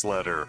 newsletter.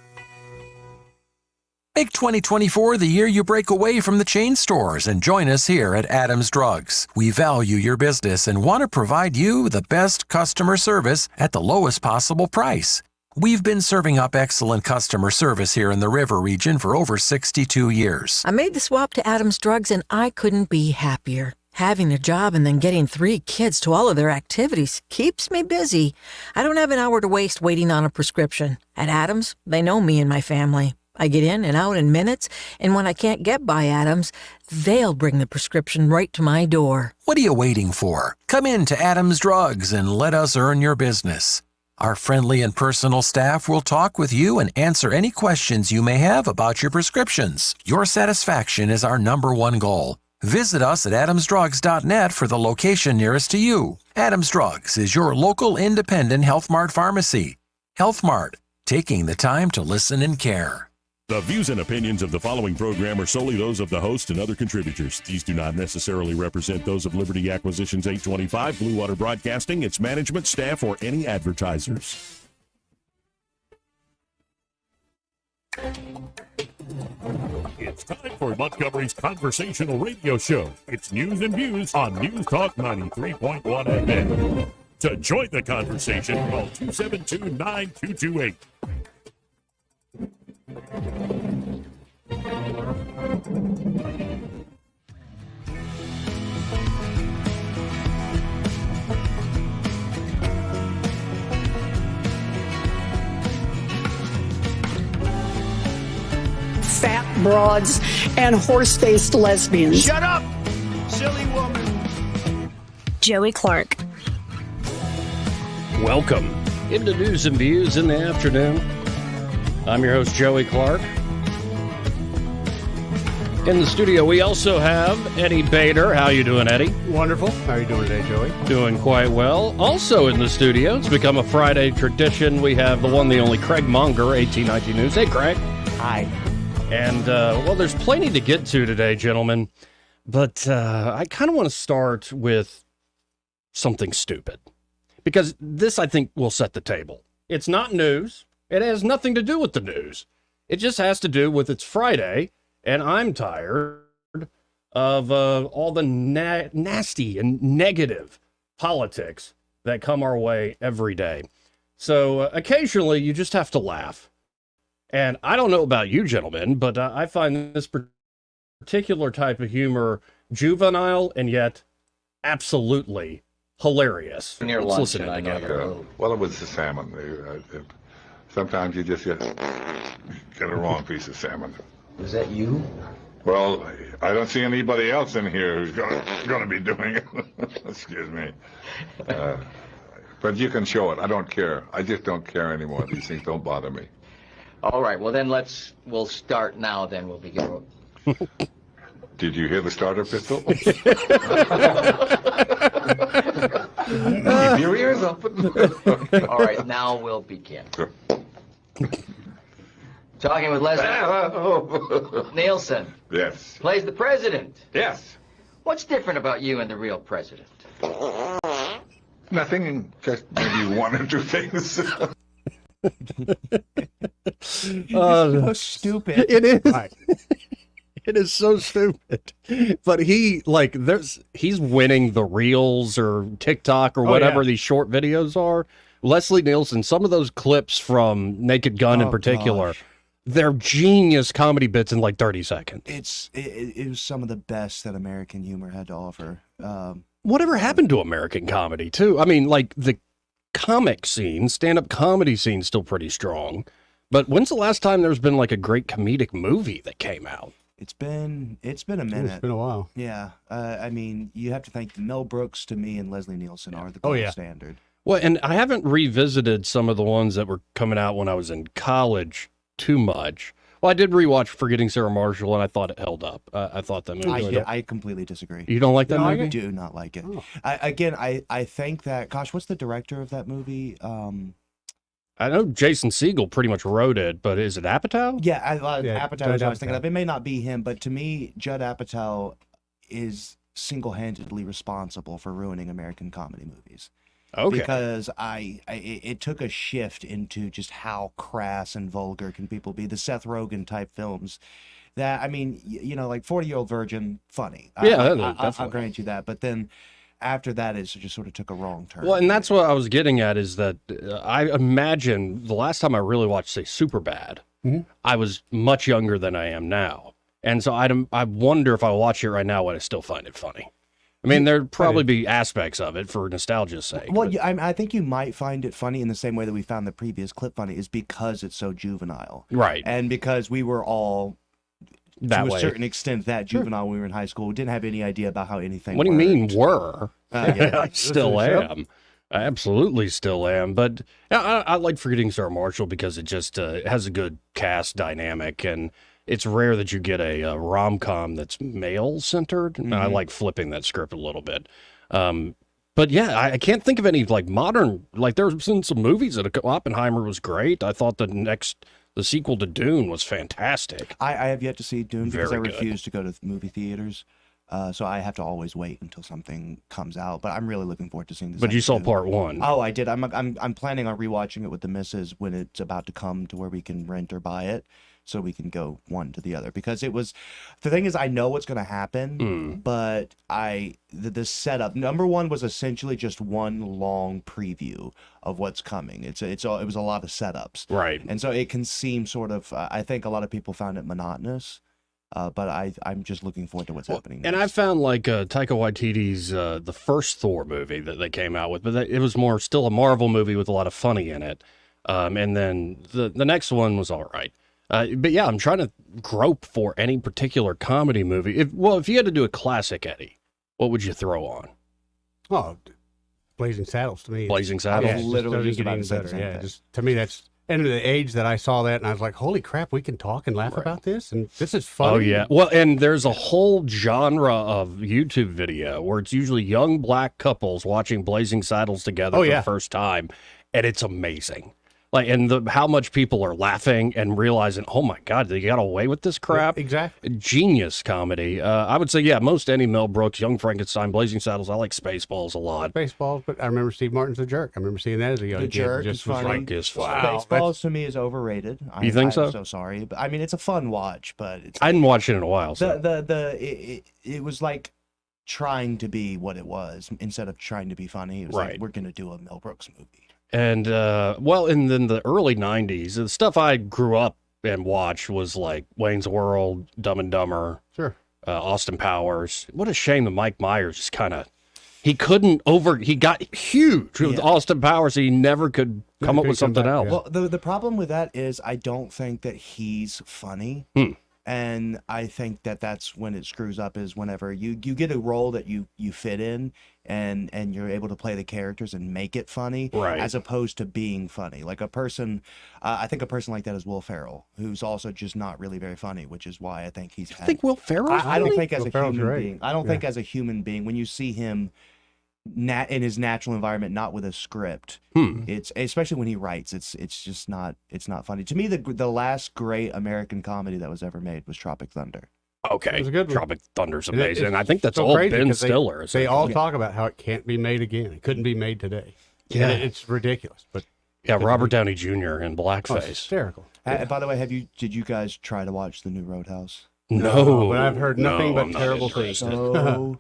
Make 2024 the year you break away from the chain stores and join us here at Adams Drugs. We value your business and want to provide you the best customer service at the lowest possible price. We've been serving up excellent customer service here in the River region for over 62 years. I made the swap to Adams Drugs and I couldn't be happier. Having a job and then getting 3 kids to all of their activities keeps me busy. I don't have an hour to waste waiting on a prescription. At Adams, they know me and my family. I get in and out in minutes, and when I can't get by Adams, they'll bring the prescription right to my door. What are you waiting for? Come in to Adams Drugs and let us earn your business. Our friendly and personal staff will talk with you and answer any questions you may have about your prescriptions. Your satisfaction is our #1 goal. Visit us at adamsdrugs.net for the location nearest to you. Adams Drugs is your local independent Health Mart pharmacy. Health Mart, taking the time to listen and care. The views and opinions of the following program are solely those of the host and other contributors. These do not necessarily represent those of Liberty Acquisitions 825, Blue Water Broadcasting, its management, staff, or any advertisers. It's time for Montgomery's Conversational Radio Show. It's news and views on News Talk 93.1 FM. To join the conversation, call 272-9228. Fat broads and horse-faced lesbians. Shut up, silly woman. Joey Clark. Welcome into News and Views in the afternoon. I'm your host, Joey Clark. In the studio, we also have Eddie Bader. How you doing, Eddie? Wonderful. How are you doing today, Joey? Doing quite well. Also in the studio, it's become a Friday tradition. We have the one, the only Craig Monger, 1819 News. Hey, Craig. Hi. And, well, there's plenty to get to today, gentlemen. But I kind of want to start with something stupid. Because this, I think, will set the table. It's not news. It has nothing to do with the news. It just has to do with it's Friday, and I'm tired of all the nasty and negative politics that come our way every day. So occasionally, you just have to laugh. And I don't know about you, gentlemen, but I find this particular type of humor juvenile and yet absolutely hilarious. Near Let's lunch listen and in I know together. you're well, it was the salmon. Sometimes you just get a wrong piece of salmon. Was that you? Well, I don't see anybody else in here who's going to be doing it. Excuse me. But you can show it. I don't care. I just don't care anymore. These things don't bother me. All right, well then we'll start now, then we'll begin. Did you hear the starter pistol? Keep your ears open. All right, now we'll begin. Talking with Leslie Nielsen. Yes. Plays the president. Yes. What's different about you and the real president? Nothing, just maybe one or two things. So stupid. It is. Right. It is so stupid. But he's winning the Reels or TikTok or whatever these short videos are. Leslie Nielsen, some of those clips from Naked Gun in particular, they're genius comedy bits in like 30 seconds. It was some of the best that American humor had to offer. Whatever happened to American comedy, too? I mean, like, the comic scene, stand-up comedy scene still pretty strong. But when's the last time there's been, like, a great comedic movie that came out? It's been a minute. It's been a while. Yeah. I mean, you have to thank Mel Brooks to me and Leslie Nielsen are the gold standard. Well, and I haven't revisited some of the ones that were coming out when I was in college too much. Well, I did rewatch Forgetting Sarah Marshall, and I thought it held up. I thought that movie. I completely disagree. You don't like that movie? I do not like it. Oh. I think that. Gosh, what's the director of that movie? I know Jason Segel pretty much wrote it, but is it Apatow? Yeah, Apatow. I was thinking of. It may not be him, but to me, Judd Apatow is single-handedly responsible for ruining American comedy movies. Okay. Because it took a shift into just how crass and vulgar can people be. The Seth Rogen type films that, I mean, like 40-Year-Old Virgin, funny. Yeah, I'll definitely. grant you that. But then after that, it just sort of took a wrong turn. Well, and that's what I was getting at is that I imagine the last time I really watched, say, Superbad, I was much younger than I am now. And so I wonder if I watch it right now, would I still find it funny? I mean, there'd probably be aspects of it for nostalgia's sake. Well, I think you might find it funny in the same way that we found the previous clip funny, is because it's so juvenile. Right. And because we were all, that to way. a certain extent, that juvenile when we were in high school. We didn't have any idea about how anything What do you worked. mean, were? Yeah. I still am. I absolutely still am. But I like Forgetting Sarah Marshall because it just has a good cast dynamic, and it's rare that you get a rom-com that's male-centered. And I like flipping that script a little bit. But yeah, I can't think of any like modern, like there's been some movies that Oppenheimer was great. I thought the sequel to Dune was fantastic. I have yet to see Dune because Very I good. refuse to go to movie theaters. So I have to always wait until something comes out. But I'm really looking forward to seeing this. But you saw part one. Oh, I did. I'm planning on rewatching it with the missus when it's about to come to where we can rent or buy it, so we can go one to the other. Because the thing is, I know what's going to happen, but the setup. Number one was essentially just one long preview of what's coming. It was a lot of setups, Right. and so it can seem sort of. I think a lot of people found it monotonous. But I'm just looking forward to what's happening next. And I found like Taika Waititi's the first Thor movie that they came out with, but it was more still a Marvel movie with a lot of funny in it. And then the next one was all right. But yeah, I'm trying to grope for any particular comedy movie. If you had to do a classic, Eddie, what would you throw on? Oh, Blazing Saddles to me. Blazing I Saddles? was Yeah, literally doesn't just get about any to say the better. same Yeah, thing. just to me that's. And the age that I saw that, and I was like, "Holy crap, we can talk and laugh about this, and this is funny." Oh yeah. Well, and there's a whole genre of YouTube video where it's usually young black couples watching Blazing Saddles together for the first time, and it's amazing. Like, and how much people are laughing and realizing, oh my God, they got away with this crap. Exactly. Genius comedy. I would say, yeah, most any Mel Brooks, Young Frankenstein, Blazing Saddles. I like Spaceballs a lot. Spaceballs, but I remember Steve Martin's The Jerk. I remember seeing that as a young The kid. Jerk Just is was funny. like, Is wow. Spaceballs to me is overrated. You think so? I'm so sorry, but I mean it's a fun watch, but it's I hadn't watched it in a while. So. it was like trying to be what it was instead of trying to be funny. It was Right. like we're gonna do a Mel Brooks movie. And and then the early 90s, the stuff I grew up and watched was like Wayne's World, Dumb and Dumber, Sure. Austin Powers. What a shame that Mike Myers just kind of, he got huge with Yeah. Austin Powers. He never could come up could with come something back, else. yeah. Well, the problem with that is I don't think that he's funny. And I think that that's when it screws up, is whenever you get a role that you fit in and you're able to play the characters and make it funny, Right. as opposed to being funny. Like a person, I think a person like that is Will Ferrell, who's also just not really very funny, which is why I think he's. I think Will Ferrell. I don't think as Will a Ferrell's human great. being. I don't Yeah. think as a human being, when you see him in his natural environment, not with a script, it's especially when he writes, it's just not funny to me. The last great American comedy that was ever made was Tropic Thunder. Okay, It was a good one. Tropic Thunder's And amazing. it's I think that's so all crazy Ben 'cause Stiller. They all talk about how it can't be made again. It couldn't be made today. Yeah. And it's ridiculous. But Yeah, Robert Downey Jr. in oh, it's blackface. hysterical. By the way, did you guys try to watch the new Roadhouse? No, but I've heard nothing but I'm not terrible things. interested. So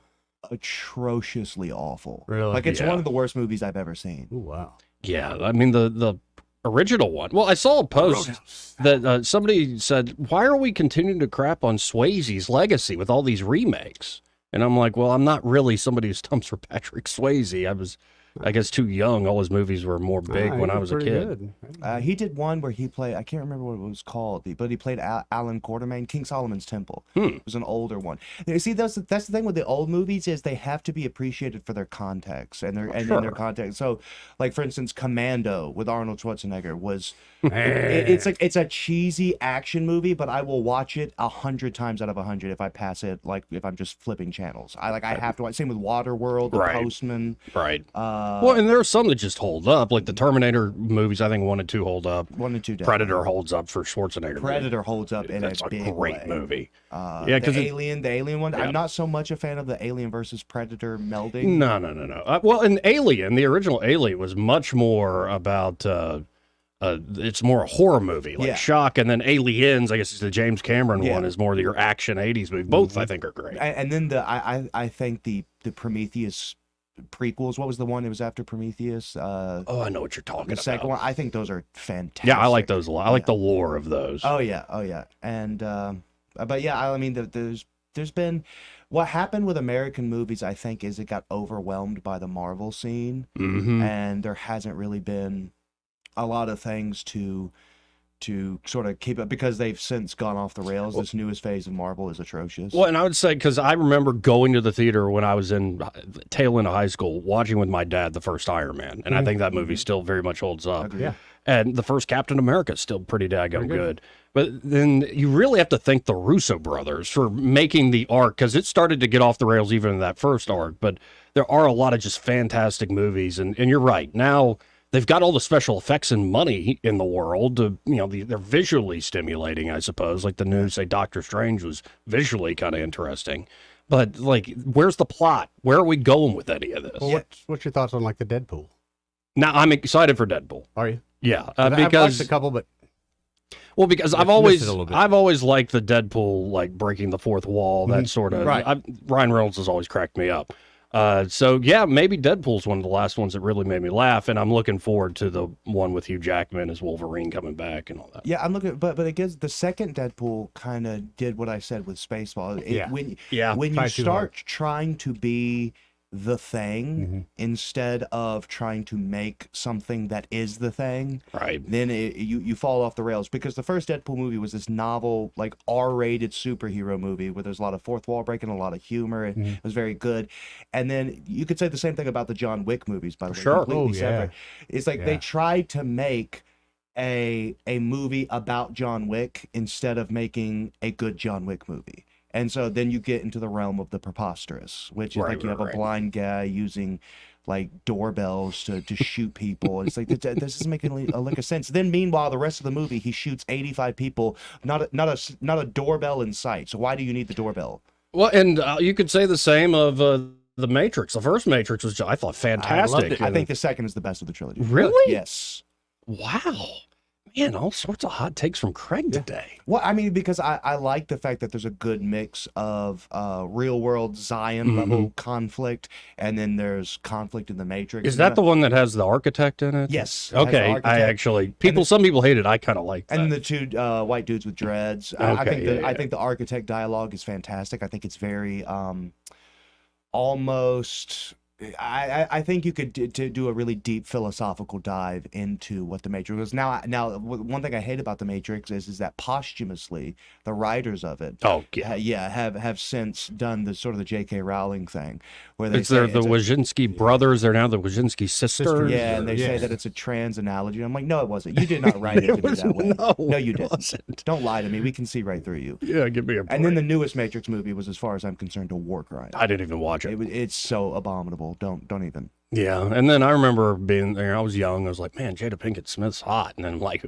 atrociously awful. Really? Like it's Yeah. one of the worst movies I've ever seen. Ooh, wow. Yeah, I mean the original one. Well, I saw a post that somebody said, "Why are we continuing to crap on Swayze's legacy with all these remakes?" And I'm like, "Well, I'm not really somebody who stumps for Patrick Swayze. I was, I guess, too young. All his movies were more big when I was a kid." He did one where he played, I can't remember what it was called, but he played Alan Quartermain, King Solomon's Temple. It was an older one. You see, that's the thing with the old movies, is they have to be appreciated for their context and in their context. So, like for instance, Commando with Arnold Schwarzenegger was it's a cheesy action movie, but I will watch it 100 times out of 100 if I pass it, like if I'm just flipping channels. I have to watch. Same with Waterworld, The Right. Postman. Right. Well, and there are some that just hold up, like the Terminator movies. I think 1 and 2 hold up. 1 and 2 definitely. Predator holds up for Schwarzenegger. Predator holds up in That's a a big great way. movie. Yeah, because the Alien one. Yeah. I'm not so much a fan of the Alien versus Predator melding. No. Well, in Alien, the original Alien was much more about. It's more a horror movie, like Shock, and then Aliens. I guess it's the James Cameron one is more your action '80s movie. Both I think are great. And then I think the Prometheus prequels. What was the one that was after Prometheus? Oh, I know what you're talking about. The second one. I think those are fantastic. Yeah, I like those a lot. I like the lore of those. Oh yeah. And but yeah, I mean, there's been what happened with American movies. I think is it got overwhelmed by the Marvel scene, and there hasn't really been a lot of things to sort of keep it because they've since gone off the rails. This newest phase of Marvel is atrocious. Well, and I would say, because I remember going to the theater when I was in tail end of high school, watching with my dad the first Iron Man, and I think that movie still very much holds up. Agreed. Yeah. And the first Captain America is still pretty daggone good. But then you really have to thank the Russo brothers for making the arc, because it started to get off the rails even in that first arc. But there are a lot of just fantastic movies, and you're right. Now they've got all the special effects and money in the world. They're visually stimulating, I suppose. Like the new, say, Doctor Strange was visually kind of interesting. But, like, where's the plot? Where are we going with any of this? Well, what's your thoughts on, like, the Deadpool? Now, I'm excited for Deadpool. Are you? Yeah. I've because watched a couple, but... Well, because I've always liked the Deadpool, like, breaking the fourth wall, that sort of... Right. Ryan Reynolds has always cracked me up. So yeah, maybe Deadpool's one of the last ones that really made me laugh, and I'm looking forward to the one with Hugh Jackman as Wolverine coming back and all that. Yeah, I'm looking, but it gives the second Deadpool kind of did what I said with Spaceball. When you start trying to be the thing instead of trying to make something that is the thing, right? Then you fall off the rails, because the first Deadpool movie was this novel, like R-rated superhero movie where there's a lot of fourth wall breaking, a lot of humor. It was very good. And then you could say the same thing about the John Wick movies, by the way. Completely separate. It's like they tried to make a movie about John Wick instead of making a good John Wick movie. And so then you get into the realm of the preposterous, which is like you have a blind guy using like doorbells to shoot people. It's like, this doesn't make any a lick of sense. Then meanwhile, the rest of the movie, he shoots 85 people, not a doorbell in sight. So why do you need the doorbell? Well, and you could say the same of the Matrix. The first Matrix was, I thought, fantastic. I think the second is the best of the trilogy. Really? Yes. Wow. Man, all sorts of hot takes from Craig today. Well, I mean, because I like the fact that there's a good mix of real world Zion level conflict, and then there's conflict in the Matrix. Is that the one that has the architect in it? Yes. Okay. I actually, some people hate it. I kind of like that. And the two white dudes with dreads. I think the architect dialogue is fantastic. I think it's very almost... I think you could do a really deep philosophical dive into what the Matrix was. Now, one thing I hate about the Matrix is that posthumously the writers of it, have since done the sort of the J.K. Rowling thing, where they say the Wojcinski brothers. They're now the Wojcinski sisters. Yeah, and they say that it's a trans analogy. I'm like, no, it wasn't. You did not write it to be that way. No, you didn't. Wasn't. Don't lie to me. We can see right through you. Yeah, give me a break. And then the newest Matrix movie was, as far as I'm concerned, a war crime. I didn't even watch it. It's so abominable. Don't even. Yeah, and then I remember being there. I was young. I was like, man, Jada Pinkett Smith's hot. And then like,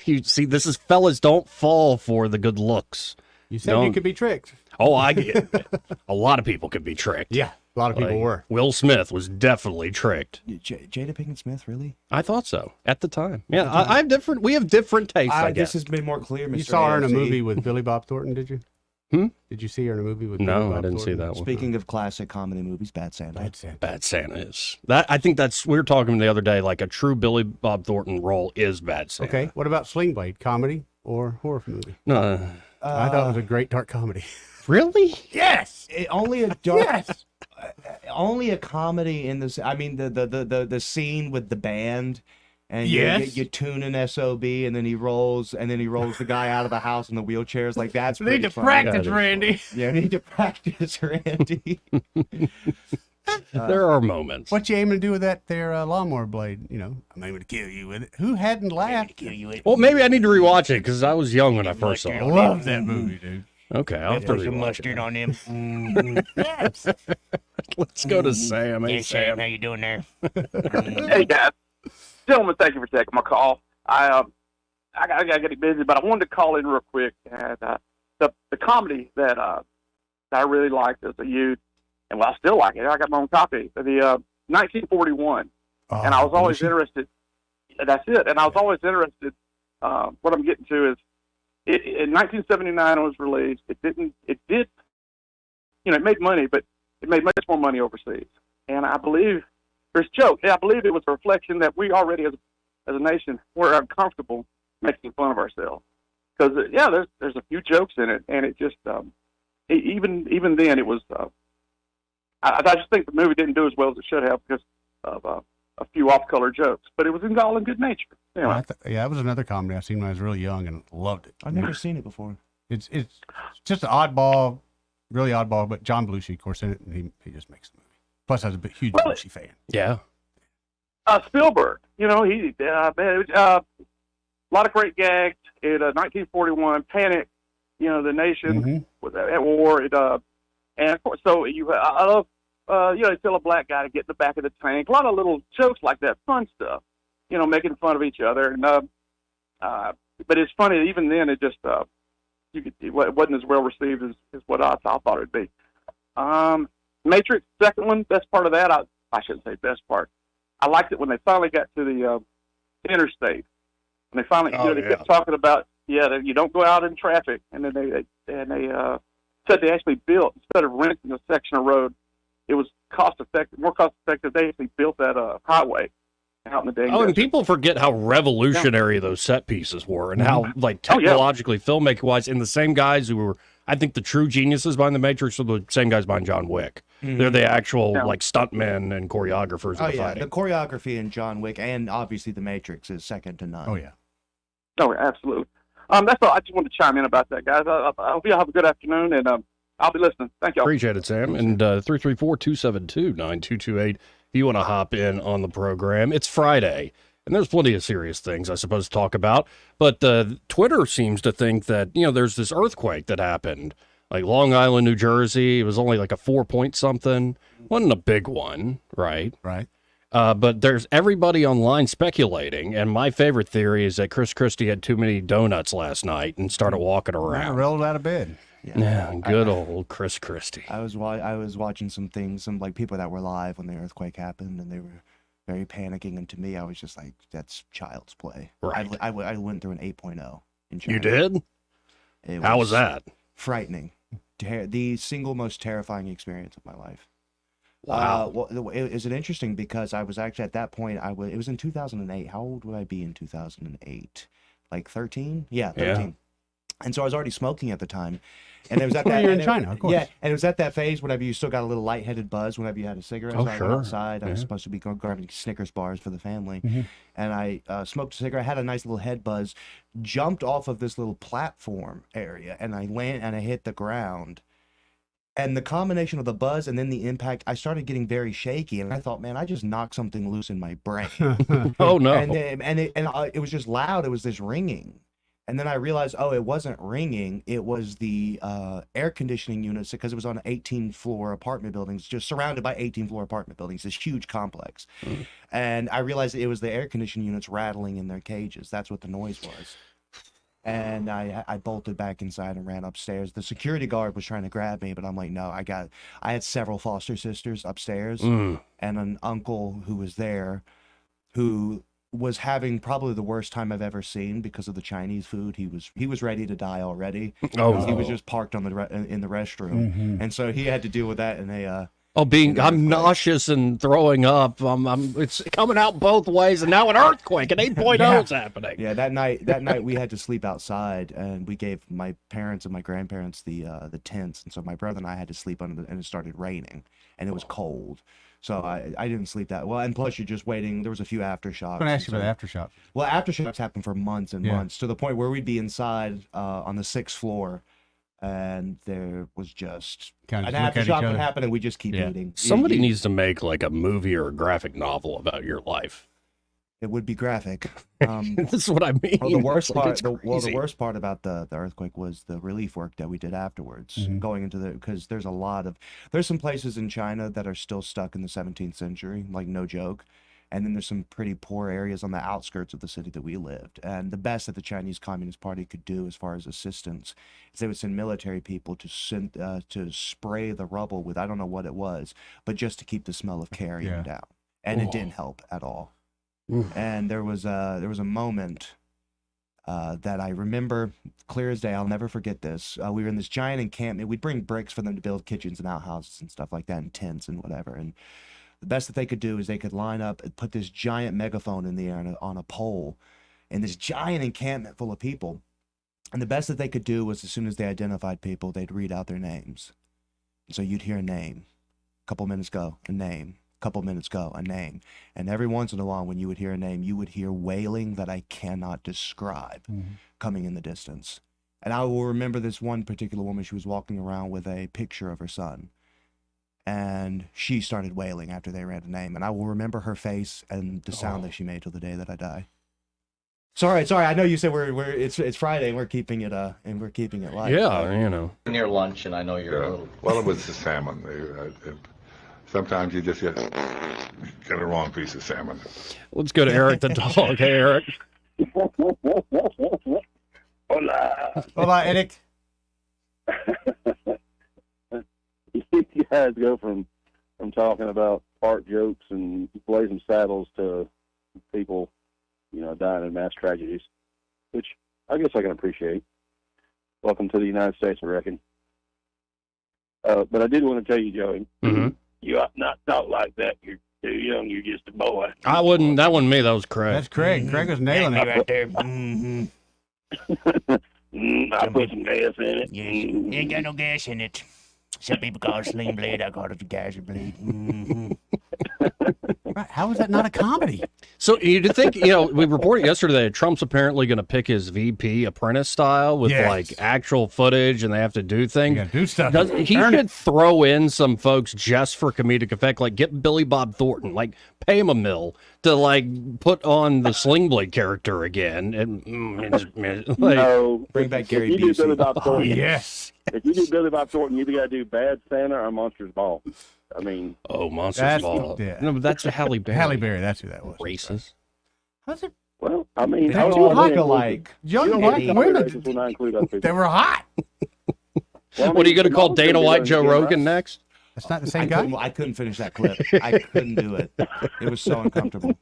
you see, this is fellas don't fall for the good looks. You said you could be tricked. Oh, I get it. A lot of people could be tricked. Yeah, a lot of people were. Will Smith was definitely tricked. Jada Pinkett Smith, really? I thought so at the time. Yeah, we have different tastes. I guess this has been more clear. Mr. You saw her in a movie with Billy Bob Thornton, did you? Did you see her in a movie with? No, Billy Bob I didn't Thornton? see that one. Speaking of classic comedy movies, Bad Santa. Bad Santa is that. I think that's we were talking the other day. Like a true Billy Bob Thornton role is Bad Santa. Okay, what about Sling Blade? Comedy or horror movie? No, I thought it was a great dark comedy. Really? Yes. Only a dark. Only a comedy in this. I mean, the scene with the band. And you tune an SOB, and then he rolls the guy out of the house in the wheelchairs. Like, that's need to practice, Randy. Yeah, need to practice, Randy. There are moments. What you aiming to do with that there lawnmower blade? You know, I'm aiming to kill you with it. Who hadn't laughed? Kill you with it. Well, maybe I need to rewatch it because I was young when I first saw it. I love that movie, dude. Okay, I'll have to some rewatch mustard it. on him. Yes. Let's go to Sam. Hey, Sam. how you doing there? Hey guys, gentlemen, thank you for taking my call. I got getting busy, but I wanted to call in real quick. And the comedy that I really liked as a youth, and well, I still like it. I got my own copy. The 1941, and I was always interested. That's it. And I was always interested. What I'm getting to is, in 1979 it was released. It did, it made money, but it made much more money overseas. And I believe there's jokes. I believe it was a reflection that we already, as a nation, were uncomfortable making fun of ourselves. Because there's a few jokes in it, and it just even then it was. I just think the movie didn't do as well as it should have because of a few off-color jokes, but it was all in good nature. Anyway. That was another comedy I seen when I was really young and loved it. I've never seen it before. It's just an oddball, really oddball, but John Belushi, of course, in it, and he just makes the movie. Plus, I was a huge Belushi fan. Yeah. Spielberg, he a lot of great gags. In 1941, Panic, the nation was at war. And of course, so I love, they tell a black guy to get in the back of the tank. A lot of little jokes like that, fun stuff, making fun of each other. And but it's funny, even then, it just it wasn't as well received as what I thought it'd be. Matrix, second one, best part of that, I shouldn't say best part. I liked it when they finally got to the interstate. When they finally they kept talking about that you don't go out in traffic, and then they said they actually built, instead of renting a section of road, it was more cost effective. They actually built that highway out in the dang. And people forget how revolutionary those set pieces were, and how technologically, filmmaking wise, and the same guys who were, I think, the true geniuses behind the Matrix are the same guys behind John Wick. They're the actual stuntmen and choreographers. Oh of the yeah, fighting. the choreography in John Wick and obviously the Matrix is second to none. Oh yeah. Oh, absolutely. That's all. I just wanted to chime in about that, guys. I hope you all have a good afternoon, and I'll be listening. Thank you. Appreciate it, Sam. And 334-272-9228 if you want to hop in on the program. It's Friday, and there's plenty of serious things, I suppose, to talk about. But Twitter seems to think that, there's this earthquake that happened, like Long Island, New Jersey. It was only like a 4-point something. Wasn't a big one, right? Right. But there's everybody online speculating, and my favorite theory is that Christie had too many donuts last night and started walking around. Rolled out of bed. Yeah, good old Christie. I was watching some things, some people that were live when the earthquake happened, and they were very panicking. And to me, I was just like, "That's child's play." Right. I went through an 8.0 in China. You did? How was that? Frightening. The single most terrifying experience of my life. Wow. Is it interesting because I was actually at that point, it was in 2008. How old would I be in 2008? Like 13? Yeah, 13. Yeah. And so I was already smoking at the time. And it was at that. You're in China, of course. Yeah, and it was at that phase whenever you still got a little lightheaded buzz whenever you had a cigarette. Oh, So I sure. went outside. I was Yeah. supposed to be grabbing Snickers bars for the family. Mhm. And I smoked a cigarette, had a nice little head buzz, jumped off of this little platform area, and I hit the ground. And the combination of the buzz and then the impact, I started getting very shaky, and I thought, man, I just knocked something loose in my brain. Oh, no. And it was just loud. It was this ringing, and then I realized, oh, it wasn't ringing. It was the air conditioning units, because it was on 18-floor apartment buildings, just surrounded by 18-floor apartment buildings. This huge complex, and I realized it was the air conditioning units rattling in their cages. That's what the noise was. And I bolted back inside and ran upstairs. The security guard was trying to grab me, but I'm like, no, I had several foster sisters upstairs and an uncle who was there who was having probably the worst time I've ever seen because of the Chinese food. He was ready to die already. Oh, He was just parked on in the restroom. And so he had to deal with that in a I'm nauseous and throwing up. It's coming out both ways, and now an earthquake, an 8.0 is happening. Yeah, that night we had to sleep outside, and we gave my parents and my grandparents the tents, and so my brother and I had to sleep under and it started raining, and it was cold. So I didn't sleep that well, and plus you're just waiting. There was a few aftershocks. I'm going to ask you about aftershocks. Well, aftershocks happened for months and months, to the point where we'd be inside on the 6th floor, and there was just Kind of an look at each aftershock would other. happen, and we just keep eating. Somebody needs to make like a movie or a graphic novel about your life. It would be graphic. This is what I mean. Well, the worst It's like, part, it's the crazy. worst part about the earthquake was the relief work that we did afterwards, going into because there's some places in China that are still stuck in the 17th century, like no joke, and then there's some pretty poor areas on the outskirts of the city that we lived. And the best that the Chinese Communist Party could do as far as assistance is they would send military people to spray the rubble with, I don't know what it was, but just to keep the smell of carrion down, and it didn't help at all. And there was a moment that I remember clear as day. I'll never forget this. We were in this giant encampment. We'd bring bricks for them to build kitchens and outhouses and stuff like that, and tents and whatever. And the best that they could do is they could line up and put this giant megaphone in the air on a pole in this giant encampment full of people. And the best that they could do was, as soon as they identified people, they'd read out their names. So you'd hear a name. A couple minutes go, a name. Couple minutes go, a name. And every once in a while, when you would hear a name, you would hear wailing that I cannot describe coming in the distance. And I will remember this one particular woman. She was walking around with a picture of her son, and she started wailing after they read a name. And I will remember her face and the sound that she made till the day that I die. Sorry. I know you said it's Friday and we're keeping it light. Yeah, you know. Near lunch, and I know you're a little. Well, it was the salmon. Sometimes you just get a wrong piece of salmon. Let's go to Eric the dog. Hey, Eric. Hola, Eric. You guys go from talking about fart jokes and blazing saddles to people, dying in mass tragedies, which I guess I can appreciate. Welcome to the United States, I reckon. But I did want to tell you, Joey, you ought not talk like that. You're too young. You're just a boy. I wouldn't. That wasn't me. That was Craig. That's Craig. Craig was nailing it right there. I put some gas in it. Yes. Ain't got no gas in it. Some people call it sling blade. I call it a gas blade. Right. How is that not a comedy? So you'd think, we reported yesterday that Trump's apparently going to pick his VP apprentice style with like actual footage, and they have to do things. You gotta do stuff. He should throw in some folks just for comedic effect, like get Billy Bob Thornton, like pay him a mill to put on the Sling Blade character again, and No, bring back Gary if you do Billy Busey. Bob Thornton, Yes. If you do Billy Bob Thornton, you either got to do Bad Santa or Monsters Ball. I mean, Monsters Ball. Yeah. No, but that's Halle Berry. Halle Berry, that's who that was. Racist. How's it? Well, I mean, They all look alike. You Young don't black like women. races when I include other people. They were hot. Well, I What are you mean, going to call Mom's Dana gonna be White, done Joe again, Rogan right? next? That's not the same guy. I couldn't finish that clip. I couldn't do it. It was so uncomfortable.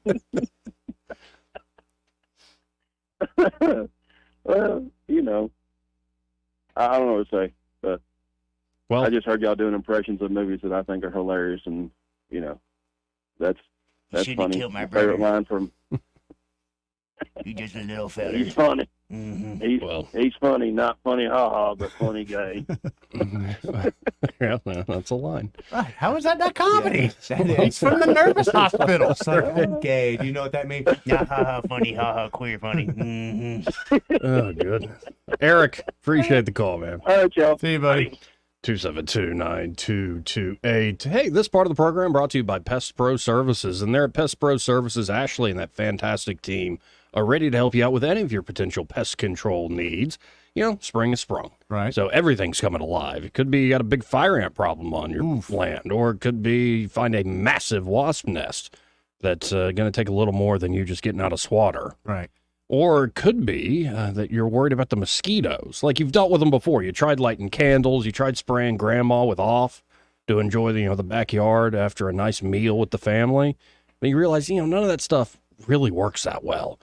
Well, I don't know what to say, but I just heard y'all doing impressions of movies that I think are hilarious, and that's shouldn't funny. have killed my favorite brother. line from You just a little fella. he's funny. Mm-hmm. He's funny, not funny, haha, but funny gay. Yeah, that's a line. Right. How is that not comedy? That He's is from the nervous hospital. so gay. Do you know what that means? Yeah, haha, funny, haha, queer, funny. Mm-hmm. Oh, goodness. Eric, appreciate the call, man. All right, y'all. See you, buddy. 272-9228. Hey, this part of the program brought to you by Pest Pro Services. And there at Pest Pro Services, Ashley and that fantastic team are ready to help you out with any of your potential pest control needs. Spring is sprung. Right. So everything's coming alive. It could be you got a big fire ant problem on your land, or it could be you find a massive wasp nest that's going to take a little more than you just getting out of swatter. Right. Or it could be that you're worried about the mosquitoes. Like you've dealt with them before. You tried lighting candles. You tried spraying grandma with off to enjoy the backyard after a nice meal with the family. But you realize, none of that stuff really works that well.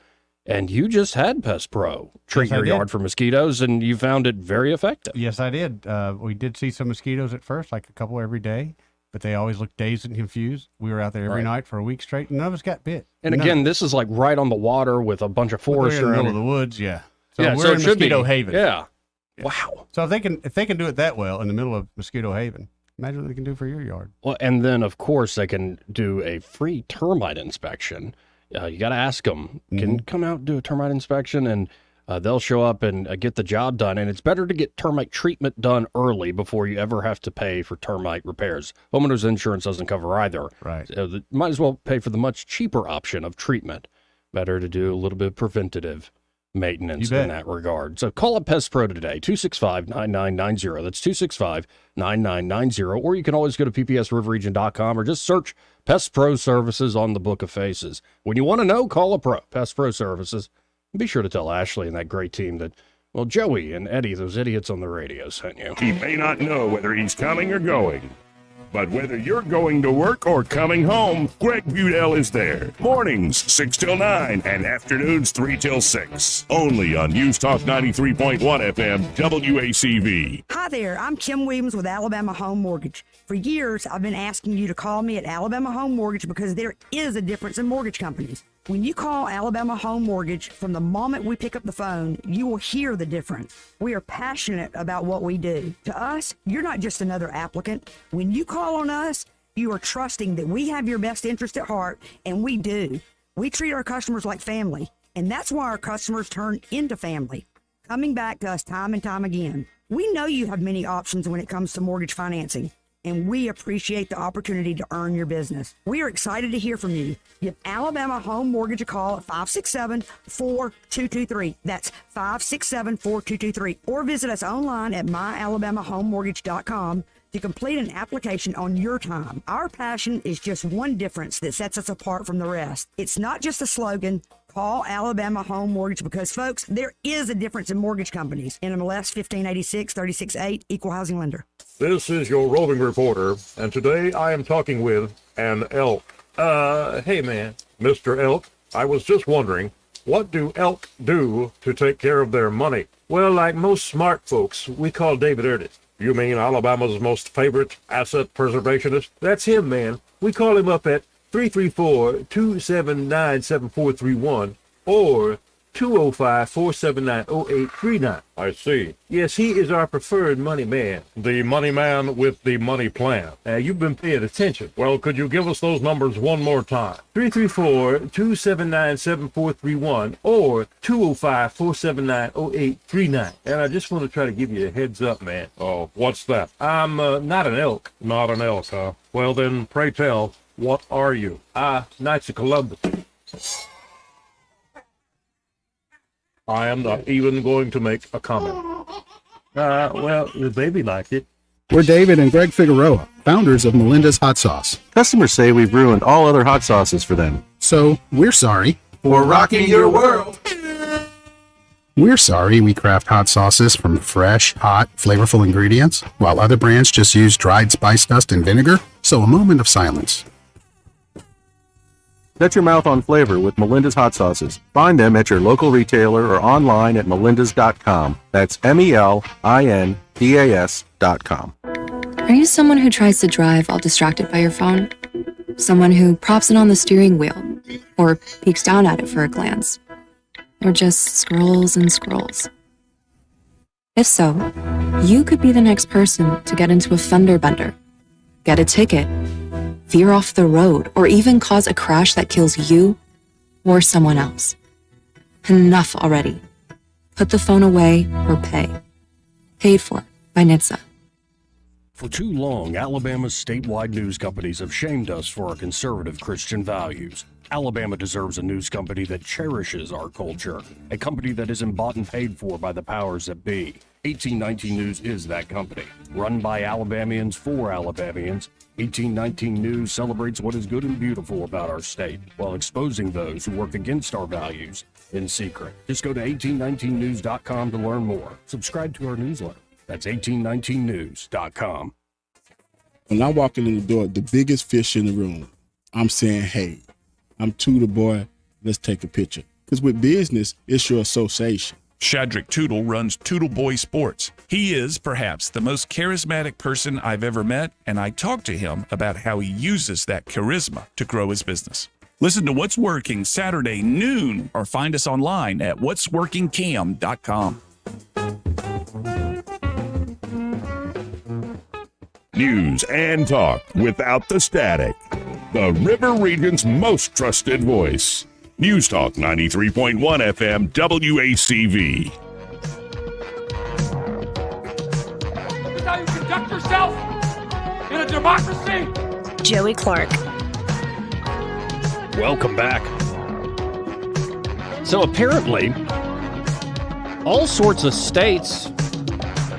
And you just had Pest Pro treat Yes, I your did. yard for mosquitoes, and you found it very effective. Yes, I did. We did see some mosquitoes at first, like a couple every day, but they always looked dazed and confused. We were out there every Right. night for a week straight, and none of us got bit. And again, this is like right on the water with a bunch of forest we're in the middle around of it. the woods, yeah. So Yeah, we're so in it should be. mosquito haven. Yeah. Wow. So if they can do it that well in the middle of mosquito haven, imagine what they can do for your yard. Well, and then of course they can do a free termite inspection. You got to ask them, can you come out and do a termite inspection? And they'll show up and get the job done. And it's better to get termite treatment done early before you ever have to pay for termite repairs. Homeowners insurance doesn't cover either. Right. So might as well pay for the much cheaper option of treatment. better to do a little bit of preventative maintenance You bet. in that regard. So call up Pest Pro today, 265-9990. That's 265-9990. Or you can always go to ppsriverregion.com or just search Pest Pro Services on the Book of Faces. When you want to know, call a pro, Pest Pro Services. And be sure to tell Ashley and that great team that, well, Joey and Eddie, those idiots on the radio, sent you. He may not know whether he's coming or going, but whether you're going to work or coming home, Greg Budell is there. Mornings, 6 till 9, and afternoons, 3 till 6. Only on News Talk 93.1 FM, WACV. Hi there, I'm Kim Williams with Alabama Home Mortgage. For years, I've been asking you to call me at Alabama Home Mortgage because there is a difference in mortgage companies. When you call Alabama Home Mortgage, from the moment we pick up the phone, you will hear the difference. We are passionate about what we do. To us, you're not just another applicant. When you call on us, you are trusting that we have your best interest at heart, and we do. We treat our customers like family, and that's why our customers turn into family, coming back to us time and time again. We know you have many options when it comes to mortgage financing, and we appreciate the opportunity to earn your business. We are excited to hear from you. Give Alabama Home Mortgage a call at 567-4223. That's 567-4223. Or visit us online at myalabamahomemortgage.com to complete an application on your time. Our passion is just one difference that sets us apart from the rest. It's not just a slogan. Call Alabama Home Mortgage because, folks, there is a difference in mortgage companies. NMLS 1586-368, Equal Housing Lender. This is your roving reporter, and today I am talking with an elk. Hey man, Mr. Elk, I was just wondering, what do elk do to take care of their money? Well, like most smart folks, we call David Ernest. You mean Alabama's most favorite asset preservationist? That's him, man. We call him up at 334-279-7431 or 205-479-0839. I see. Yes, he is our preferred money man. The money man with the money plan. You've been paying attention. Well, could you give us those numbers one more time? 334-279-7431 or 205-479-0839. And I just want to try to give you a heads up, man. Oh, what's that? I'm not an elk. Not an elk, huh? Well, then, pray tell, what are you? Knights of Columbus. I am not even going to make a comment. Well, the baby liked it. We're David and Greg Figueroa, founders of Melinda's Hot Sauce. Customers say we've ruined all other hot sauces for them. So, we're sorry. For rocking your world. We're sorry we craft hot sauces from fresh, hot, flavorful ingredients, while other brands just use dried spice dust and vinegar. So a moment of silence. Set your mouth on flavor with Melinda's Hot Sauces. Find them at your local retailer or online at melindas.com. That's MELINDAS.com. Are you someone who tries to drive while distracted by your phone? Someone who props it on the steering wheel or peeks down at it for a glance? Or just scrolls and scrolls? If so, you could be the next person to get into a fender bender, get a ticket, veer off the road, or even cause a crash that kills you or someone else. Enough already. Put the phone away or pay. Paid for by NHTSA. For too long, Alabama's statewide news companies have shamed us for our conservative Christian values. Alabama deserves a news company that cherishes our culture, a company that isn't bought and paid for by the powers that be. 1819 News is that company. Run by Alabamians for Alabamians, 1819 News celebrates what is good and beautiful about our state, while exposing those who work against our values in secret. Just go to 1819news.com to learn more. Subscribe to our newsletter. That's 1819news.com. When I'm walking in the door, the biggest fish in the room, I'm saying, hey, I'm Tudor Boy, let's take a picture. Because with business, it's your association. Shadrack Tootle runs Tootle Boy Sports. He is perhaps the most charismatic person I've ever met, and I talked to him about how he uses that charisma to grow his business. Listen to What's Working Saturday noon or find us online at what'sworkingcam.com. News and talk without the static. The River Region's most trusted voice. News Talk 93.1 FM WACV. This is how you conduct yourself in a democracy? Joey Clark. Welcome back. So apparently, all sorts of states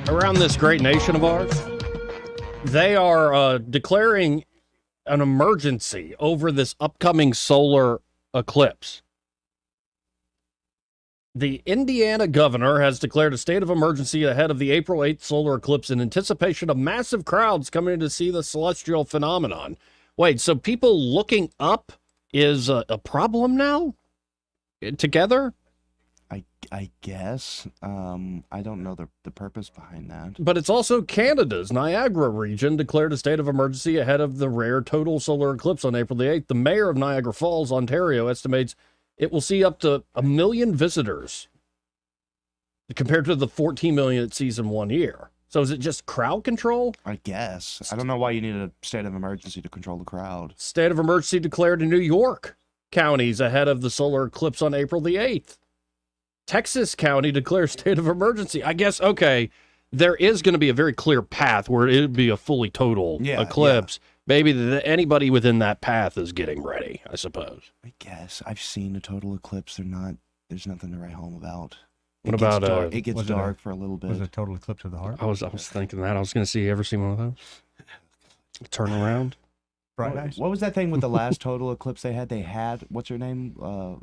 around this great nation of ours, they are declaring an emergency over this upcoming solar eclipse. The Indiana governor has declared a state of emergency ahead of the April 8th solar eclipse in anticipation of massive crowds coming to see the celestial phenomenon. Wait, so people looking up is a problem now? Together? I guess. I don't know the purpose behind that. But it's also Canada's Niagara region declared a state of emergency ahead of the rare total solar eclipse on April the 8th. The mayor of Niagara Falls, Ontario, estimates it will see up to 1 million visitors compared to the 14 million it sees in 1 year. So is it just crowd control? I guess. I don't know why you need a state of emergency to control the crowd. State of emergency declared in New York counties ahead of the solar eclipse on April the 8th. Texas County declares state of emergency. I guess, okay, there is going to be a very clear path where it would be a fully total eclipse. Yeah. Maybe anybody within that path is getting ready, I suppose. I guess. I've seen a total eclipse. There's nothing to write home about. It gets dark for a little bit. Was it a total eclipse of the heart? I was thinking that. I was going to see, you ever seen one of those? Turn around. What was that thing with the last total eclipse they had? They had, what's her name?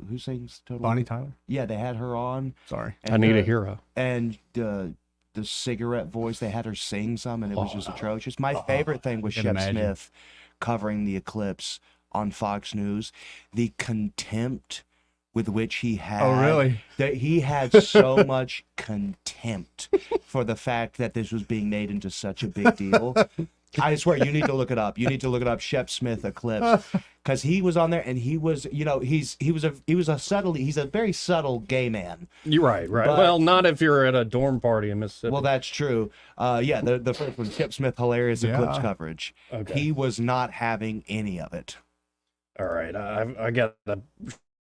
Who sings total? Bonnie Tyler? Yeah, they had her on. Sorry. I need a hero. And the cigarette voice, they had her sing some, and it was just atrocious. My favorite thing was Shep Smith covering the eclipse on Fox News. The contempt with which he had. Oh, really? That he had so much contempt for the fact that this was being made into such a big deal. I swear, you need to look it up. You need to look it up, Shep Smith eclipse, because he was on there, and he was, he's a very subtle gay man. You're right. But, well, not if you're at a dorm party in Mississippi. Well, that's true. The first one, Shep Smith, hilarious eclipse coverage. Okay. He was not having any of it. All right, I got to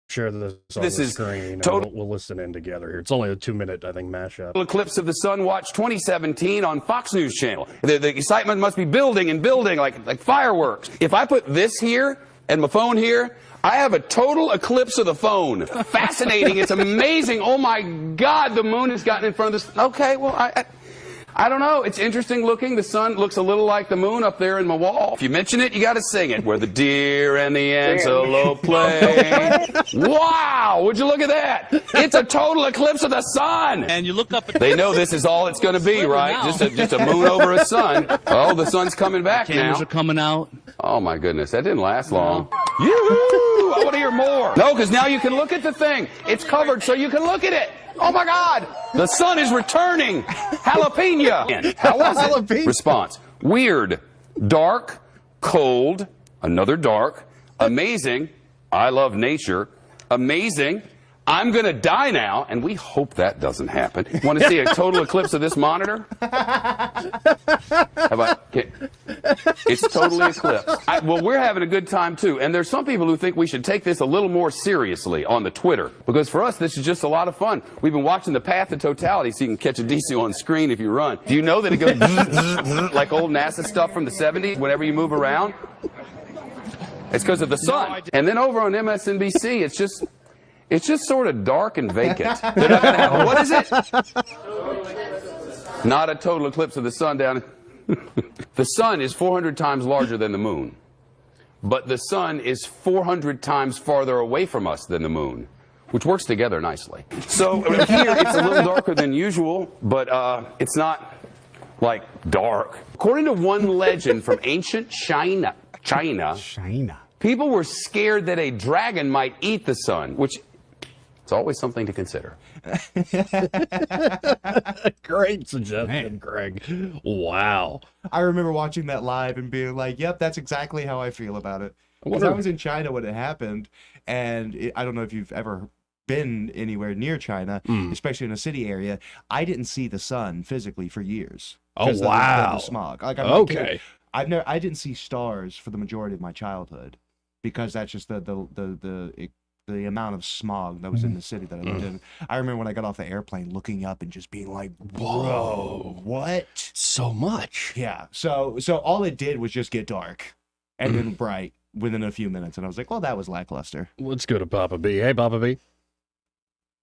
share this on the screen. We'll listen in together here. It's only a 2-minute, I think, mashup. Eclipse of the Sun Watch 2017 on Fox News Channel. The excitement must be building and building like fireworks. If I put this here and my phone here, I have a total eclipse of the phone. Fascinating. It's amazing. Oh my God, the moon has gotten in front of this. Okay, well, I don't know. It's interesting looking. The sun looks a little like the moon up there in my wall. If you mention it, you got to sing it. Where the deer and the antelope play. Wow! Would you look at that? It's a total eclipse of the sun. And you look up. They know this is all it's going to be, right? Just a moon over a sun. Oh, the sun's coming back now. Cameras are coming out. Oh my goodness, that didn't last long. Yoo-hoo! I want to hear more. No, because now you can look at the thing. It's covered, so you can look at it. Oh my God! The sun is returning. Jalapeno. How was it? Response: weird, dark, cold, another dark, amazing. I love nature. Amazing. I'm going to die now, and we hope that doesn't happen. Want to see a total eclipse of this monitor? It's totally eclipsed. Well, we're having a good time, too. And there's some people who think we should take this a little more seriously on the Twitter. Because for us, this is just a lot of fun. We've been watching the path of totality so you can catch a DC on screen if you run. Do you know that it goes like old NASA stuff from the 70s whenever you move around? It's because of the sun. And then over on MSNBC, it's just sort of dark and vacant. They're not going to have, what is it? Not a total eclipse of the sun down. The sun is 400 times larger than the moon. But the sun is 400 times farther away from us than the moon, which works together nicely. So here it's a little darker than usual, but it's not like dark. According to one legend from ancient China, people were scared that a dragon might eat the sun, which it's always something to consider. Great suggestion, Greg. Wow. I remember watching that live and being like, yep, that's exactly how I feel about it. Because I was in China when it happened, and I don't know if you've ever been anywhere near China, especially in a city area. I didn't see the sun physically for years. Oh, wow. The smog. Like, okay. I didn't see stars for the majority of my childhood because that's just the amount of smog that was in the city that I lived in. I remember when I got off the airplane looking up and just being like, whoa, what? So much. Yeah. So all it did was just get dark and then bright within a few minutes. And I was like, well, that was lackluster. Let's go to Papa B. Hey, Papa B.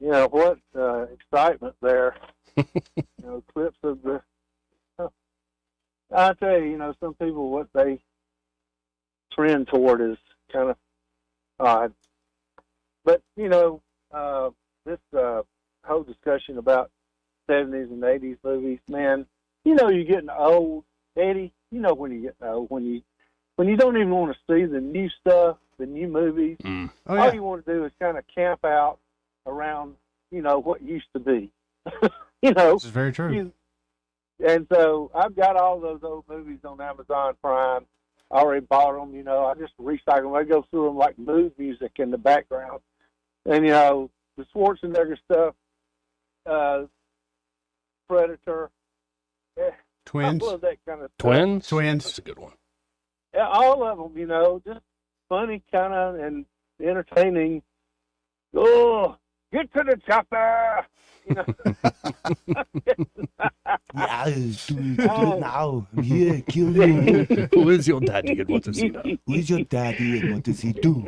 You know what excitement there. Clips of the. I tell you, some people what they trend toward is kind of odd. But this whole discussion about 70s and 80s movies, man, you're getting old, Eddie. You know when you're getting old, when you don't even want to see the new stuff, the new movies. Oh, All you want to do is kind of camp out around, what used to be. This is very true. And so I've got all those old movies on Amazon Prime. I already bought them. I just recycle them. I go through them like mood music in the background. And the Schwarzenegger stuff, Predator, Twins. I love that kind of stuff. Twins. That's a good one. Yeah, all of them, just funny kind of and entertaining. Oh, get to the chopper! Yeah, do it now. I'm here, kill you. Who is your daddy and what does he do? Who is your daddy and what does he do?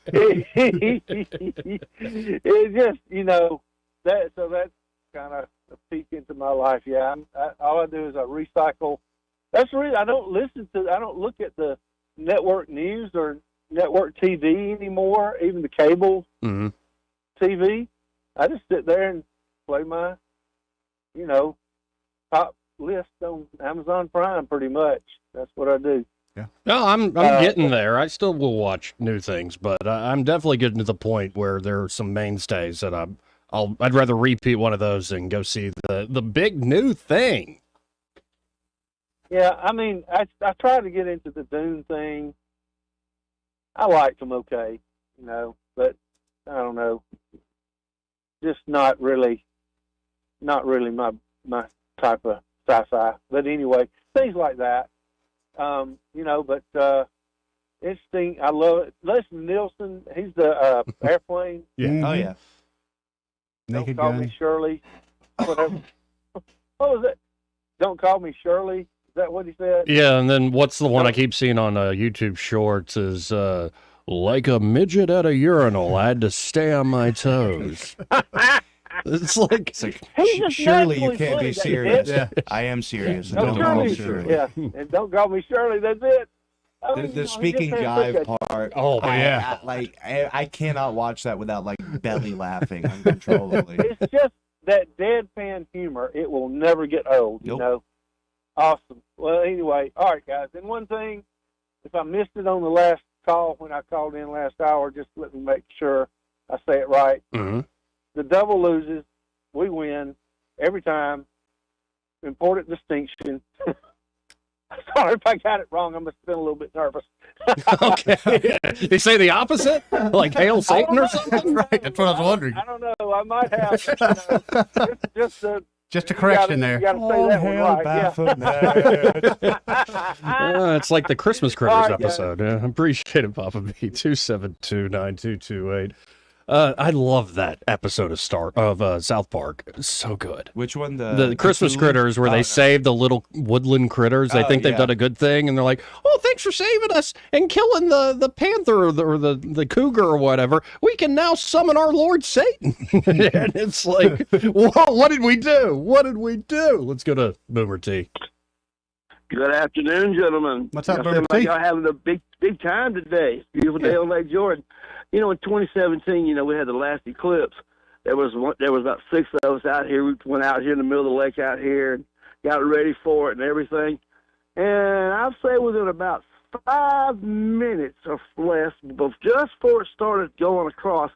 It's just, that. So that's kind of a peek into my life. Yeah, all I do is I recycle. That's the reason I don't look at the network news or network TV anymore, even the cable TV. I just sit there and play my, top list on Amazon Prime pretty much. That's what I do. Yeah. No, I'm getting there. I still will watch new things, but I'm definitely getting to the point where there are some mainstays that I'd rather repeat one of those and go see the big new thing. Yeah, I mean, I tried to get into the Dune thing. I liked them okay, but I don't know. Just not really my type of sci-fi. But anyway, things like that. But interesting. I love it. Leslie Nielsen, he's the airplane. Yeah. Oh, yeah. Naked Don't call Gun. me Shirley. Whatever. What was it? Don't call me Shirley. Is that what he said? Yeah, and then what's the one I keep seeing on YouTube Shorts is like a midget at a urinal. I had to stay on my toes. It's like surely you can't be funny, serious. that I am serious. No, Don't call me Shirley. Shirley. Yeah, and don't call me Shirley. That's it. The speaking jive part. Oh, yeah. I cannot watch that without belly laughing uncontrollably. It's just that deadpan humor. It will never get old. Nope. Awesome. Well, anyway, all right, guys. And one thing, if I missed it on the last call when I called in last hour, just let me make sure I say it right. Mm-hmm. The devil loses. We win every time. Important distinction. Sorry if I got it wrong. I must have been a little bit nervous. Okay. They say the opposite? Like Hail Satan or something? Right. That's what I was wondering. I don't know. I might have. Just a correction there. You got to say that one right. It's like the Christmas Critters All right, episode. I appreciate it, Papa B. 272-9228. I love that episode of South Park. It's so good. Which one? The Christmas Critters, where they save the little woodland critters. They think they've done a good thing, and they're like, "Oh, thanks for saving us and killing the panther or the cougar or whatever. We can now summon our Lord Satan." And it's like, whoa, what did we do? What did we do? Let's go to Boomer T. Good afternoon, gentlemen. What's up, Y'all Boomer seem like T? y'all having a big time today. Beautiful day on Lake Jordan. In 2017, we had the last eclipse. There was about 6 of us out here. We went out here in the middle of the lake out here and got ready for it and everything. And I'd say within about 5 minutes or less, just before it started going across,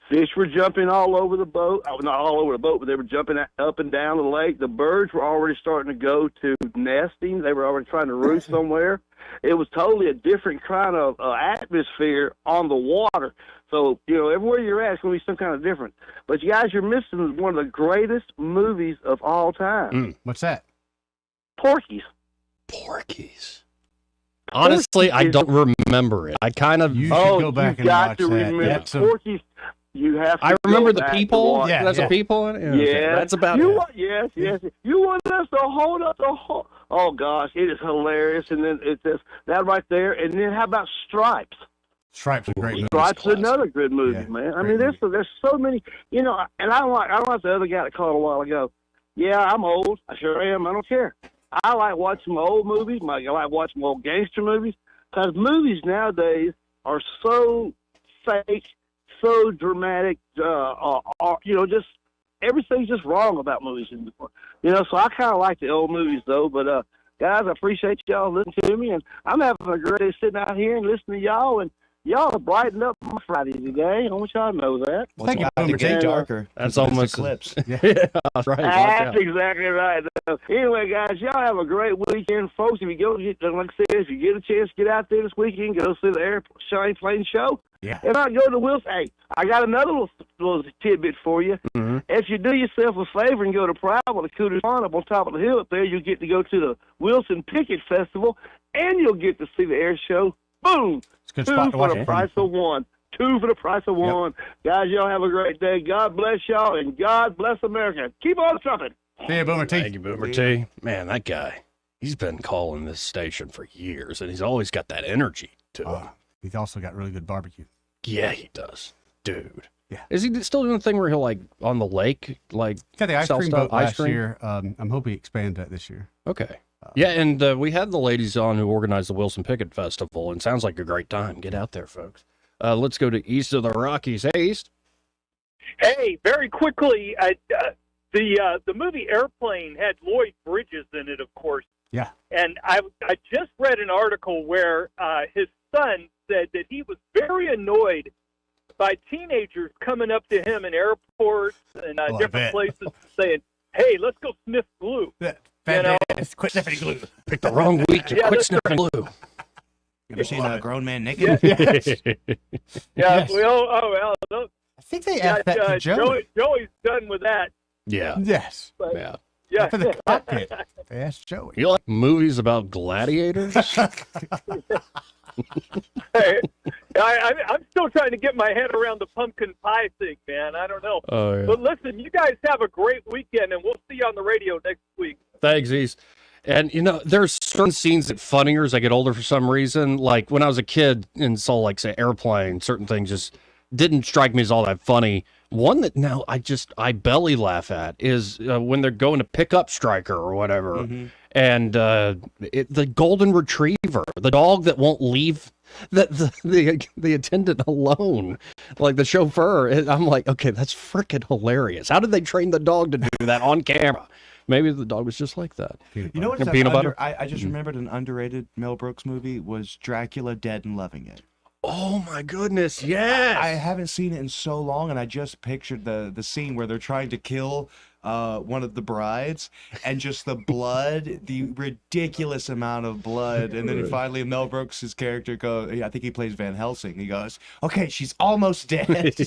fish were jumping all over the boat. Not all over the boat, but they were jumping up and down the lake. The birds were already starting to go to nesting. They were already trying to roost somewhere. It was totally a different kind of atmosphere on the water. So, everywhere you're at, it's going to be some kind of different. But, you guys, you're missing one of the greatest movies of all time. What's that? Porky's. Porky's. Honestly, I don't remember it. I kind of... You should go back and watch that. Remember Porky's. You have to I remember the go back people. to Yeah, there's a people in it. Yeah, okay. Yeah, That's about it. Yes. You want us to hold up the whole... Oh, gosh, it is hilarious. And then it's just that right there. And then how about Stripes? Stripes a great movie. Stripes is another good movie, man. I mean, there's so many, and I don't like the other guy that called a while ago. Yeah, I'm old. I sure am. I don't care. I like watching my old movies. I like watching old gangster movies, because movies nowadays are so fake, so dramatic. Just everything's just wrong about movies anymore. So I kind of like the old movies though. But guys, I appreciate y'all listening to me, and I'm having a great day sitting out here and listening to y'all, and y'all have brightened up my Friday today. I want y'all to know that. Well, thank you. To get darker. That's almost eclipse. Yeah, that's right. That's exactly right. Anyway, guys, y'all have a great weekend, folks. If you go, like I said, if you get a chance, get out there this weekend, go see the Airplane show. Yeah. If not, go to Wilson. Hey, I got another little tidbit for you. Mm-hmm. If you do yourself a favor and go to Prowl with the Cooter's Farm up on top of the hill up there, you'll get to go to the Wilson Pickett Festival, and you'll get to see the air show. Boom! It's a good Two spot to watch for the it. price of one. Two for the price of one. Guys, y'all have a great day. God bless y'all, and God bless America. Keep on trumping. See you, Boomer T. Thank you, Boomer T. Man, that guy, he's been calling this station for years, and he's always got that energy to him. He's also got really good barbecue. Yeah, he does. Dude. Yeah. Is he still doing the thing where he'll, like, on the lake, like, Got the ice sell cream stuff? boat last year. I'm hoping he expands that this year. Okay. Yeah, and we had the ladies on who organized the Wilson Pickett Festival, and sounds like a great time. Get out there, folks. Let's go to east of the Rockies. Hey, East. Hey, very quickly, the movie Airplane had Lloyd Bridges in it, of course. Yeah. And I just read an article where his son said that he was very annoyed by teenagers coming up to him in airports and different places saying, "Hey, let's go sniff glue." Quit sniffing glue. Picked the wrong week to quit sniffing glue. You ever seen a grown man naked? Yeah. Yes. Well, I think they asked that to Joey. Joey's done with that. Yeah. Yes. But, Yeah. Yeah. After the cockpit, they asked Joey. You like movies about gladiators? Hey, I'm still trying to get my head around the pumpkin pie thing, man. I don't know. Oh, yeah. But listen, you guys have a great weekend, and we'll see you on the radio next week. Thanks, East. And, there's certain scenes that funnier as I get older for some reason. Like, when I was a kid and saw, like, say, Airplane, certain things just didn't strike me as all that funny. One that now I belly laugh at is when they're going to pick up Stryker or whatever. Mm-hmm. And the golden retriever, the dog that won't leave the attendant alone, like the chauffeur. And I'm like, okay, that's freaking hilarious. How did they train the dog to do that on camera? Maybe the dog was just like that. You know what? Peanut butter. I just remembered an underrated Mel Brooks movie was Dracula Dead and Loving It. Oh my goodness, yes. I haven't seen it in so long, and I just pictured the scene where they're trying to kill one of the brides, and just the blood, the ridiculous amount of blood, and then finally Mel Brooks' character goes, I think he plays Van Helsing, he goes, okay, she's almost dead.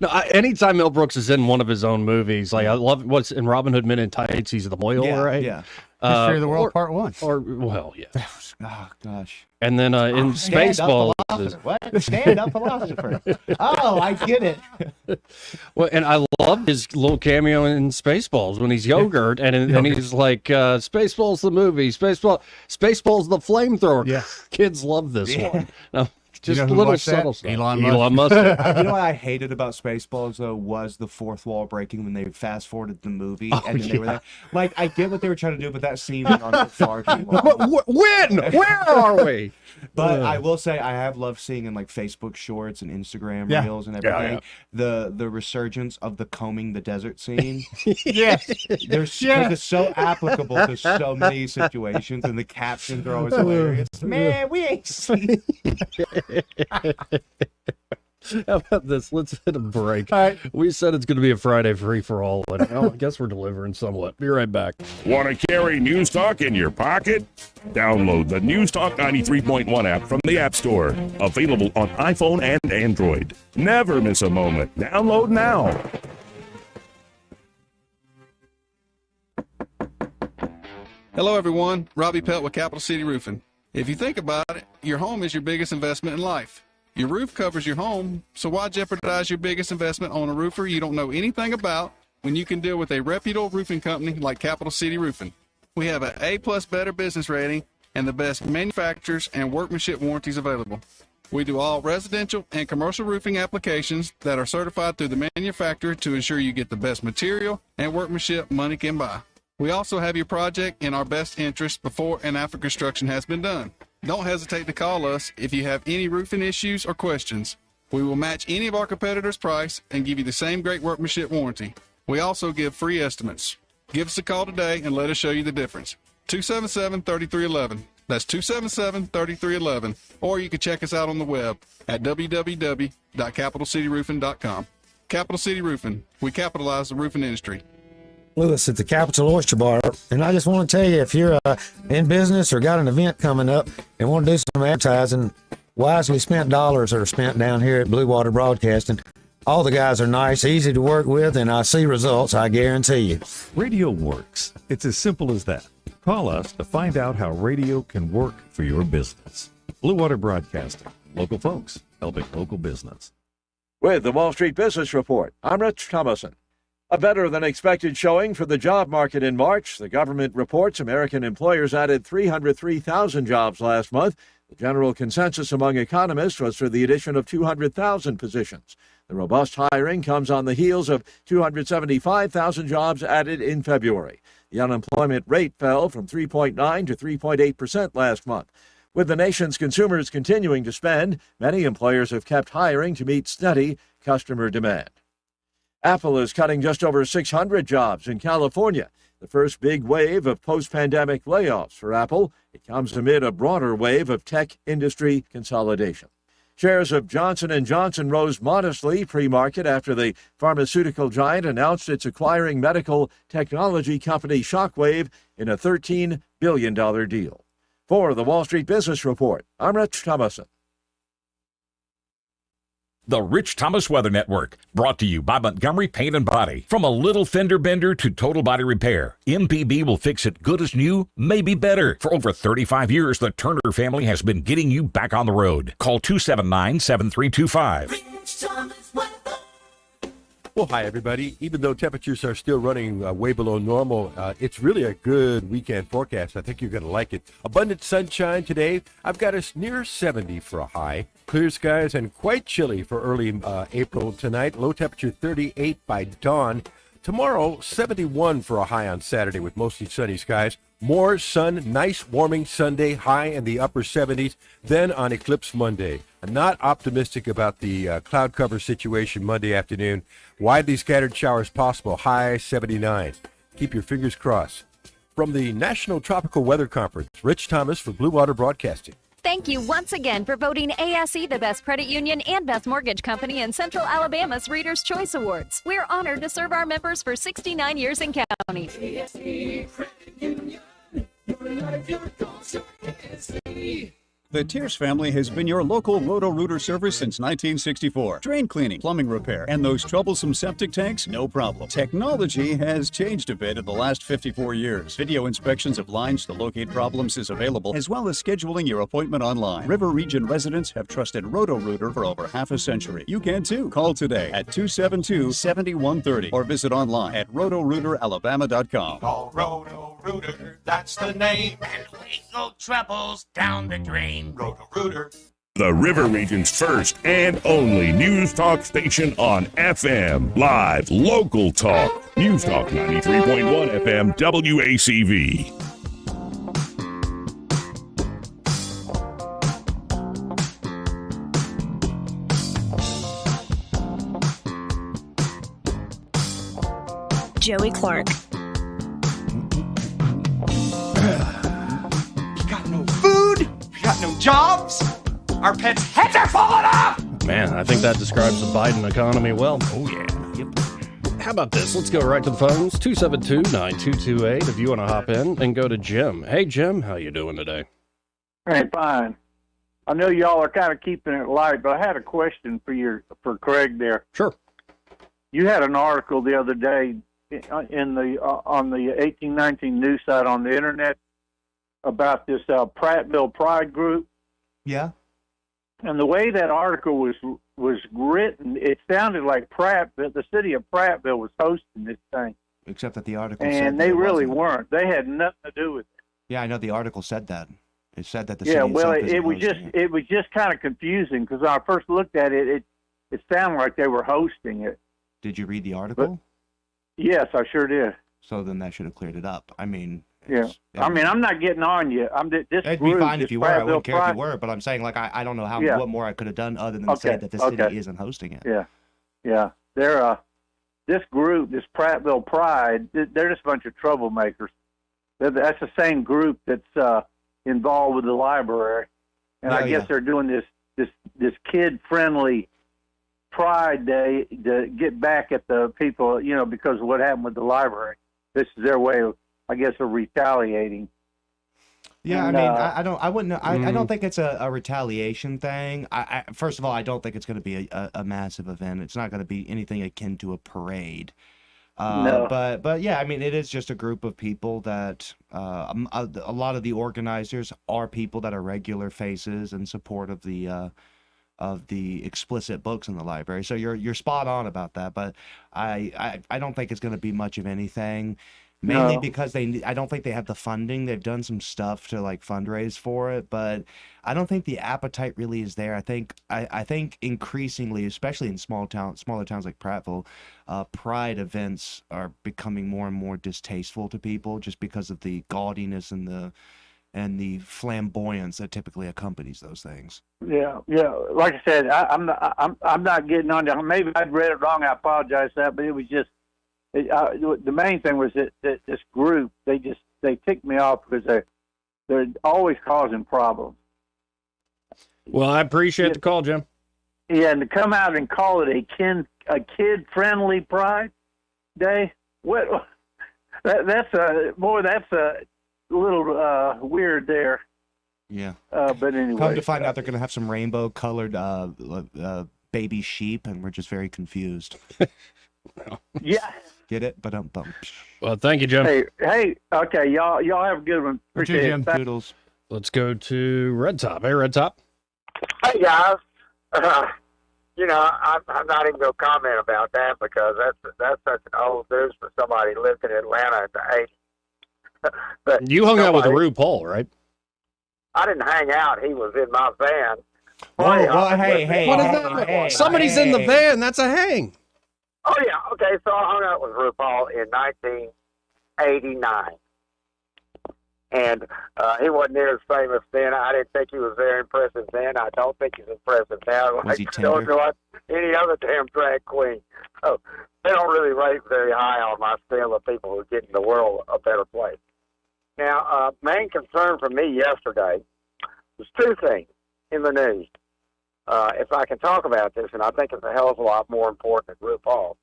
No, anytime Mel Brooks is in one of his own movies, like I love what's in Robin Hood Men in Tights, he's the Moyle, right? Yeah. History of the World Part 1. Yeah. Oh, gosh. And then in Spaceballs. What? Stand up philosopher. Oh, I get it. Well, and I love his little cameo in Spaceballs when he's yogurt, and he's like, Spaceballs the movie, Spaceballs the flamethrower. Yeah. Kids love this one. No, just who little watched that? subtle stuff. Elon Musk. You know what I hated about Spaceballs though was the fourth wall breaking when they fast forwarded the movie and then they were there. Like I get what they were trying to do, but that scene went on for far too long. When? Where are we? But I will say I have loved seeing in like Facebook Shorts and Instagram Reels and everything the resurgence of the combing the desert scene. Yes, it's so applicable to so many situations, and the captions are always hilarious. Man, we ain't seen. How about this? Let's hit a break. All right. We said it's going to be a Friday free for all, and well, I guess we're delivering somewhat. Be right back. Want to carry News Talk in your pocket? Download the News Talk 93.1 app from the App Store. Available on iPhone and Android. Never miss a moment. Download now. Hello, everyone. Robbie Pelt with Capital City Roofing. If you think about it, your home is your biggest investment in life. Your roof covers your home, so why jeopardize your biggest investment on a roofer you don't know anything about when you can deal with a reputable roofing company like Capital City Roofing? We have an A+ Better business rating and the best manufacturers and workmanship warranties available. We do all residential and commercial roofing applications that are certified through the manufacturer to ensure you get the best material and workmanship money can buy. We also have your project in our best interest before and after construction has been done. Don't hesitate to call us if you have any roofing issues or questions. We will match any of our competitors' price and give you the same great workmanship warranty. We also give free estimates. Give us a call today and let us show you the difference. 277-3311. That's 277-3311. Or you can check us out on the web at www.capitalcityroofing.com. Capital City Roofing. We capitalize the roofing industry. Lewis at the Capital Oyster Bar, and I just want to tell you, if you're in business or got an event coming up and want to do some advertising, wisely spent dollars are spent down here at Blue Water Broadcasting. All the guys are nice, easy to work with, and I see results, I guarantee you. Radio works. It's as simple as that. Call us to find out how radio can work for your business. Blue Water Broadcasting. Local folks helping local business. With the Wall Street Business Report, I'm Rich Thomason. A better-than-expected showing for the job market in March. The government reports American employers added 303,000 jobs last month. The general consensus among economists was for the addition of 200,000 positions. The robust hiring comes on the heels of 275,000 jobs added in February. The unemployment rate fell from 3.9 to 3.8% last month. With the nation's consumers continuing to spend, many employers have kept hiring to meet steady customer demand. Apple is cutting just over 600 jobs in California, the first big wave of post-pandemic layoffs for Apple. It comes amid a broader wave of tech industry consolidation. Shares of Johnson & Johnson rose modestly pre-market after the pharmaceutical giant announced it's acquiring medical technology company Shockwave in a $13 billion deal. For the Wall Street Business Report, I'm Rich Thomason. The Rich Thomas Weather Network, brought to you by Montgomery Paint and Body. From a little fender bender to total body repair, MPB will fix it good as new, maybe better. For over 35 years, the Turner family has been getting you back on the road. Call 279-7325. Rich Thomas Weather. Well, hi, everybody. Even though temperatures are still running way below normal, it's really a good weekend forecast. I think you're going to like it. Abundant sunshine today. I've got us near 70 for a high. Clear skies and quite chilly for early April tonight. Low temperature 38 by dawn. Tomorrow, 71 for a high on Saturday with mostly sunny skies. More sun, nice warming Sunday, high in the upper 70s. Then on Eclipse Monday. I'm not optimistic about the cloud cover situation Monday afternoon. Widely scattered showers possible, high 79. Keep your fingers crossed. From the National Tropical Weather Conference, Rich Thomas for Blue Water Broadcasting. Thank you once again for voting ASE the best credit union and best mortgage company in Central Alabama's Reader's Choice Awards. We're honored to serve our members for 69 years in county. ASE Credit Union, your life, your goals, your ASE. The Tears family has been your local Roto-Rooter service since 1964. Drain cleaning, plumbing repair, and those troublesome septic tanks, no problem. Technology has changed a bit in the last 54 years. Video inspections of lines to locate problems is available, as well as scheduling your appointment online. River Region residents have trusted Roto-Rooter for over half a century. You can too. Call today at 272-7130 or visit online at rotorooteralabama.com. Call Roto-Rooter, that's the name. And legal troubles down the drain. Roto-Rooter. The River Region's first and only news talk station on FM. Live, local talk. News Talk 93.1 FM WACV. Joey Clark. Got no jobs. Our pets' heads are falling off. Man, I think that describes the Biden economy well. Oh, yeah. Yep. How about this? Let's go right to the phones. 272-9228 if you want to hop in and go to Jim. Hey, Jim, how you doing today? Hey, fine. I know y'all are kind of keeping it light, but I had a question for Craig there. Sure. You had an article the other day on the 1819 news site on the internet about this Prattville Pride group. Yeah. And the way that article was written, it sounded like the city of Prattville was hosting this thing. Except that the article said and they really weren't. They had nothing to do with it. Yeah, I know the article said that. It said that the Yeah, city well, itself isn't it was just kind of confusing because when I first looked at it, it sounded like they were hosting it. Did you read the article? Yes, I sure did. So then that should have cleared it up. I mean, Yeah. I mean, I'm not getting on you. It'd be fine if you were. I wouldn't care if you were, but I'm saying, like, I don't know what more I could have done other than say that the city isn't hosting it. Yeah. They're this group, this Prattville Pride, they're just a bunch of troublemakers. That's the same group that's involved with the library, and I guess they're doing this kid-friendly Pride Day to get back at the people, because of what happened with the library. This is their way of, I guess, of retaliating. Yeah, And, I don't think it's a retaliation thing. First of all, I don't think it's going to be a massive event. It's not going to be anything akin to a parade. No. But yeah, I mean, it is just a group of people that a lot of the organizers are people that are regular faces in support of the explicit books in the library. So you're spot on about that. But I don't think it's going to be much of anything. Mainly because I don't think they have the funding. They've done some stuff to like fundraise for it, but I don't think the appetite really is there. I think increasingly, especially in smaller towns like Prattville, Pride events are becoming more and more distasteful to people just because of the gaudiness and the flamboyance that typically accompanies those things. Yeah. Like I said, I'm not getting on to. Maybe I'd read it wrong. I apologize for that, but it was just. The main thing was that this group, they ticked me off because they're always causing problems. Well, I appreciate the call, Jim. Yeah, and to come out and call it a kid-friendly Pride Day, that's a little weird there. Yeah. But anyway, come to find out, they're going to have some rainbow-colored baby sheep, and we're just very confused. Yeah. Get it? But Well, thank you, Jim. Hey, okay, y'all have a good one. Appreciate it. Doodles. Let's go to Red Top. Hey, Red Top. Hey, guys. I'm not even going to comment about that because that's such an old news for somebody who lived in Atlanta in the 80s. But You hung out with RuPaul, right? I didn't hang out. He was in my van. Hey. What is that? Hey, Somebody's in the van. That's a hang. Oh, yeah. Okay, so I hung out with RuPaul in 1989. And he wasn't near as famous then. I didn't think he was very impressive then. I don't think he's impressive now. Was he don't tender? like any other damn drag queen. So they don't really rate very high on my scale of people who are getting the world a better place. Now, main concern for me yesterday was two things in the news. If I can talk about this, and I think it's a hell of a lot more important than RuPaul.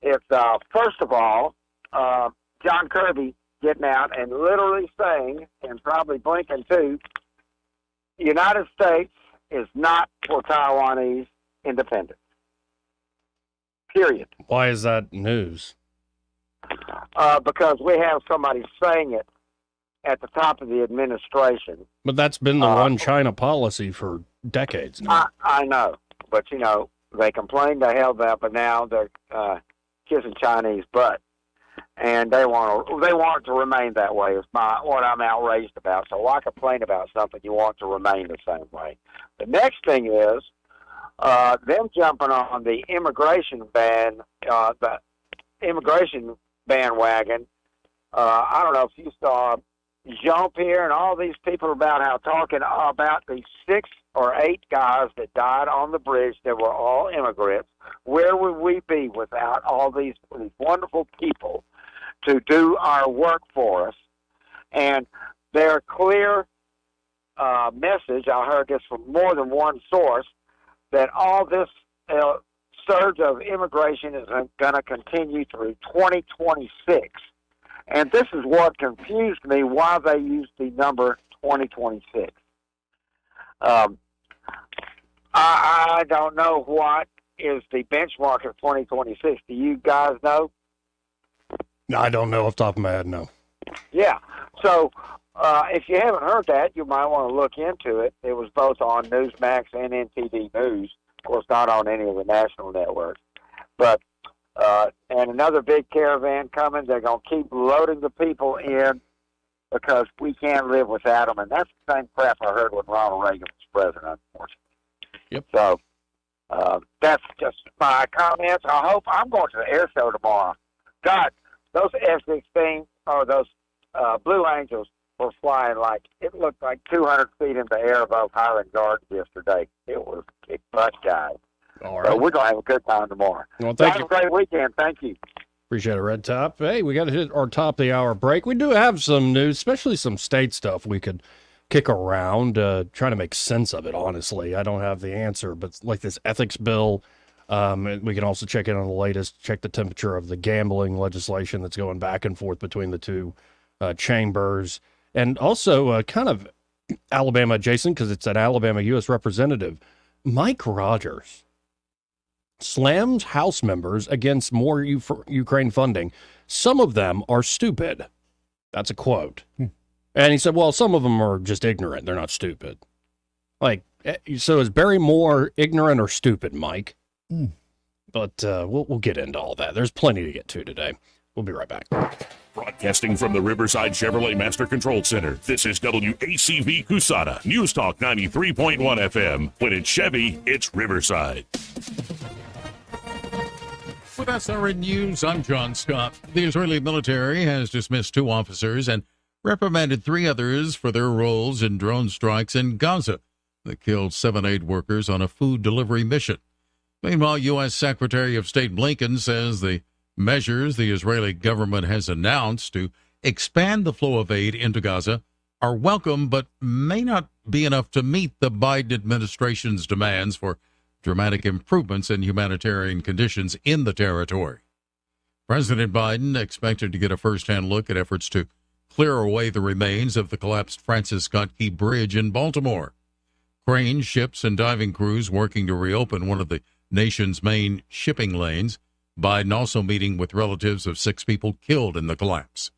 It's first of all, John Kirby getting out and literally saying, and probably blinking too, the United States is not for Taiwanese independence. Period. Why is that news? Because we have somebody saying it at the top of the administration. But that's been the one China policy for decades now. I know, but they complained the hell about, but now they're kissing Chinese butt, and they want it to remain that way. Is what I'm outraged about. So why complain about something you want to remain the same way? The next thing is them jumping on the immigration bandwagon. I don't know if you saw Jean-Pierre and all these people talking about the 6 or 8 guys that died on the bridge that were all immigrants. Where would we be without all these wonderful people to do our work for us? And their clear message, I heard this from more than one source, that all this surge of immigration is going to continue through 2026. And this is what confused me, why they used the number 2026. I don't know what is the benchmark of 2026. Do you guys know? I don't know off the top of my head, no. Yeah. So if you haven't heard that, you might want to look into it. It was both on Newsmax and NTD News. Of course, not on any of the national networks. But and another big caravan coming. They're going to keep loading the people in because we can't live without them. And that's the same crap I heard when Ronald Reagan was president, unfortunately. Yep. So that's just my comments. I hope I'm going to the air show tomorrow. God, those F-16 or those Blue Angels were flying like, it looked like 200 feet in the air above Highland Gardens yesterday. It was kick butt, guys. All right. So we're going to have a good time tomorrow. Well, thank you. Have a great weekend. Thank you. Appreciate it, Red Top. Hey, we got to hit our top of the hour break. We do have some news, especially some state stuff we could kick around, trying to make sense of it, honestly. I don't have the answer, but like this ethics bill, we can also check in on the latest, check the temperature of the gambling legislation that's going back and forth between the two chambers, and also kind of Alabama adjacent, because it's an Alabama U.S. representative. Mike Rogers slams House members against more Ukraine funding. Some of them are stupid. That's a quote. And he said, well, some of them are just ignorant. They're not stupid. Like, so is Barry Moore ignorant or stupid, Mike? But we'll get into all that. There's plenty to get to today. We'll be right back. Broadcasting from the Riverside Chevrolet Master Control Center, this is WACV Cusada, News Talk 93.1 FM. When it's Chevy, it's Riverside. With SRN News, I'm John Scott. The Israeli military has dismissed 2 officers and reprimanded 3 others for their roles in drone strikes in Gaza that killed 7 aid workers on a food delivery mission. Meanwhile, U.S. Secretary of State Blinken says the measures the Israeli government has announced to expand the flow of aid into Gaza are welcome, but may not be enough to meet the Biden administration's demands for dramatic improvements in humanitarian conditions in the territory. President Biden expected to get a first-hand look at efforts to clear away the remains of the collapsed Francis Scott Key Bridge in Baltimore. Cranes, ships, and diving crews working to reopen one of the nation's main shipping lanes. Biden also meeting with relatives of 6 people killed in the collapse.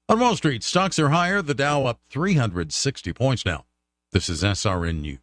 On Wall Street, stocks are higher, the Dow up 360 points now. This is SRN News.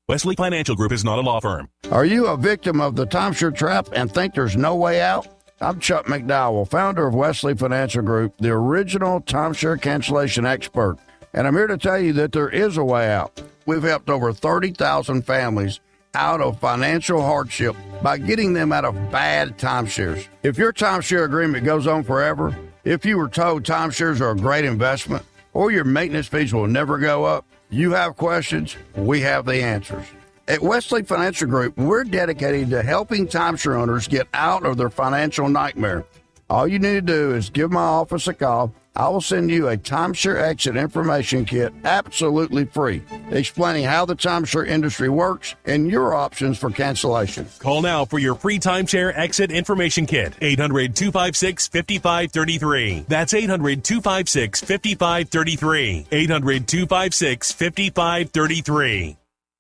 Wesley Financial Group is not a law firm. Are you a victim of the timeshare trap and think there's no way out? I'm Chuck McDowell, founder of Wesley Financial Group, the original timeshare cancellation expert. And I'm here to tell you that there is a way out. We've helped over 30,000 families out of financial hardship by getting them out of bad timeshares. If your timeshare agreement goes on forever, if you were told timeshares are a great investment, or your maintenance fees will never go up, you have questions, we have the answers. At Wesley Financial Group, we're dedicated to helping timeshare owners get out of their financial nightmare. All you need to do is give my office a call. I will send you a timeshare exit information kit absolutely free, explaining how the timeshare industry works and your options for cancellation. Call now for your free timeshare exit information kit. 800-256-5533. That's 800-256-5533. 800-256-5533.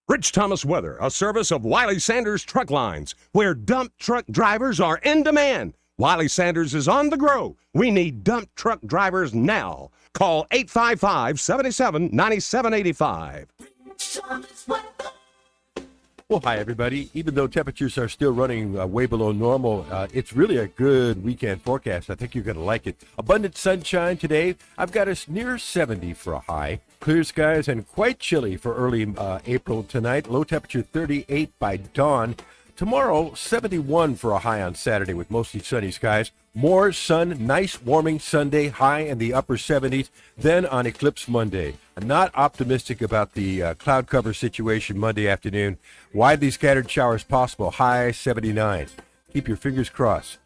Rich Thomas Weather, a service of Wiley Sanders Truck Lines, where dump truck drivers are in demand. Wiley Sanders is on the grow. We need dump truck drivers now. Call 855-77-9785. Well, hi, everybody. Even though temperatures are still running way below normal, it's really a good weekend forecast. I think you're going to like it. Abundant sunshine today. I've got us near 70 for a high. Clear skies and quite chilly for early April tonight. Low temperature 38 by dawn. Tomorrow, 71 for a high on Saturday with mostly sunny skies. More sun, nice warming Sunday, high in the upper 70s. Then on Eclipse Monday. I'm not optimistic about the cloud cover situation Monday afternoon. Widely scattered showers possible, high 79. Keep your fingers crossed.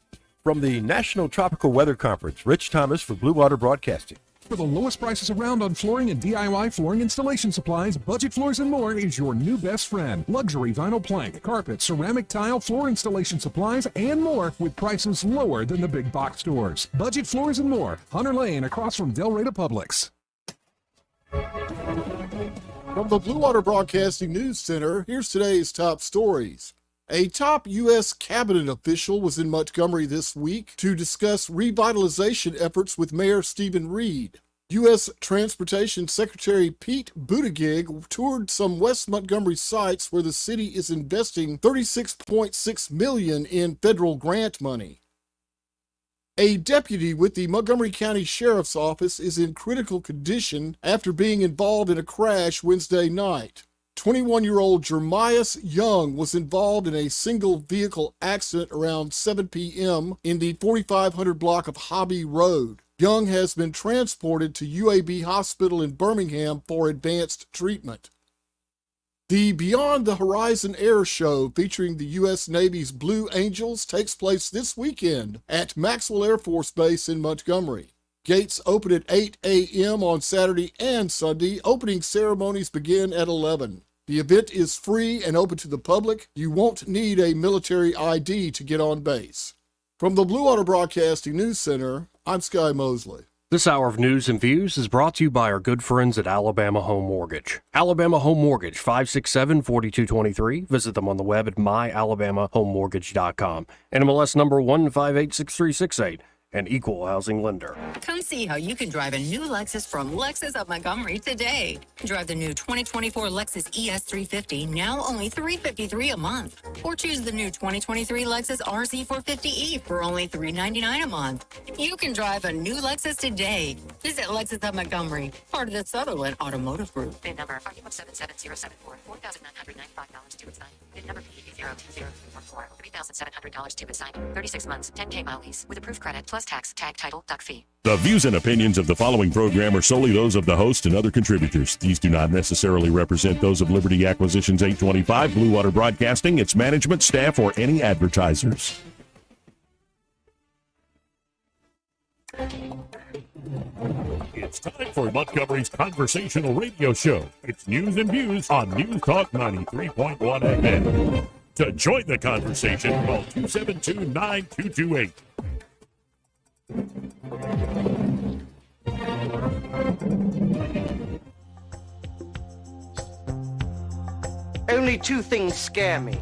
From the National Tropical Weather Conference, Rich Thomas for Blue Water Broadcasting. For the lowest prices around on flooring and DIY flooring installation supplies, Budget Floors & More is your new best friend. Luxury vinyl plank, carpet, ceramic tile, floor installation supplies, and more with prices lower than the big box stores. Budget Floors & More, Hunter Lane across from Del Rey to Publix. From the Blue Water Broadcasting News Center, here's today's top stories. A top U.S. cabinet official was in Montgomery this week to discuss revitalization efforts with Mayor Stephen Reed. U.S. Transportation Secretary Pete Buttigieg toured some West Montgomery sites where the city is investing $36.6 million in federal grant money. A deputy with the Montgomery County Sheriff's Office is in critical condition after being involved in a crash Wednesday night. 21-year-old Jeremias Young was involved in a single vehicle accident around 7 p.m. in the 4500 block of Hobby Road. Young has been transported to UAB Hospital in Birmingham for advanced treatment. The Beyond the Horizon Air Show featuring the U.S. Navy's Blue Angels takes place this weekend at Maxwell Air Force Base in Montgomery. Gates open at 8 a.m. on Saturday and Sunday. Opening ceremonies begin at 11. The event is free and open to the public. You won't need a military ID to get on base. From the Blue Water Broadcasting News Center, I'm Sky Mosley. This hour of news and views is brought to you by our good friends at Alabama Home Mortgage. Alabama Home Mortgage, 567-4223. Visit them on the web at myalabamahomemortgage.com. NMLS number 1586368. An equal housing lender. Come see how you can drive a new Lexus from Lexus of Montgomery today. Drive the new 2024 Lexus ES350, now only $353 a month. Or choose the new 2023 Lexus RZ450E for only $399 a month. You can drive a new Lexus today. Visit Lexus of Montgomery, part of the Sutherland Automotive Group. VIN number RU1770744, $4,995 to assign. VIN number PE02044, $3,700 to assign. 36 months, 10K mile lease with approved credit plus tax, tag, title, duck fee. The views and opinions of the following program are solely those of the host and other contributors. These do not necessarily represent those of Liberty Acquisitions 825, Blue Water Broadcasting, its management, staff, or any advertisers. It's time for Montgomery's conversational radio show. It's news and views on News Talk 93.1 FM. To join the conversation, call 272-9228. Only two things scare me,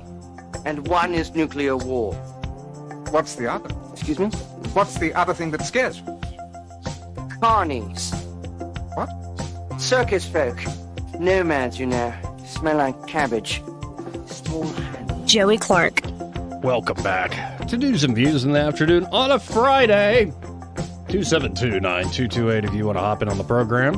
and one is nuclear war. What's the other? Excuse me? What's the other thing that scares you? Carnies. What? Circus folk. Nomads, you know. Smell like cabbage. Small hand. Joey Clark. Welcome back to News and Views in the afternoon on a Friday. 272-9228 if you want to hop in on the program.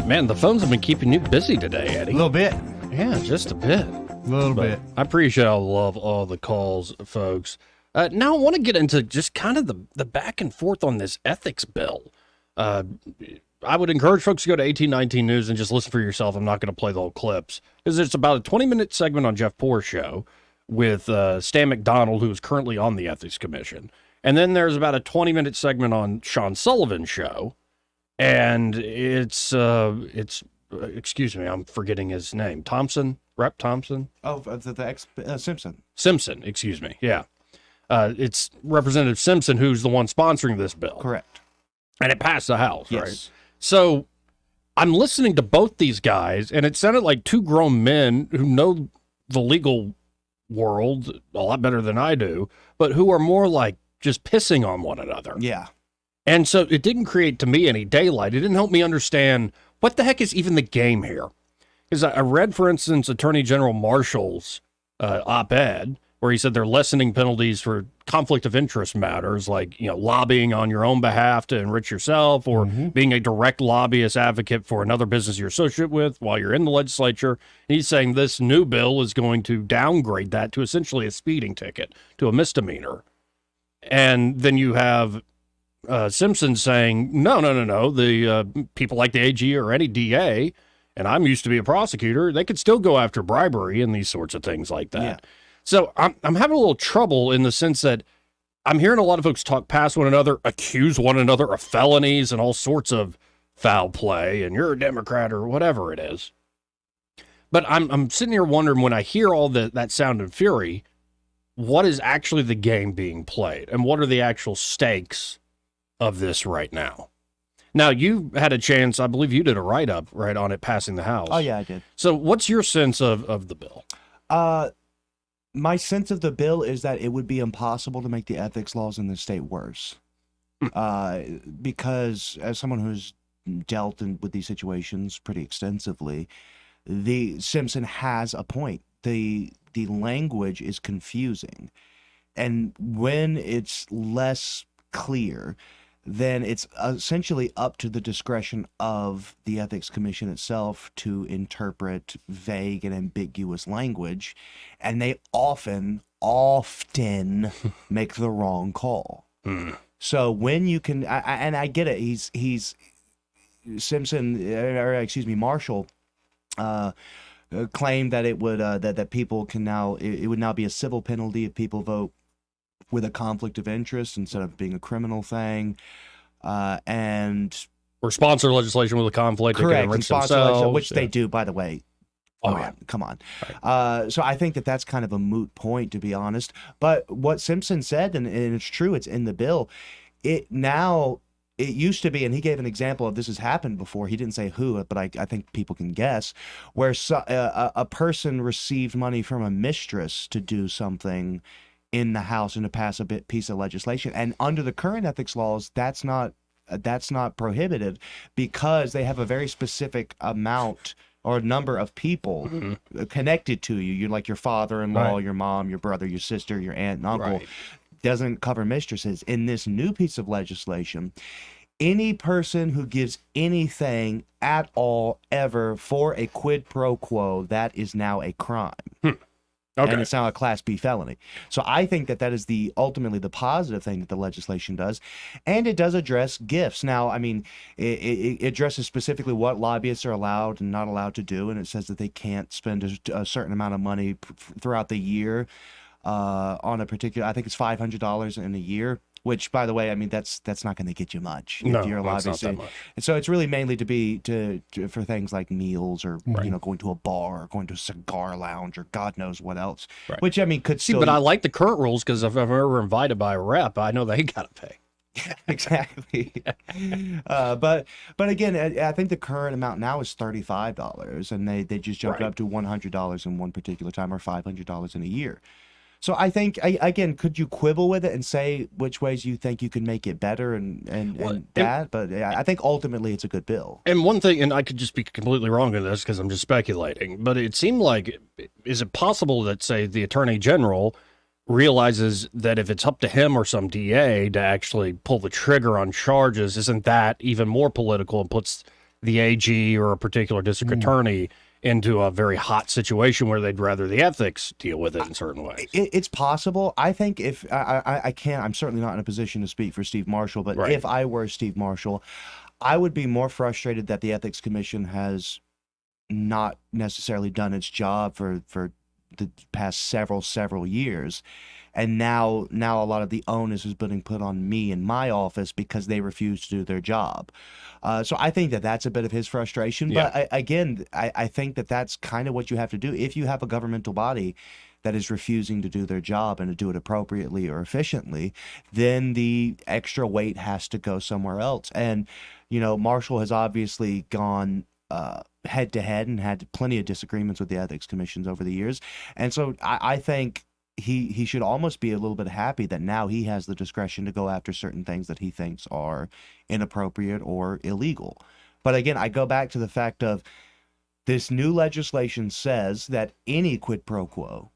Man, the phones have been keeping you busy today, Eddie. A little bit. Yeah, just a bit. A little bit. I appreciate all the calls, folks. Now I want to get into just kind of the back and forth on this ethics bill. I would encourage folks to go to 1819 News and just listen for yourself. I'm not going to play the whole clips because it's about a 20-minute segment on Jeff Poor's show with Stan McDonald, who is currently on the Ethics Commission. And then there's about a 20-minute segment on Sean Sullivan's show. And it's excuse me, I'm forgetting his name. Thompson? Rep Thompson? Oh, the Simpson. Simpson, excuse me. Yeah. It's Representative Simpson who's the one sponsoring this bill. Correct. And it passed the House, Yes. right? So I'm listening to both these guys, and it sounded like two grown men who know the legal world a lot better than I do, but who are more like just pissing on one another. Yeah. And so it didn't create to me any daylight. It didn't help me understand what the heck is even the game here. Because I read, for instance, Attorney General Marshall's op-ed, where he said they're lessening penalties for conflict of interest matters, like, you know, lobbying on your own behalf to enrich yourself, or being a direct lobbyist advocate for another business you're associated with while you're in the legislature. And he's saying this new bill is going to downgrade that to essentially a speeding ticket, to a misdemeanor. And then you have Simpson saying, no, the people like the AG or any DA, and I'm used to be a prosecutor, they could still go after bribery and these sorts of things like that. Yeah. So I'm having a little trouble in the sense that I'm hearing a lot of folks talk past one another, accuse one another of felonies and all sorts of foul play, and you're a Democrat or whatever it is. But I'm sitting here wondering, when I hear all that sound and fury, what is actually the game being played, and what are the actual stakes of this right now? Now, you had a chance, I believe you did a write-up, right, on it passing the House. Oh, yeah, I did. So what's your sense of the bill? My sense of the bill is that it would be impossible to make the ethics laws in the state worse. Because as someone who's dealt with these situations pretty extensively, the Simpson has a point. The language is confusing. And when it's less clear, then it's essentially up to the discretion of the Ethics Commission itself to interpret vague and ambiguous language, and they often make the wrong call. So when you can, and I get it, he's Marshall claimed that it would that people can now it would now be a civil penalty if people vote with a conflict of interest instead of being a criminal thing, and or sponsor legislation with a conflict. Correct, and and sponsor legislation, which they do, by the way. Oh, Come on. So I think that that's kind of a moot point, to be honest. But what Simpson said, and it's true, it's in the bill. It used to be, and he gave an example of this has happened before. He didn't say who, but I think people can guess, where a person received money from a mistress to do something in the House and to pass a piece of legislation. And under the current ethics laws, that's not prohibited because they have a very specific amount or number of people connected to you. You're like your father-in-law, your mom, your brother, your sister, your aunt and uncle. Doesn't cover mistresses. In this new piece of legislation, any person who gives anything at all ever for a quid pro quo, that is now a crime. And it's now a Class B felony. So I think that is ultimately the positive thing that the legislation does. And it does address gifts. Now, I mean, it addresses specifically what lobbyists are allowed and not allowed to do. And it says that they can't spend a certain amount of money throughout the year on a particular, I think it's $500 in a year. Which, by the way, I mean that's not going to get you much if you're a lobbyist. And so it's really mainly for things like meals or going to a bar or going to a cigar lounge or God knows what else. Which I mean could still. But I like the current rules because if I'm ever invited by a rep, I know they got to pay. Exactly. But again, I think the current amount now is $35, and they just jumped up to $100 in one particular time or $500 in a year. So I think, again, could you quibble with it and say which ways you think you can make it better and that? But I think ultimately it's a good bill. And one thing, and I could just be completely wrong in this because I'm just speculating, but it seemed like, is it possible that, say, the Attorney General realizes that if it's up to him or some DA to actually pull the trigger on charges, isn't that even more political and puts the AG or a particular district attorney into a very hot situation where they'd rather the ethics deal with it in certain ways? It's possible. I think if I can't, I'm certainly not in a position to speak for Steve Marshall, but if I were Steve Marshall, I would be more frustrated that the Ethics Commission has not necessarily done its job for the past several years. And now a lot of the onus is being put on me in my office because they refuse to do their job. So I think that that's a bit of his frustration. But I think that that's kind of what you have to do. If you have a governmental body that is refusing to do their job and to do it appropriately or efficiently, then the extra weight has to go somewhere else. And, Marshall has obviously gone head to head and had plenty of disagreements with the ethics commissions over the years. And so I think he should almost be a little bit happy that now he has the discretion to go after certain things that he thinks are inappropriate or illegal. But again, I go back to the fact of this new legislation says that any quid pro quo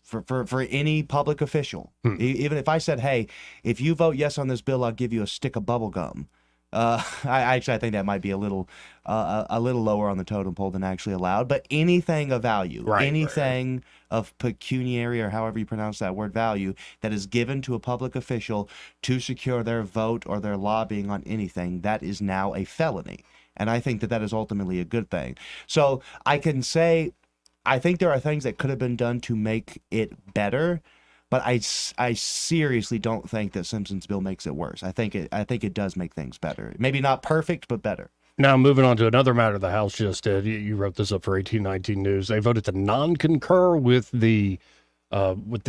for any public official, even if I said, hey, if you vote yes on this bill, I'll give you a stick of bubble gum. I think that might be a little lower on the totem pole than actually allowed. But anything of value, anything of pecuniary or however you pronounce that word, value, that is given to a public official to secure their vote or their lobbying on anything, that is now a felony. And I think that is ultimately a good thing. So I can say, I think there are things that could have been done to make it better. But I seriously don't think that Simpson's bill makes it worse. I think it does make things better. Maybe not perfect, but better. Now, moving on to another matter the House just did. You wrote this up for 1819 News. They voted to non-concur with the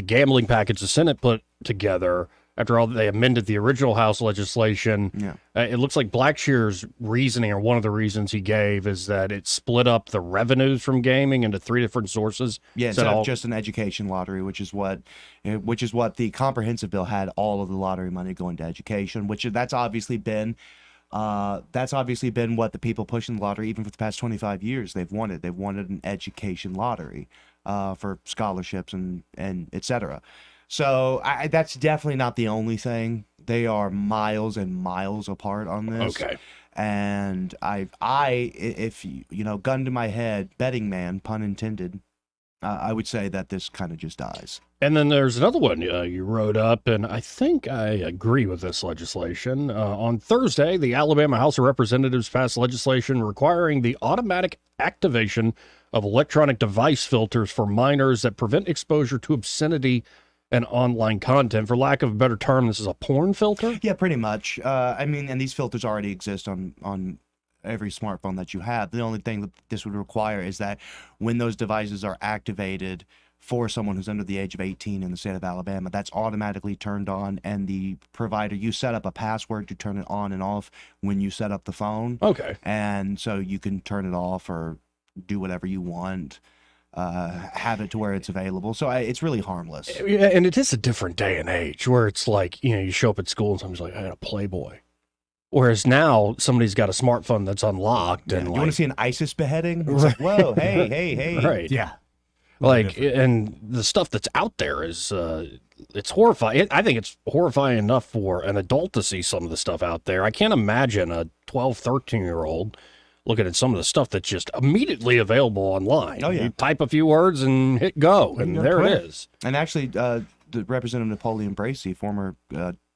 gambling package the Senate put together. After all, they amended the original House legislation. It looks like Blackshear's reasoning, or one of the reasons he gave, is that it split up the revenues from gaming into three different sources. Yeah, instead of just an education lottery, which is what the comprehensive bill had, all of the lottery money going to education. That's obviously been what the people pushing the lottery, even for the past 25 years, they've wanted. They've wanted an education lottery for scholarships and et cetera. So that's definitely not the only thing They are miles and miles apart on this. Okay. And if you know, gun to my head, betting man, pun intended, I would say that this kind of just dies. And then there's another one you wrote up, and I think I agree with this legislation. On Thursday, the Alabama House of Representatives passed legislation requiring the automatic activation of electronic device filters for minors that prevent exposure to obscenity and online content. For lack of a better term, this is a porn filter? Yeah, pretty much. I mean, and these filters already exist on every smartphone that you have. The only thing that this would require is that when those devices are activated for someone who's under the age of 18 in the state of Alabama, that's automatically turned on, and the provider, you set up a password to turn it on and off when you set up the phone. Okay. And so you can turn it off or do whatever you want. Have it to where it's available. So it's really harmless. Yeah, and it is a different day and age where it's like, you know, you show up at school and someone's like, I got a Playboy. Whereas now somebody's got a smartphone that's unlocked. Yeah, and you like, want to see an ISIS beheading? It's like, whoa, hey. Right. Yeah. Like, and the stuff that's out there is, it's horrifying. I think it's horrifying enough for an adult to see some of the stuff out there. I can't imagine a 12, 13-year-old looking at some of the stuff that's just immediately available online. Oh, yeah. You type a few words and hit go, and there it is. And actually, the Representative Napoleon Bracey, former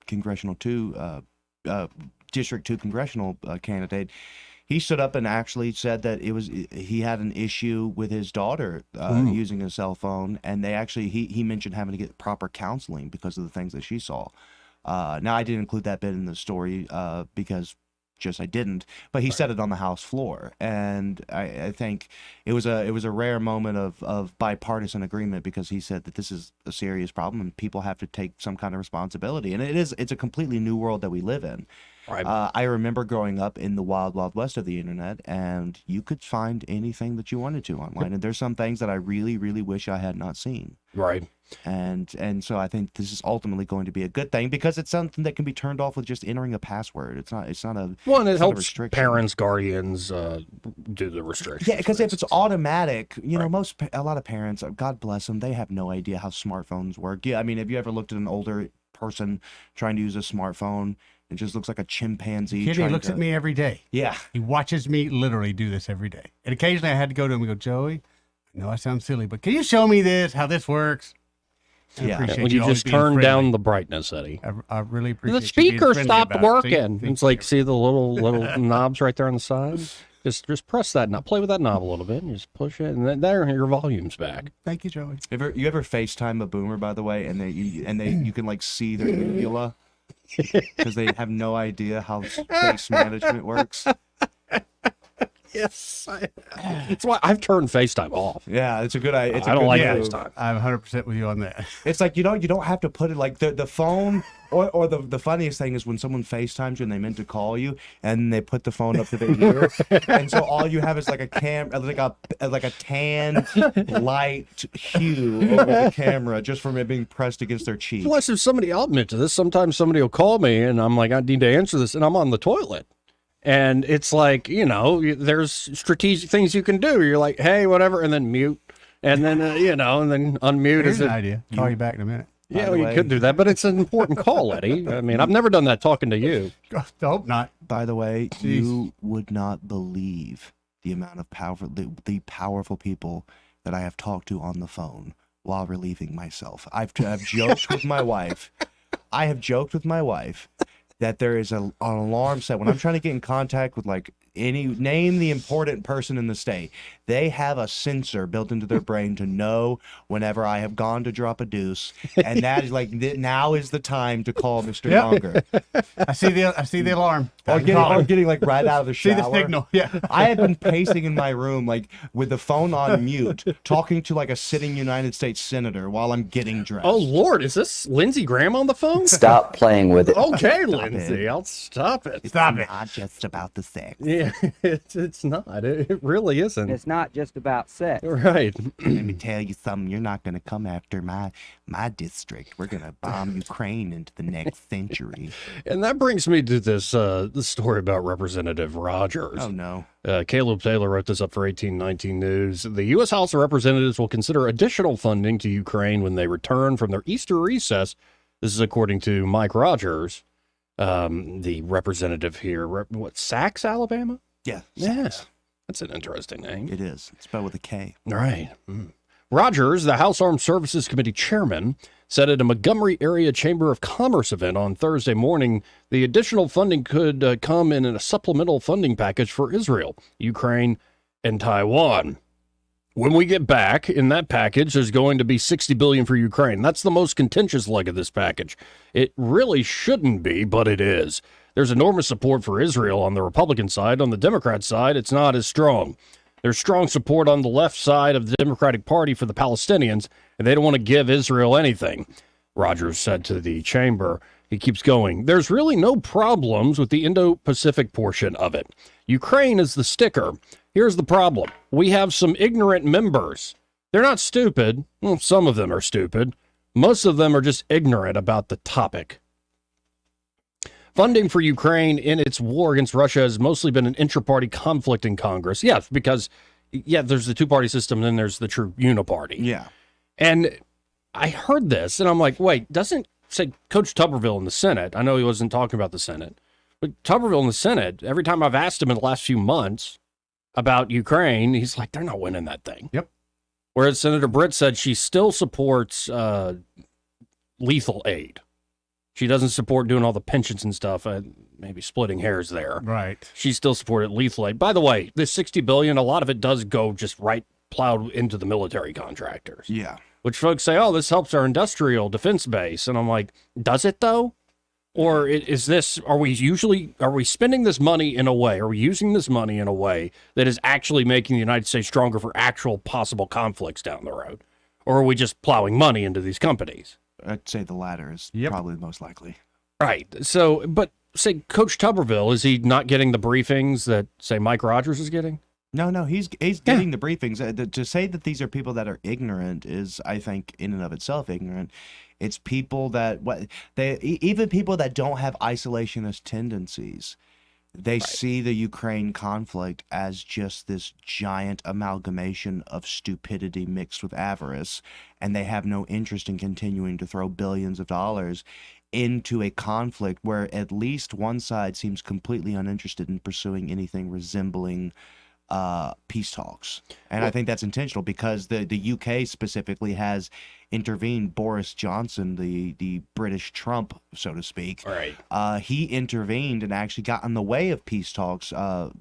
Congressional 2, District 2 congressional candidate, he stood up and actually said that he had an issue with his daughter using a cell phone, and he mentioned having to get proper counseling because of the things that she saw. Now, I didn't include that bit in the story because I didn't, but he said it on the House floor, and I think it was a rare moment of bipartisan agreement, because he said that this is a serious problem and people have to take some kind of responsibility, and it's a completely new world that we live in. Right. I remember growing up in the wild, wild west of the internet, and you could find anything that you wanted to online, and there's some things that I really, really wish I had not seen. Right. And so I think this is ultimately going to be a good thing, because it's something that can be turned off with just entering a password. It's not a Well, and it it's not a helps restriction. parents, guardians do the restrictions. Yeah, because if it's automatic, you know, a lot of parents, God bless them, they have no idea how smartphones work. Yeah, I mean, have you ever looked at an older person trying to use a smartphone? It just looks like a chimpanzee. Kitty looks at me every day. Yeah. He watches me literally do this every day. And occasionally I had to go to him and go, Joey, I know I sound silly, but can you show me this, how this works? And I appreciate When you always just being turn friendly. down the brightness, Eddie. I really appreciate The you being speaker friendly stopped about it. working. See? It's like, see the little knobs right there on the side? Just press that knob. Play with that knob a little bit and just push it, and then there your volume's back. Thank you, Joey. You ever FaceTime a boomer, by the way, and you can like see their uvula because they have no idea how face management works. Yes, it's why I've turned FaceTime off. Yeah, it's a good idea. I don't like FaceTime. I'm 100% with you on that. It's like you don't have to put it like the phone, or the funniest thing is when someone FaceTimes you and they meant to call you and they put the phone up to their ear, and so all you have is like a tan light hue over the camera just from it being pressed against their cheek. Plus, if somebody, I'll admit to this, sometimes somebody will call me and I'm like, I need to answer this, and I'm on the toilet. And it's like, you know, there's strategic things you can do. You're like, hey, whatever, and then mute, and then, and then unmute. Here's an idea. Call you back in a minute. Yeah, well, you could do that, but it's an important call, Eddie. I mean, I've never done that talking to you. I hope not. By the way, you would not believe the amount of the powerful people that I have talked to on the phone while relieving myself. I've joked with my wife. I have joked with my wife that there is an alarm set when I'm trying to get in contact with name the important person in the state. They have a sensor built into their brain to know whenever I have gone to drop a deuce, and that is like now is the time to call Mr. Younger. I see the alarm. Or getting like right out of the shower. See the signal. Yeah. I have been pacing in my room like with the phone on mute, talking to like a sitting United States senator while I'm getting dressed. Oh Lord, is this Lindsey Graham on the phone? Stop playing with it. Okay, Stop Lindsay, it. I'll stop it. It's not just about the sex. Yeah, it's not. It really isn't. It's not just about sex. Right. Let me tell you something. You're not going to come after my district. We're going to bomb Ukraine into the next century. And that brings me to this story about Representative Rogers. Oh, no. Caleb Taylor wrote this up for 1819 News. The U.S. House of Representatives will consider additional funding to Ukraine when they return from their Easter recess. This is according to Mike Rogers. The representative here, Saxe, Alabama? Yeah. Yeah. That's an interesting name. It is. It's spelled with a K. Right. Rogers, the House Armed Services Committee chairman, said at a Montgomery Area Chamber of Commerce event on Thursday morning the additional funding could come in a supplemental funding package for Israel, Ukraine, and Taiwan. When we get back, in that package, there's going to be $60 billion for Ukraine. That's the most contentious leg of this package. It really shouldn't be, but it is. There's enormous support for Israel on the Republican side. On the Democrat side, it's not as strong. There's strong support on the left side of the Democratic Party for the Palestinians, and they don't want to give Israel anything, Rogers said to the chamber. He keeps going. There's really no problems with the Indo-Pacific portion of it. Ukraine is the sticker. Here's the problem. We have some ignorant members. They're not stupid. Well, some of them are stupid. Most of them are just ignorant about the topic. Funding for Ukraine in its war against Russia has mostly been an intra-party conflict in Congress. Yeah, because, there's the two-party system, and then there's the true uniparty. Yeah. And I heard this, and I'm like, wait, doesn't, say, Coach Tuberville in the Senate, I know he wasn't talking about the Senate, but Tuberville in the Senate, every time I've asked him in the last few months about Ukraine, he's like, they're not winning that thing. Yep. Whereas Senator Britt said she still supports lethal aid. She doesn't support doing all the pensions and stuff, maybe splitting hairs there. Right. She still supported lethal aid. By the way, this $60 billion, a lot of it does go just right plowed into the military contractors. Yeah. Which folks say, oh, this helps our industrial defense base. And I'm like, does it though? Or is this, are we spending this money in a way, are we using this money in a way that is actually making the United States stronger for actual possible conflicts down the road? Or are we just plowing money into these companies? I'd say the latter is probably the most likely. Right. So, but say Coach Tuberville, is he not getting the briefings that, say, Mike Rogers is getting? No, he's getting the briefings. To say that these are people that are ignorant is, I think, in and of itself ignorant. It's people that even people that don't have isolationist tendencies. They see the Ukraine conflict as just this giant amalgamation of stupidity mixed with avarice, and they have no interest in continuing to throw billions of dollars into a conflict where at least one side seems completely uninterested in pursuing anything resembling peace talks. And I think that's intentional because the UK specifically has intervened. Boris Johnson, the British Trump, so to speak, right? He intervened and actually got in the way of peace talks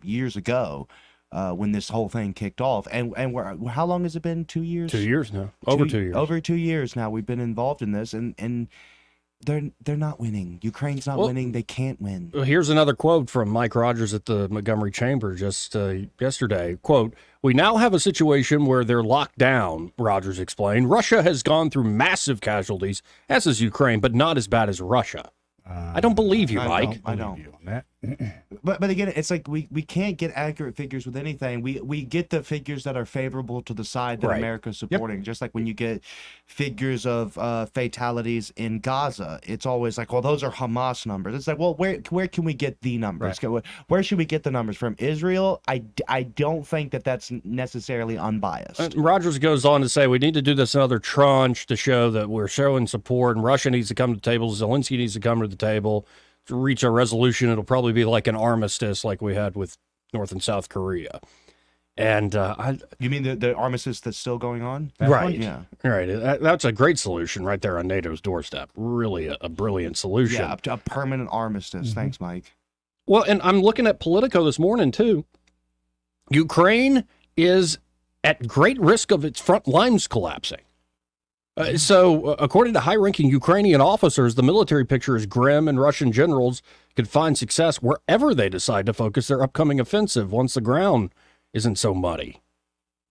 years ago when this whole thing kicked off. And how long has it been? 2 years? 2 years now. Over 2 years. Over 2 years now. We've been involved in this, and they're not winning. Ukraine's not winning. They can't win. Here's another quote from Mike Rogers at the Montgomery Chamber just yesterday. Quote, "We now have a situation where they're locked down," Rogers explained. "Russia has gone through massive casualties, as has Ukraine, but not as bad as Russia." I don't believe you, Mike. I don't. You on that. But again, it's like we can't get accurate figures with anything. We get the figures that are favorable to the side that America's supporting. Just like when you get figures of fatalities in Gaza, it's always like, well, those are Hamas numbers. It's like, well, where can we get the numbers? Right. Where should we get the numbers from? Israel? I don't think that's necessarily unbiased. Rogers goes on to say we need to do this another tranche to show that we're showing support, and Russia needs to come to the table. Zelensky needs to come to the table to reach a resolution. It'll probably be like an armistice like we had with North and South Korea. And you mean the armistice that's still going on? Right. Yeah. Right. That's a great solution right there on NATO's doorstep. Really a brilliant solution. Yeah, a permanent armistice. Mm-hmm. Thanks, Mike. Well, and I'm looking at Politico this morning, too. Ukraine is at great risk of its front lines collapsing. So, according to high-ranking Ukrainian officers, the military picture is grim, and Russian generals could find success wherever they decide to focus their upcoming offensive once the ground isn't so muddy.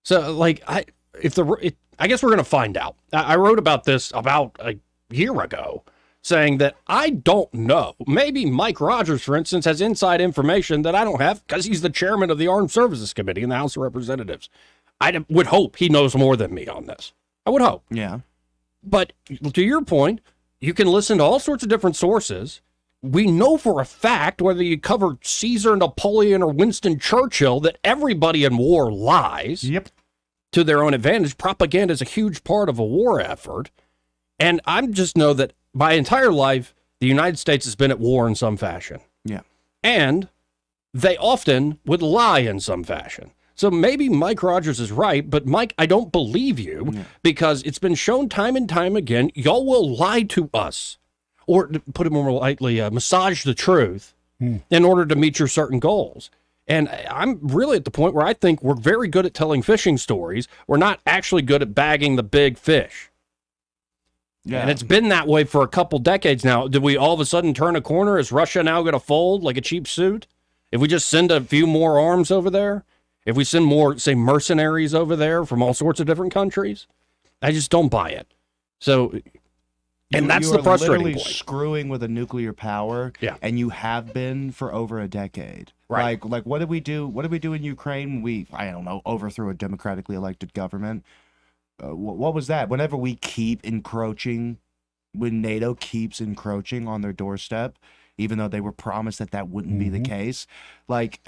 So, like, I guess we're going to find out. I wrote about this about a year ago, saying that I don't know. Maybe Mike Rogers, for instance, has inside information that I don't have because he's the chairman of the Armed Services Committee in the House of Representatives. I would hope he knows more than me on this. I would hope. Yeah. But to your point, you can listen to all sorts of different sources. We know for a fact, whether you cover Caesar, Napoleon, or Winston Churchill, that everybody in war lies to their own advantage. Propaganda is a huge part of a war effort. And I just know that my entire life, the United States has been at war in some fashion. Yeah. And they often would lie in some fashion. So maybe Mike Rogers is right, but Mike, I don't believe you because it's been shown time and time again, y'all will lie to us, or to put it more lightly, massage the truth in order to meet your certain goals. And I'm really at the point where I think we're very good at telling fishing stories. We're not actually good at bagging the big fish. Yeah. And it's been that way for a couple decades now. Did we all of a sudden turn a corner? Is Russia now going to fold like a cheap suit? If we just send a few more arms over there? If we send more, say, mercenaries over there from all sorts of different countries? I just don't buy it. So, and that's the frustrating point. Screwing with a nuclear power, and you have been for over a decade. Right. Like what did we do? What did we do in Ukraine? We, I don't know, overthrew a democratically elected government. What was that? Whenever we keep encroaching, when NATO keeps encroaching on their doorstep, even though they were promised that that wouldn't be the case, like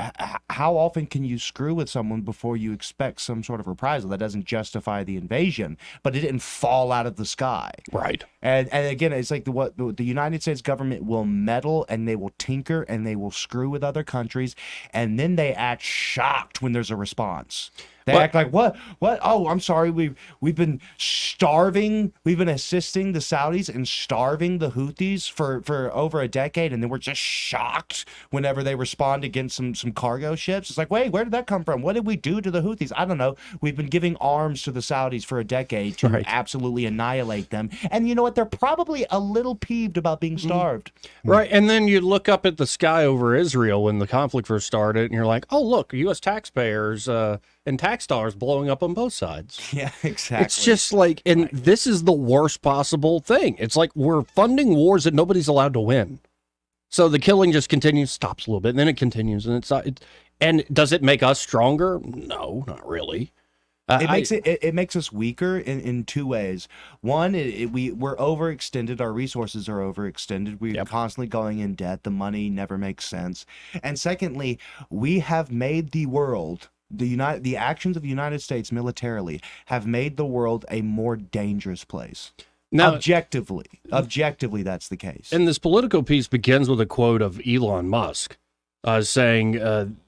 how often can you screw with someone before you expect some sort of reprisal? That doesn't justify the invasion, but it didn't fall out of the sky. Right. And again, it's like the United States government will meddle and they will tinker and they will screw with other countries, and then they act shocked when there's a response. They act like, what? Oh, I'm sorry. We've been starving. We've been assisting the Saudis and starving the Houthis for over a decade, and then we're just shocked whenever they respond against some cargo ships. It's like, wait, where did that come from? What did we do to the Houthis? I don't know. We've been giving arms to the Saudis for a decade to absolutely annihilate them. And you know what? They're probably a little peeved about being starved. Right. And then you look up at the sky over Israel when the conflict first started, and you're like, oh, look, U.S. taxpayers and tax dollars blowing up on both sides. Yeah, exactly. It's just like, and this is the worst possible thing. It's like we're funding wars that nobody's allowed to win. So the killing just continues, stops a little bit, and then it continues, and and does it make us stronger? No, not really. It makes us weaker in two ways. One, we're overextended. Our resources are overextended. We're constantly going in debt. The money never makes sense. And secondly, we have made the world, the actions of the United States militarily have made the world a more dangerous place. Now, objectively, that's the case. And this Politico piece begins with a quote of Elon Musk saying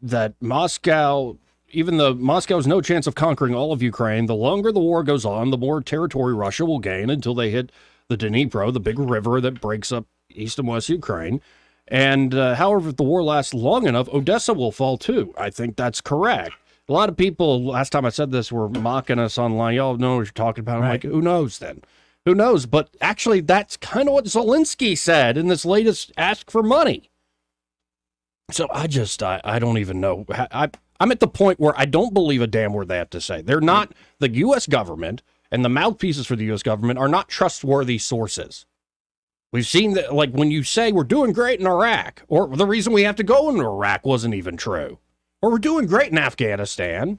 that Moscow, even though Moscow has no chance of conquering all of Ukraine, the longer the war goes on, the more territory Russia will gain until they hit the Dnipro, the big river that breaks up east and west Ukraine. And however, if the war lasts long enough, Odessa will fall too. I think that's correct. A lot of people, last time I said this, were mocking us online. Y'all know what you're talking about. I'm like, who knows then? Who knows? But actually, that's kind of what Zelensky said in this latest ask for money. So I don't even know. I'm at the point where I don't believe a damn word they have to say. They're not, the U.S. government and the mouthpieces for the U.S. government are not trustworthy sources. We've seen that, like, when you say we're doing great in Iraq, or the reason we have to go into Iraq wasn't even true, or we're doing great in Afghanistan,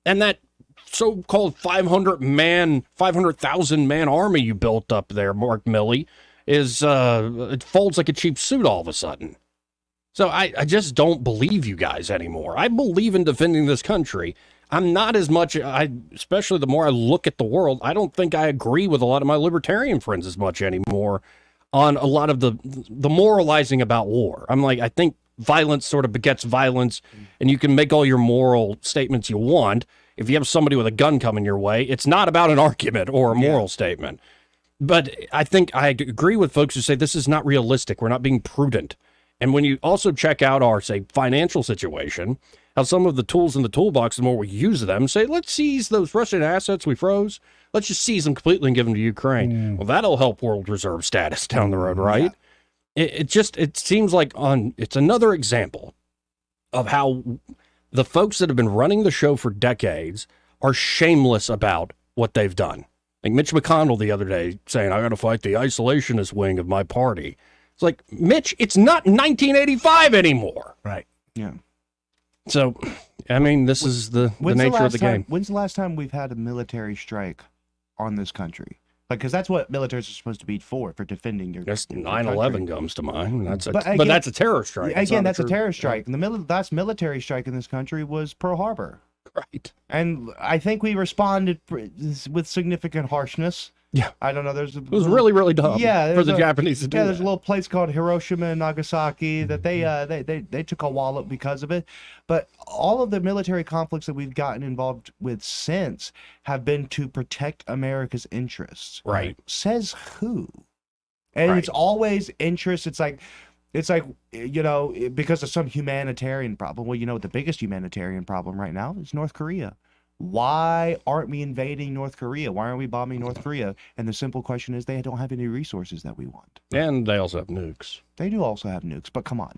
and that so-called 500,000 man army you built up there, Mark Milley, is it folds like a cheap suit all of a sudden. So I just don't believe you guys anymore. I believe in defending this country. I'm not as much, especially the more I look at the world, I don't think I agree with a lot of my libertarian friends as much anymore on a lot of the moralizing about war. I'm like, I think violence sort of begets violence, and you can make all your moral statements you want. If you have somebody with a gun coming your way, it's not about an argument or a moral statement. But I think I agree with folks who say this is not realistic. We're not being prudent. And when you also check out our, say, financial situation, how some of the tools in the toolbox, the more we use them, say, let's seize those Russian assets we froze. Let's just seize them completely and give them to Ukraine. Well, that'll help world reserve status down the road, right? It seems like it's another example of how the folks that have been running the show for decades are shameless about what they've done. Like Mitch McConnell the other day saying, I got to fight the isolationist wing of my party. It's like, Mitch, it's not 1985 anymore. Right. Yeah. So, I mean, this is the nature of the game. When's the last time we've had a military strike on this country? Like, because that's what militaries are supposed to be for defending your. Just 9/11 comes to mind. But that's a terror strike. Again, that's a terror strike. And the last military strike in this country was Pearl Harbor. Right. And I think we responded with significant harshness. Yeah. I don't know. It was really, really dumb for the Japanese to do there's that. a little place called Hiroshima and Nagasaki that they took a wallop because of it. But all of the military conflicts that we've gotten involved with since have been to protect America's interests. Right. Says who? And it's always interest. It's like, because of some humanitarian problem. Well, the biggest humanitarian problem right now is North Korea. Why aren't we invading North Korea? Why aren't we bombing North Korea? And the simple question is they don't have any resources that we want. And they also have nukes. They do also have nukes, but come on.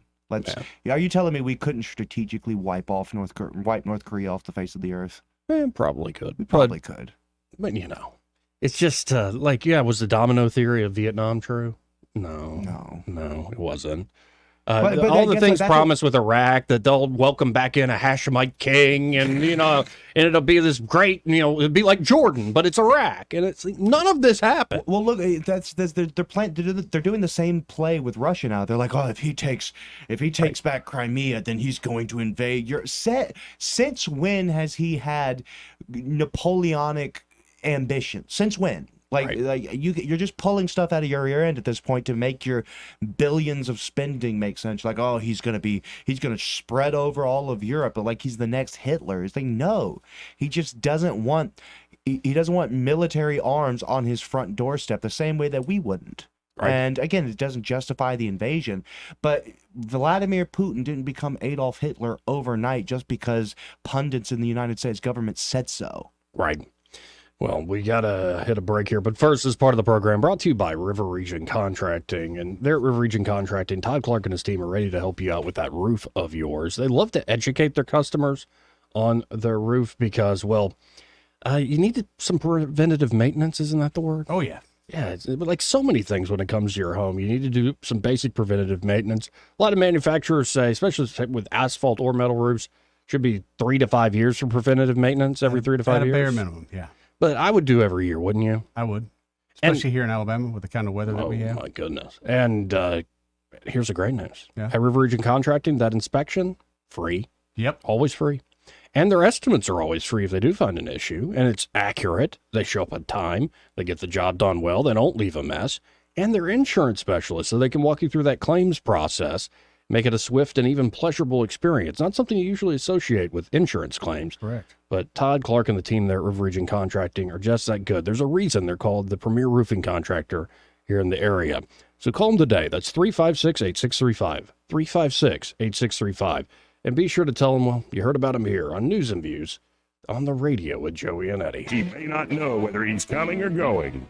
Are you telling me we couldn't strategically wipe North Korea off the face of the earth? Probably could. We probably could. But, it's just was the domino theory of Vietnam true? No, it wasn't. But all the things that's promised with Iraq, that they'll welcome back in a Hashemite king, and and it'll be this great, it'll be like Jordan, but it's Iraq, and it's none of this happened. Well, look, they're doing the same play with Russia now. They're like, oh, if he takes back Crimea, then he's going to invade Europe. Since when has he had Napoleonic ambition? Since when? You're just pulling stuff out of your ear end at this point to make your billions of spending make sense. Like, oh, he's gonna spread over all of Europe, but like he's the next Hitler. It's like, no, he just doesn't want military arms on his front doorstep the same way that we wouldn't. Right. And again, it doesn't justify the invasion, but Vladimir Putin didn't become Adolf Hitler overnight just because pundits in the United States government said so. Right. Well, we got to hit a break here. But first, as part of the program, brought to you by River Region Contracting. And there at River Region Contracting, Todd Clark and his team are ready to help you out with that roof of yours. They love to educate their customers on their roof because, you need some preventative maintenance. Isn't that the word? Oh, yeah. Yeah, it's like so many things when it comes to your home. You need to do some basic preventative maintenance. A lot of manufacturers say, especially with asphalt or metal roofs, should be 3 to 5 years for preventative maintenance every 3 to 5 years. At a bare minimum, yeah. But I would do every year, wouldn't you? I would. Especially here in Alabama with the kind of weather that we have. Oh, my goodness. And here's the great news. Yeah. At River Region Contracting, that inspection, free. Yep. Always free. And their estimates are always free if they do find an issue. And it's accurate. They show up on time. They get the job done well. They don't leave a mess. And they're insurance specialists, so they can walk you through that claims process, make it a swift and even pleasurable experience. Not something you usually associate with insurance claims. Correct. But Todd Clark and the team there at River Region Contracting are just that good. There's a reason they're called the premier roofing contractor here in the area. So call them today. That's 356-8635. 356-8635. And be sure to tell them, you heard about him here on News and Views on the radio with Joey and Eddie. He may not know whether he's coming or going,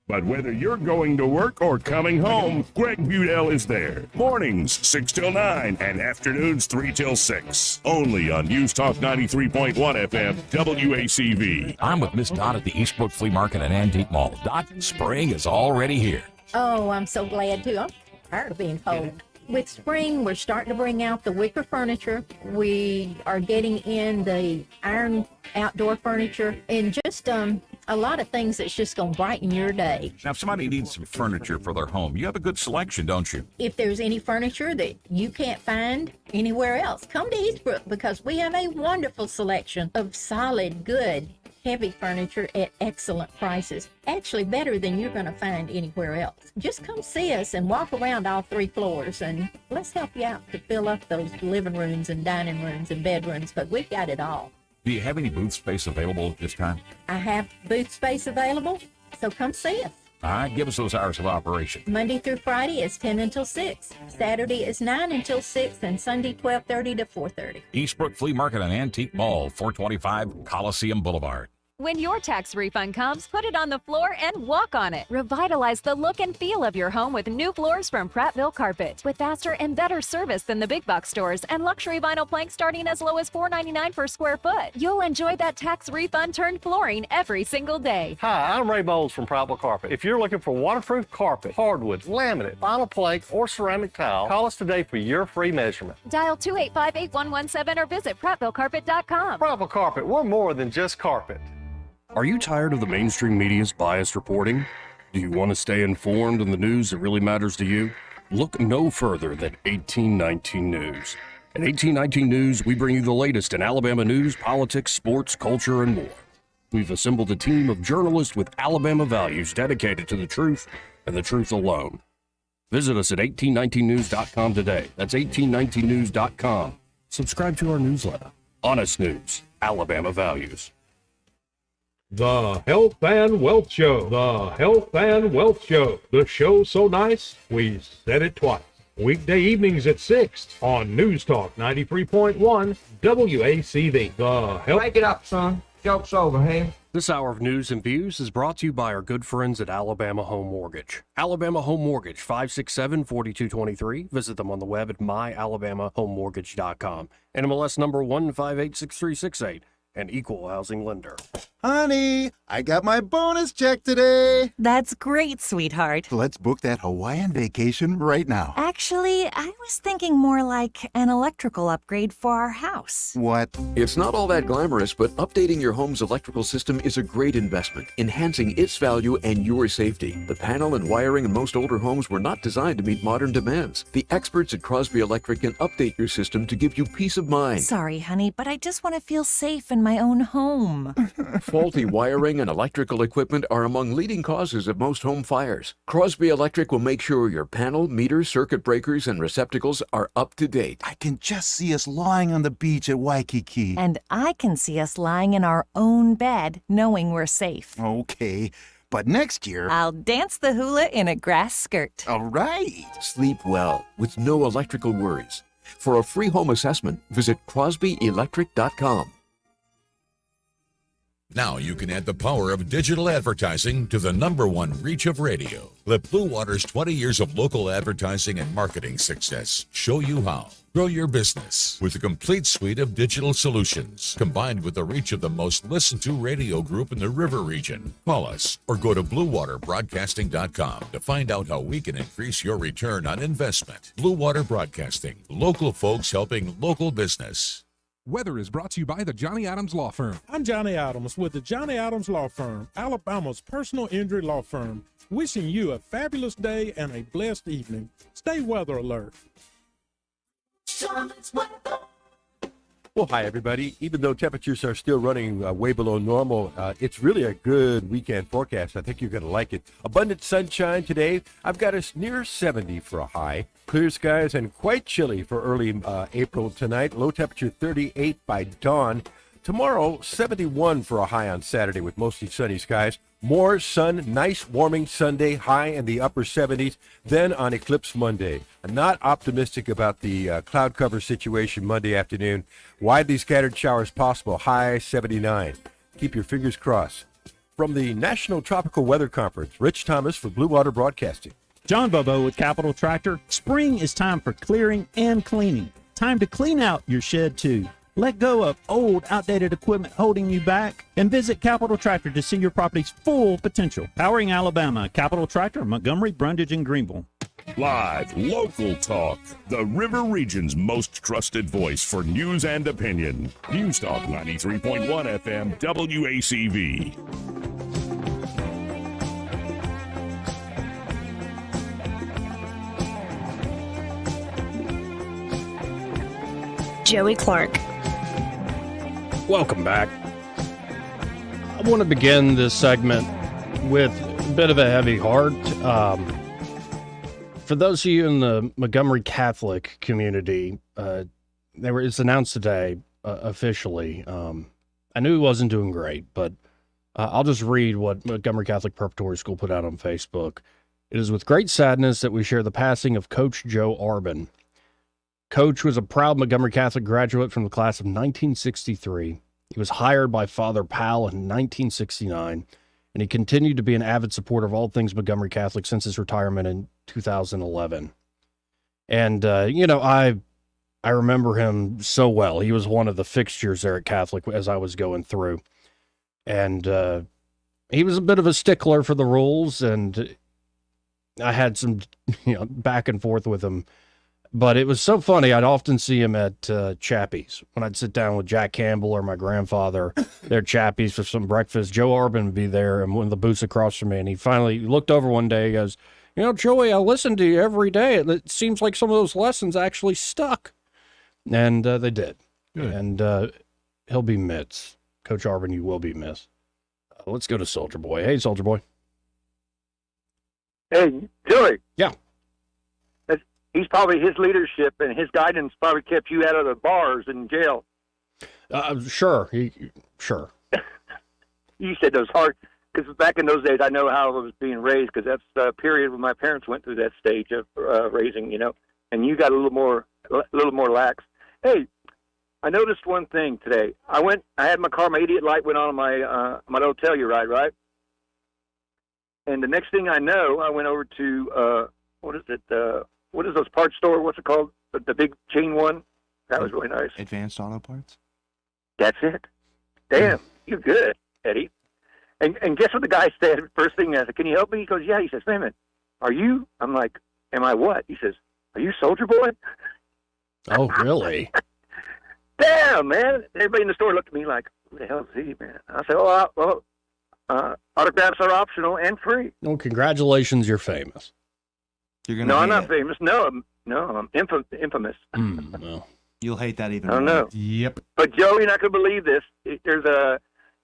but whether you're going to work or coming home, Greg Budell is there. Mornings, 6 till 9, and afternoons, 3 till 6. Only on News Talk 93.1 FM, WACV. I'm with Miss Dot at the Eastbrook Flea Market and Antique Mall. Dot, spring is already here. Oh, I'm so glad too. I'm tired of being cold. With spring, we're starting to bring out the wicker furniture. We are getting in the iron outdoor furniture and just a lot of things that's just going to brighten your day. Now, if somebody needs some furniture for their home, you have a good selection, don't you? If there's any furniture that you can't find anywhere else, come to Eastbrook because we have a wonderful selection of solid, good, heavy furniture at excellent prices. Actually better than you're going to find anywhere else. Just come see us and walk around all 3 floors and let's help you out to fill up those living rooms and dining rooms and bedrooms, but we've got it all. Do you have any booth space available at this time? I have booth space available, so come see us. All right, give us those hours of operation. Monday through Friday is 10 until 6. Saturday is 9 until 6, and Sunday 12:30 to 4:30. Eastbrook Flea Market and Antique Mall, 425 Coliseum Boulevard. When your tax refund comes, put it on the floor and walk on it. Revitalize the look and feel of your home with new floors from Prattville Carpet. With faster and better service than the big box stores and luxury vinyl planks starting as low as $4.99 per square foot. You'll enjoy that tax refund turned flooring every single day. Hi, I'm Ray Bowles from Prattville Carpet. If you're looking for waterproof carpet, hardwood, laminate, vinyl plank, or ceramic tile, call us today for your free measurement. Dial 285-8117 or visit PrattvilleCarpet.com. Prattville Carpet, we're more than just carpet. Are you tired of the mainstream media's biased reporting? Do you want to stay informed on the news that really matters to you? Look no further than 1819 News. At 1819 News, we bring you the latest in Alabama news, politics, sports, culture, and more. We've assembled a team of journalists with Alabama values dedicated to the truth and the truth alone. Visit us at 1819news.com today. That's 1819news.com. Subscribe to our newsletter. Honest News, Alabama Values. The Health and Wealth Show. The Health and Wealth Show. The show so nice, we said it twice. Weekday evenings at 6 on News Talk 93.1 WACV. The Health. Break it up, son. Joke's over, hey? This hour of news and views is brought to you by our good friends at Alabama Home Mortgage. Alabama Home Mortgage, 567-4223. Visit them on the web at myalabamahomemortgage.com. NMLS number 1586368. An equal housing lender. Honey, I got my bonus check today. That's great, sweetheart. Let's book that Hawaiian vacation right now. Actually, I was thinking more like an electrical upgrade for our house. What? It's not all that glamorous, but updating your home's electrical system is a great investment, enhancing its value and your safety. The panel and wiring in most older homes were not designed to meet modern demands. The experts at Crosby Electric can update your system to give you peace of mind. Sorry, honey, but I just want to feel safe in my own home. Faulty wiring and electrical equipment are among leading causes of most home fires. Crosby Electric will make sure your panel, meter, circuit breakers, and receptacles are up to date. I can just see us lying on the beach at Waikiki. And I can see us lying in our own bed, knowing we're safe. Okay, but next year... I'll dance the hula in a grass skirt. All right. Sleep well with no electrical worries. For a free home assessment, visit crosbyelectric.com. Now you can add the power of digital advertising to the #1 reach of radio. Let Blue Water's 20 years of local advertising and marketing success show you how. Grow your business with a complete suite of digital solutions, combined with the reach of the most listened to radio group in the River region. Call us or go to BlueWaterBroadcasting.com to find out how we can increase your return on investment. Blue Water Broadcasting, local folks helping local business. Weather is brought to you by the Johnny Adams Law Firm. I'm Johnny Adams with the Johnny Adams Law Firm, Alabama's personal injury law firm. Wishing you a fabulous day and a blessed evening. Stay weather alert. Well, hi, everybody. Even though temperatures are still running way below normal, it's really a good weekend forecast. I think you're going to like it. Abundant sunshine today. I've got us near 70 for a high. Clear skies and quite chilly for early April tonight. Low temperature 38 by dawn. Tomorrow, 71 for a high on Saturday with mostly sunny skies. More sun, nice warming Sunday, high in the upper 70s. Then on Eclipse Monday. I'm not optimistic about the cloud cover situation Monday afternoon. Widely scattered showers possible, high 79. Keep your fingers crossed. From the National Tropical Weather Conference, Rich Thomas for Blue Water Broadcasting. John Bobo with Capital Tractor. Spring is time for clearing and cleaning. Time to clean out your shed too. Let go of old, outdated equipment holding you back and visit Capital Tractor to see your property's full potential. Powering Alabama, Capital Tractor, Montgomery, Brundage, and Greenville. Live, local talk. The River Region's most trusted voice for news and opinion. News Talk 93.1 FM WACV. Joey Clark. Welcome back. I want to begin this segment with a bit of a heavy heart. For those of you in the Montgomery Catholic community, it's announced today officially. I knew he wasn't doing great, but I'll just read what Montgomery Catholic Preparatory School put out on Facebook. It is with great sadness that we share the passing of Coach Joe Arbin. Coach was a proud Montgomery Catholic graduate from the class of 1963. He was hired by Father Powell in 1969, and he continued to be an avid supporter of all things Montgomery Catholic since his retirement in 2011. And, I remember him so well. He was one of the fixtures there at Catholic as I was going through. And he was a bit of a stickler for the rules, and I had some, back and forth with him. But it was so funny. I'd often see him at Chappie's. When I'd sit down with Jack Campbell or my grandfather, there at Chappie's for some breakfast, Joe Arbin would be there and one of the booths across from me. And he finally looked over one day. He goes, Joey, I listen to you every day. It seems like some of those lessons actually stuck. And they did. Good. And he'll be missed. Coach Arbin, you will be missed. Let's go to Soldier Boy. Hey, Soldier Boy. Hey, Joey. Yeah. He's probably his leadership and his guidance probably kept you out of the bars and jail. Sure. Sure. You said those hard, because back in those days, I know how I was being raised, because that's the period when my parents went through that stage of raising, and you got a little more lax. Hey, I noticed one thing today. I had my car, my idiot light went on my little Telluride, right? And the next thing I know, I went over to, what is those parts store? What's it called? The big chain one? That was really nice. Advanced Auto Parts? That's it. Damn, you're good, Eddie. And guess what the guy said? First thing I said, can you help me? He goes, yeah. He says, wait a minute, are you? I'm like, am I what? He says, are you Soldier Boy? Oh, really? Damn, man. Everybody in the store looked at me like, who the hell is he, man? I said, autographs are optional and free. Well, congratulations, you're famous. No, I'm not famous. No, I'm infamous. No. You'll hate that even I don't more. know. Yep. But Joe, you're not going to believe this.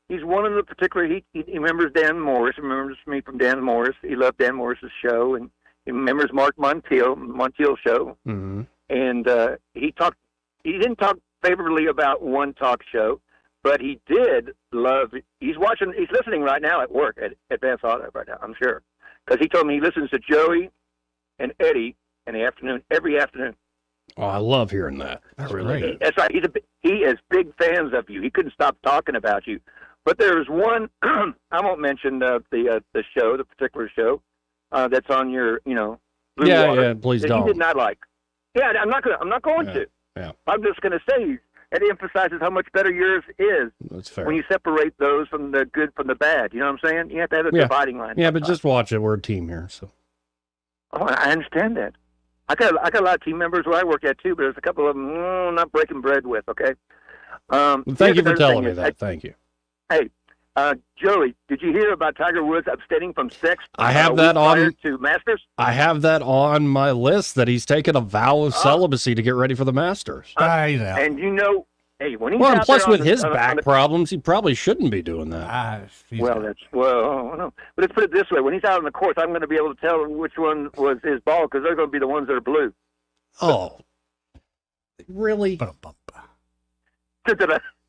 He's one of the particular, he remembers Dan Morris, remembers me from Dan Morris. He loved Dan Morris's show, and he remembers Mark Montiel's show. Mm-hmm. And he didn't talk favorably about one talk show, but he did love, he's listening right now at work at Advanced Auto right now, I'm sure. Because he told me he listens to Joey and Eddie in the afternoon, every afternoon. Oh, I love hearing that. I really do. That's right. He is big fans of you. He couldn't stop talking about you. But there's one, I won't mention the show, the particular show, that's on your, Blue Water, yeah, please that don't. He did not like. Yeah, I'm not going to. Yeah. I'm just going to say it emphasizes how much better yours is. That's fair. When you separate those from the good from the bad. You know what I'm saying? You have to have a dividing line. Yeah, but just watch it. We're a team here, so. Oh, I understand that. I got a lot of team members where I work at too, but there's a couple of them not breaking bread with. Okay. Well, thank you for telling me that. Thank you. Hey, Joey, did you hear about Tiger Woods abstaining from sex? I have that on to Masters. I have that on my list that he's taken a vow of celibacy to get ready for the Masters. And hey, when he's Well, and out plus there with on his the, back problems, he probably shouldn't be doing that. I don't know. But let's put it this way: when he's out on the course, I'm going to be able to tell which one was his ball because they're going to be the ones that are blue. Oh, really?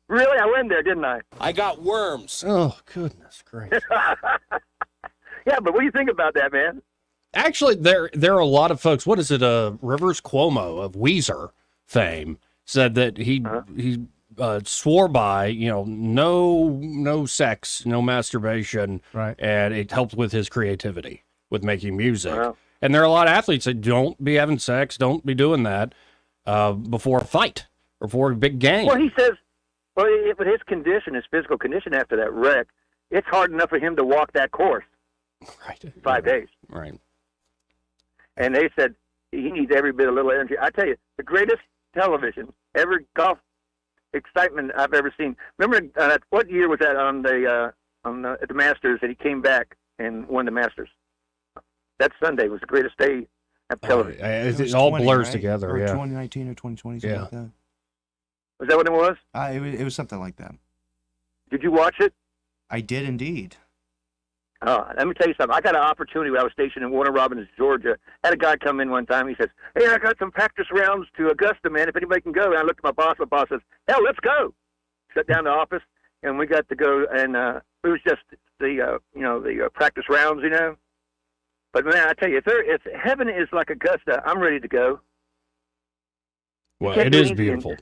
Really, I went there, didn't I? I got worms. Oh, goodness gracious. Yeah, but what do you think about that, man? Actually, there are a lot of folks. What is it? Rivers Cuomo of Weezer fame said that he swore by no sex, no masturbation, right? And it helped with his creativity with making music. Wow. And there are a lot of athletes that don't be having sex, don't be doing that before a fight or before a big game. Well, he says, but his condition, his physical condition after that wreck, it's hard enough for him to walk that course. Right. 5 days. Right. And they said he needs every bit of little energy. I tell you, the greatest television, every golf excitement I've ever seen. Remember what year was that on at the Masters that he came back and won the Masters? That Sunday was the greatest day of television. It all blurs together. Or Yeah. 2019 or 2020, something like that. Was that what it was? It was something like that. Did you watch it? I did indeed. Let me tell you something. I got an opportunity when I was stationed in Warner Robins, Georgia. I had a guy come in one time. He says, hey, I got some practice rounds to Augusta, man. If anybody can go. And I looked at my boss. My boss says, hell, let's go. Shut down the office, and we got to go. And it was just the practice rounds, But, man, I tell you, if heaven is like Augusta, I'm ready to go. Well, it is beautiful.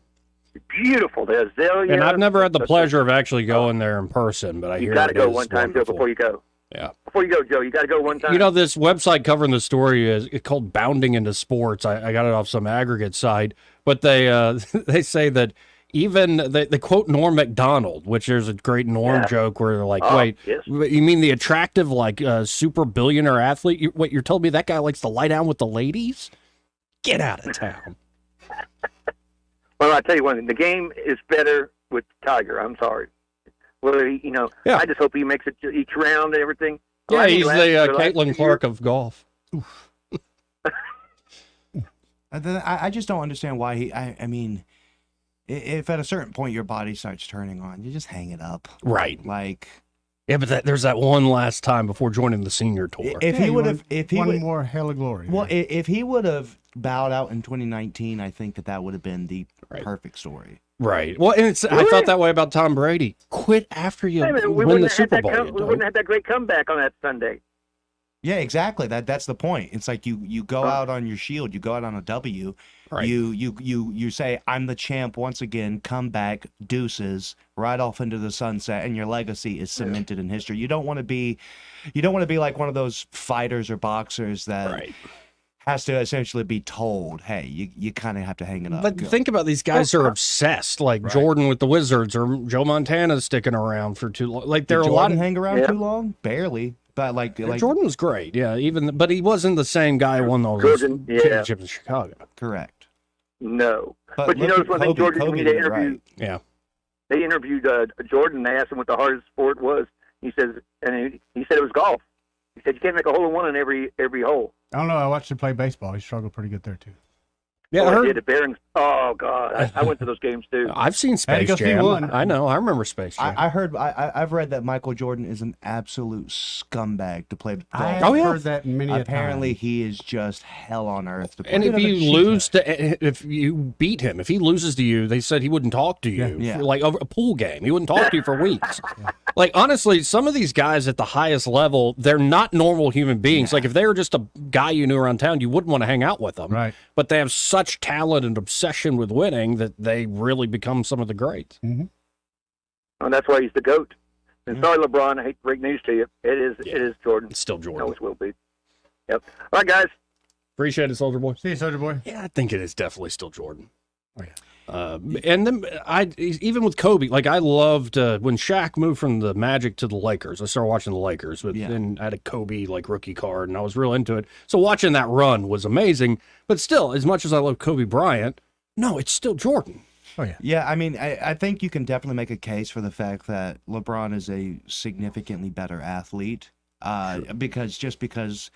Beautiful. The azalea. And I've never had the pleasure of actually going there in person, but I hear you got to it go is one time, Joe, wonderful. before you go. Yeah. Before you go, Joe, you got to go one time. This website covering the story is called Bounding into Sports. I got it off some aggregate site, but they they say that even they quote Norm Macdonald, which there's a great Norm joke where they're like, wait, you mean the attractive super billionaire athlete? You're telling me that guy likes to lie down with the ladies? Get out of town. Well, I tell you one thing, the game is better with Tiger. I'm sorry. Well, I just hope he makes it to each round and everything. Yeah, he's the Caitlin Clark of golf. I just don't understand why I mean, if at a certain point your body starts turning on, you just hang it up. Right. Like, Yeah, but there's that one last time before joining the senior tour. If he would have, if he one would, more hell of glory. well, if he would have bowed out in 2019, I think that would have been the perfect story. Right. Well, and I felt that way about Tom Brady. Quit after you win the Super Bowl. We wouldn't have that great comeback on that Sunday. Yeah, exactly. That's the point. It's like you go out on your shield, you go out on a W. Right. You say, I'm the champ once again, come back, deuces, right off into the sunset, and your legacy is cemented in history. You don't want to be like one of those fighters or boxers that has to essentially be told, hey, you kind of have to hang it up. But think about these guys who are obsessed, like Jordan with the Wizards or Joe Montana sticking around for too long. Like there are Did a lot Jordan of hang around too long? Barely. But like Jordan was great, yeah. But he wasn't the same guy who won those championships in Chicago. Correct. No, but you notice one thing, Jordan, when they interviewed, they interviewed Jordan. They asked him what the hardest sport was. He says, and he said it was golf. He said you can't make a hole in one in every hole. I don't know. I watched him play baseball. He struggled pretty good there too. Yeah, I heard at Barron's. Oh God, I went to those games too. I've seen Space Jam. I know. I remember Space Jam. I've read that Michael Jordan is an absolute scumbag to play golf. I've heard that many a time. Apparently, he is just hell on earth to play. And if you beat him, if he loses to you, they said he wouldn't talk to you. Yeah. Like over a pool game, he wouldn't talk to you for weeks. Like honestly, some of these guys at the highest level, they're not normal human beings. Like if they were just a guy you knew around town, you wouldn't want to hang out with them. Right. But they have such talent and obsession with winning that they really become some of the greats. Mm-hmm. And that's why he's the GOAT. And sorry, LeBron, I hate to break news to you. It is Jordan. It's still Jordan. Always will be. Yep. All right, guys. Appreciate it, Soldier Boy. See you, Soldier Boy. Yeah, I think it is definitely still Jordan. Oh, yeah. And then even with Kobe, like I loved when Shaq moved from the Magic to the Lakers. I started watching the Lakers, and I had a Kobe like rookie card, and I was real into it. So watching that run was amazing. But still, as much as I love Kobe Bryant, no, it's still Jordan. Oh yeah. Yeah, I mean, I think you can definitely make a case for the fact that LeBron is a significantly better athlete, because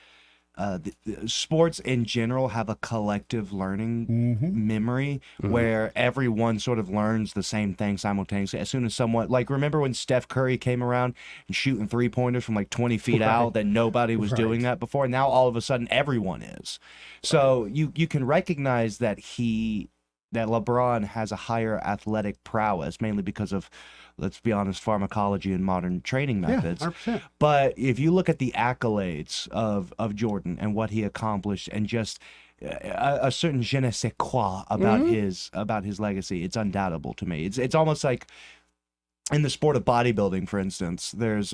sports in general have a collective learning memory where everyone sort of learns the same thing simultaneously. As soon as someone, like, remember when Steph Curry came around and shooting 3-pointers from like 20 feet out, that nobody was doing that before. Now all of a sudden everyone is. So you can recognize that LeBron has a higher athletic prowess, mainly because of, let's be honest, pharmacology and modern training methods. 100%. But if you look at the accolades of Jordan and what he accomplished, and just a certain je ne sais quoi about his legacy, it's undoubtable to me. It's almost like in the sport of bodybuilding, for instance. There's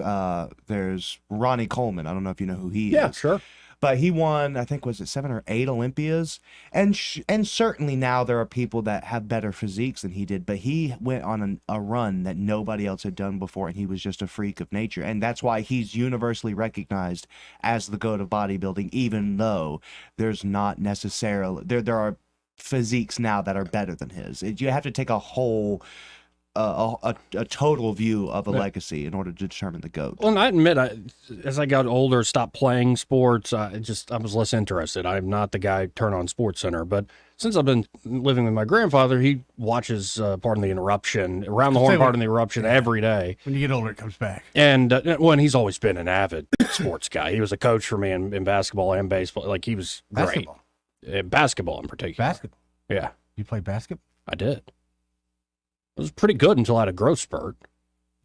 Ronnie Coleman. I don't know if you know who he is. Yeah, sure. But he won, I think, was it 7 or 8 Olympias? And certainly now there are people that have better physiques than he did, but he went on a run that nobody else had done before, and he was just a freak of nature. And that's why he's universally recognized as the GOAT of bodybuilding, even though there's not necessarily, there are physiques now that are better than his. You have to take a whole... a total view of a legacy in order to determine the GOAT. Well, and I admit, as I got older, stopped playing sports, I was less interested. I'm not the guy turn on Sports Center, but since I've been living with my grandfather, he watches Pardon the Interruption, Around the Horn, Pardon the Interruption every day. When you get older, it comes back. And he's always been an avid sports guy. He was a coach for me in basketball and baseball. Like, he was great. Basketball in particular. Basketball? Yeah. You played basketball? I did. It was pretty good until I had a growth spurt.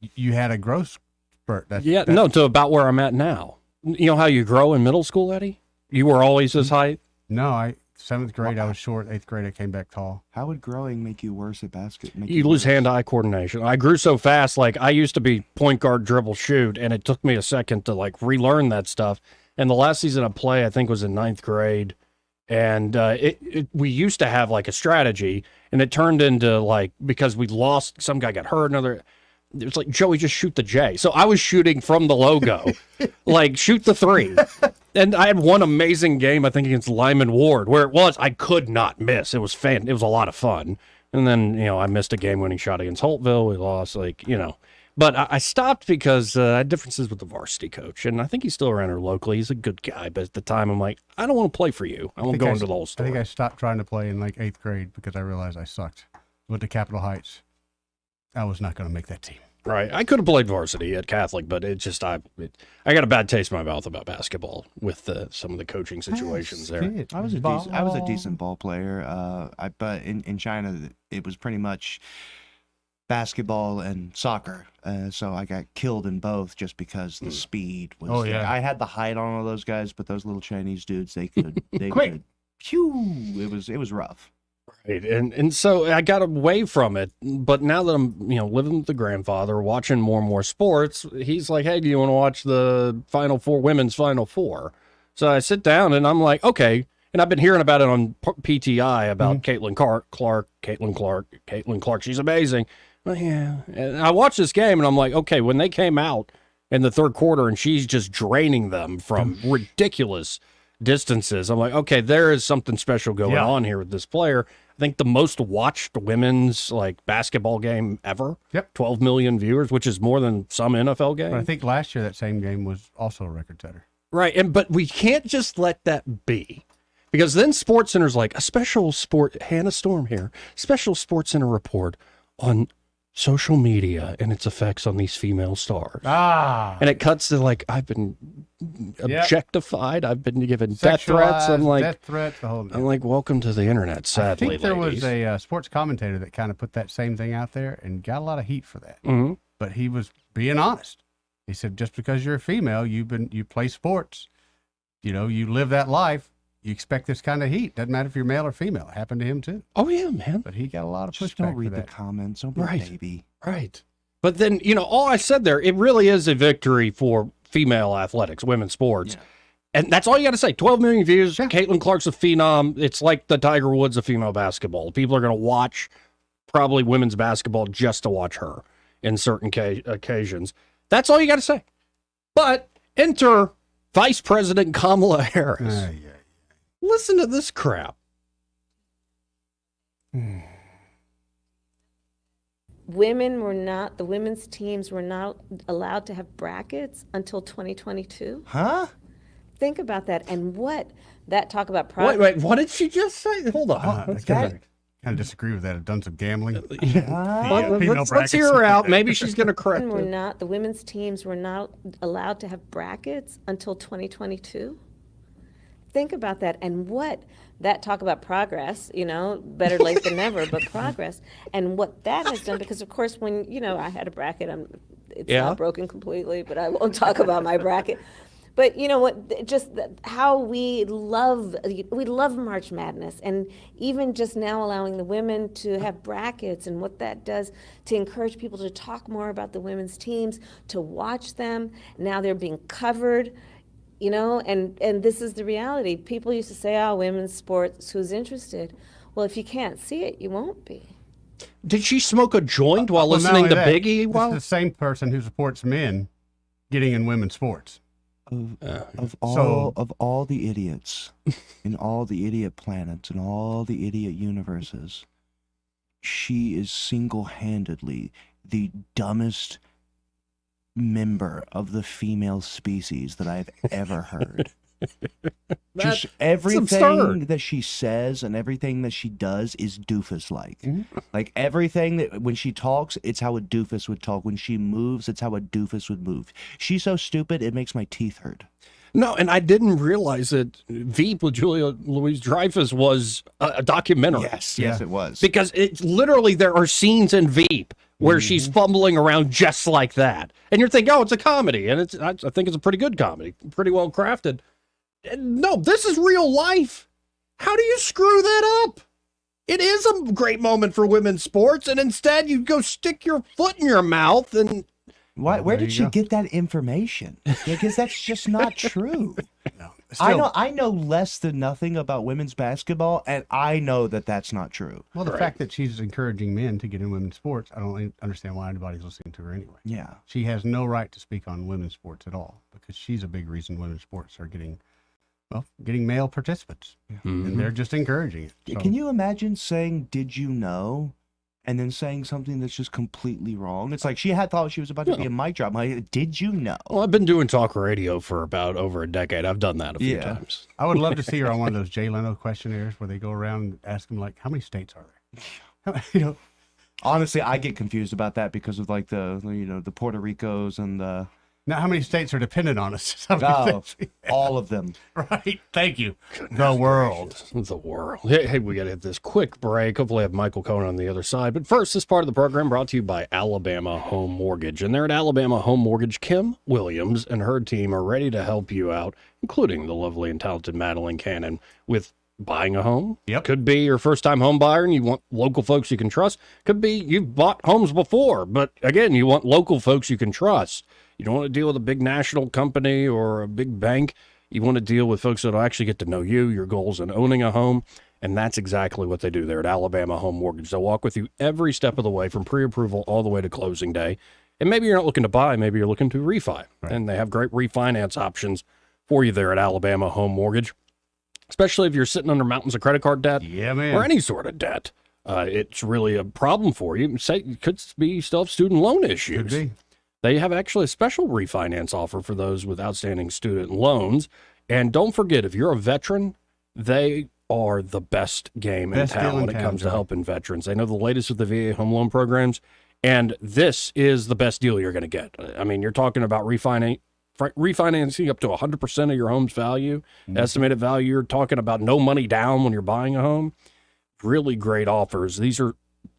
You had a growth spurt? To about where I'm at now. You know how you grow in middle school, Eddie? You were always this height? No, 7th grade I was short. 8th grade I came back tall. How would growing make you worse at basketball? You lose hand-eye coordination. I grew so fast, like I used to be point guard, dribble, shoot, and it took me a second to like relearn that stuff. And the last season I played, I think, was in 9th grade. And we used to have like a strategy, and it turned into like, because we lost, some guy got hurt, it was like, Joey, just shoot the J. So I was shooting from the logo, like shoot the 3. And I had one amazing game, I think, against Lyman Ward, where I could not miss. It was it was a lot of fun. And then, I missed a game-winning shot against Holtville. We lost, But I stopped because I had differences with the varsity coach, and I think he's still around here locally. He's a good guy, but at the time, I'm like, I don't want to play for you. I won't go into the whole story. I think I stopped trying to play in like 8th grade because I realized I sucked. Went to Capitol Heights. I was not going to make that team. Right. I could have played varsity at Catholic, but I got a bad taste in my mouth about basketball with some of the coaching situations there. I was a decent ball player. But in China, it was pretty much basketball and soccer. So I got killed in both just because the speed was. Oh, yeah. I had the height on all those guys, but those little Chinese dudes, they could. Quick. Could, phew! It was rough. Right. And so I got away from it, but now that I'm, living with the grandfather, watching more and more sports, he's like, "Hey, do you want to watch the women's Final Four?" So I sit down and I'm like, "Okay." And I've been hearing about it on PTI about Caitlin Clark. She's amazing. Well, yeah. And I watched this game and I'm like, okay, when they came out in the third quarter and she's just draining them from ridiculous distances, I'm like, okay, there is something special going on here with this player. I think the most watched women's basketball game ever. Yep. 12 million viewers, which is more than some NFL games. But I think last year that same game was also a record setter. Right. But we can't just let that be. Because then SportsCenter's like, Hannah Storm here, special SportsCenter report on social media and its effects on these female stars. And it cuts to I've been objectified. I've been given death threats. I'm like, death threats, the whole I'm like, welcome to the internet, sadly, I think there ladies. was a sports commentator that kind of put that same thing out there and got a lot of heat for that. Mm-hmm. But he was being honest. He said, just because you're a female, you play sports, you live that life, you expect this kind of heat. Doesn't matter if you're male or female. It happened to him too. Oh yeah, man. But he got a lot of pushback. Just don't read for the that. comments. Don't be a baby. Right. But then, all I said there, it really is a victory for female athletics, women's sports. Yeah. And that's all you got to say. 12 million views. Yeah. Caitlin Clark's a phenom. It's like the Tiger Woods of female basketball. People are going to watch probably women's basketball just to watch her in certain occasions. That's all you got to say. But enter Vice President Kamala Harris. Listen to this crap. The women's teams were not allowed to have brackets until 2022. Huh? Think about that. And talk about progress. Wait, what did she just say? Hold on. I kind of disagree with that. I've done some gambling. Let's hear her out. Maybe she's going to correct it. The women's teams were not allowed to have brackets until 2022. Think about that. And talk about progress, better late than never, but progress. And what that has done, because of course, when, I had a bracket, it's not broken completely, but I won't talk about my bracket. But you know what, how we love March Madness, and even just now allowing the women to have brackets and what that does to encourage people to talk more about the women's teams, to watch them. Now they're being covered. And this is the reality. People used to say, women's sports, who's interested? Well, if you can't see it, you won't be. Did she smoke a joint while listening to Biggie? This is the same person who supports men getting in women's sports. Of all the idiots in all the idiot planets and all the idiot universes, she is single-handedly the dumbest member of the female species that I've ever heard. Just everything that she says and everything that she does is doofus-like. Like everything that when she talks, it's how a doofus would talk. When she moves, it's how a doofus would move. She's so stupid, it makes my teeth hurt. No, and I didn't realize that Veep with Julia Louis-Dreyfus was a documentary. Yes, it was. Because it's literally there are scenes in Veep where she's fumbling around just like that. And you're thinking, it's a comedy. And I think it's a pretty good comedy, pretty well crafted. No, this is real life. How do you screw that up? It is a great moment for women's sports, and instead you go stick your foot in your mouth and... Where did she get that information? Because that's just not true. I know less than nothing about women's basketball, and I know that that's not true. Well, the fact that she's encouraging men to get in women's sports, I don't understand why anybody's listening to her anyway. Yeah. She has no right to speak on women's sports at all, because she's a big reason women's sports are getting male participants. And they're just encouraging it. So. Can you imagine saying, "Did you know?" and then saying something that's just completely wrong? It's like she thought she was about to be a mic drop. Did you know? Well, I've been doing talk radio for about over a decade. I've done that a few times. I would love to see her on one of those Jay Leno questionnaires where they go around and ask them, how many states are there? Honestly, I get confused about that because of like the Puerto Ricos and the. Now, how many states are dependent on us? All of them. Right. Thank you. The world. The world. Hey, we got to hit this quick break. Hopefully, I have Michael Cohen on the other side. But first, this part of the program brought to you by Alabama Home Mortgage. And they're at Alabama Home Mortgage. Kim Williams and her team are ready to help you out, including the lovely and talented Madeline Cannon, with buying a home. Yep. Could be your first-time home buyer and you want local folks you can trust. Could be you've bought homes before, but again, you want local folks you can trust. You don't want to deal with a big national company or a big bank. You want to deal with folks that will actually get to know you, your goals in owning a home, and that's exactly what they do there at Alabama Home Mortgage. They'll walk with you every step of the way from pre-approval all the way to closing day. And maybe you're not looking to buy, maybe you're looking to refi. Right. And they have great refinance options for you there at Alabama Home Mortgage, especially if you're sitting under mountains of credit card debt or any sort of debt. It's really a problem for you. It could be you still have student loan issues. Could be. They have actually a special refinance offer for those with outstanding student loans. And don't forget, if you're a veteran, they are the best game in town when it comes to helping veterans. They know the latest with the VA home loan programs, and this is the best deal you're going to get. I mean, you're talking about refinancing up to 100% of your home's value, estimated value. You're talking about no money down when you're buying a home. Really great offers. These are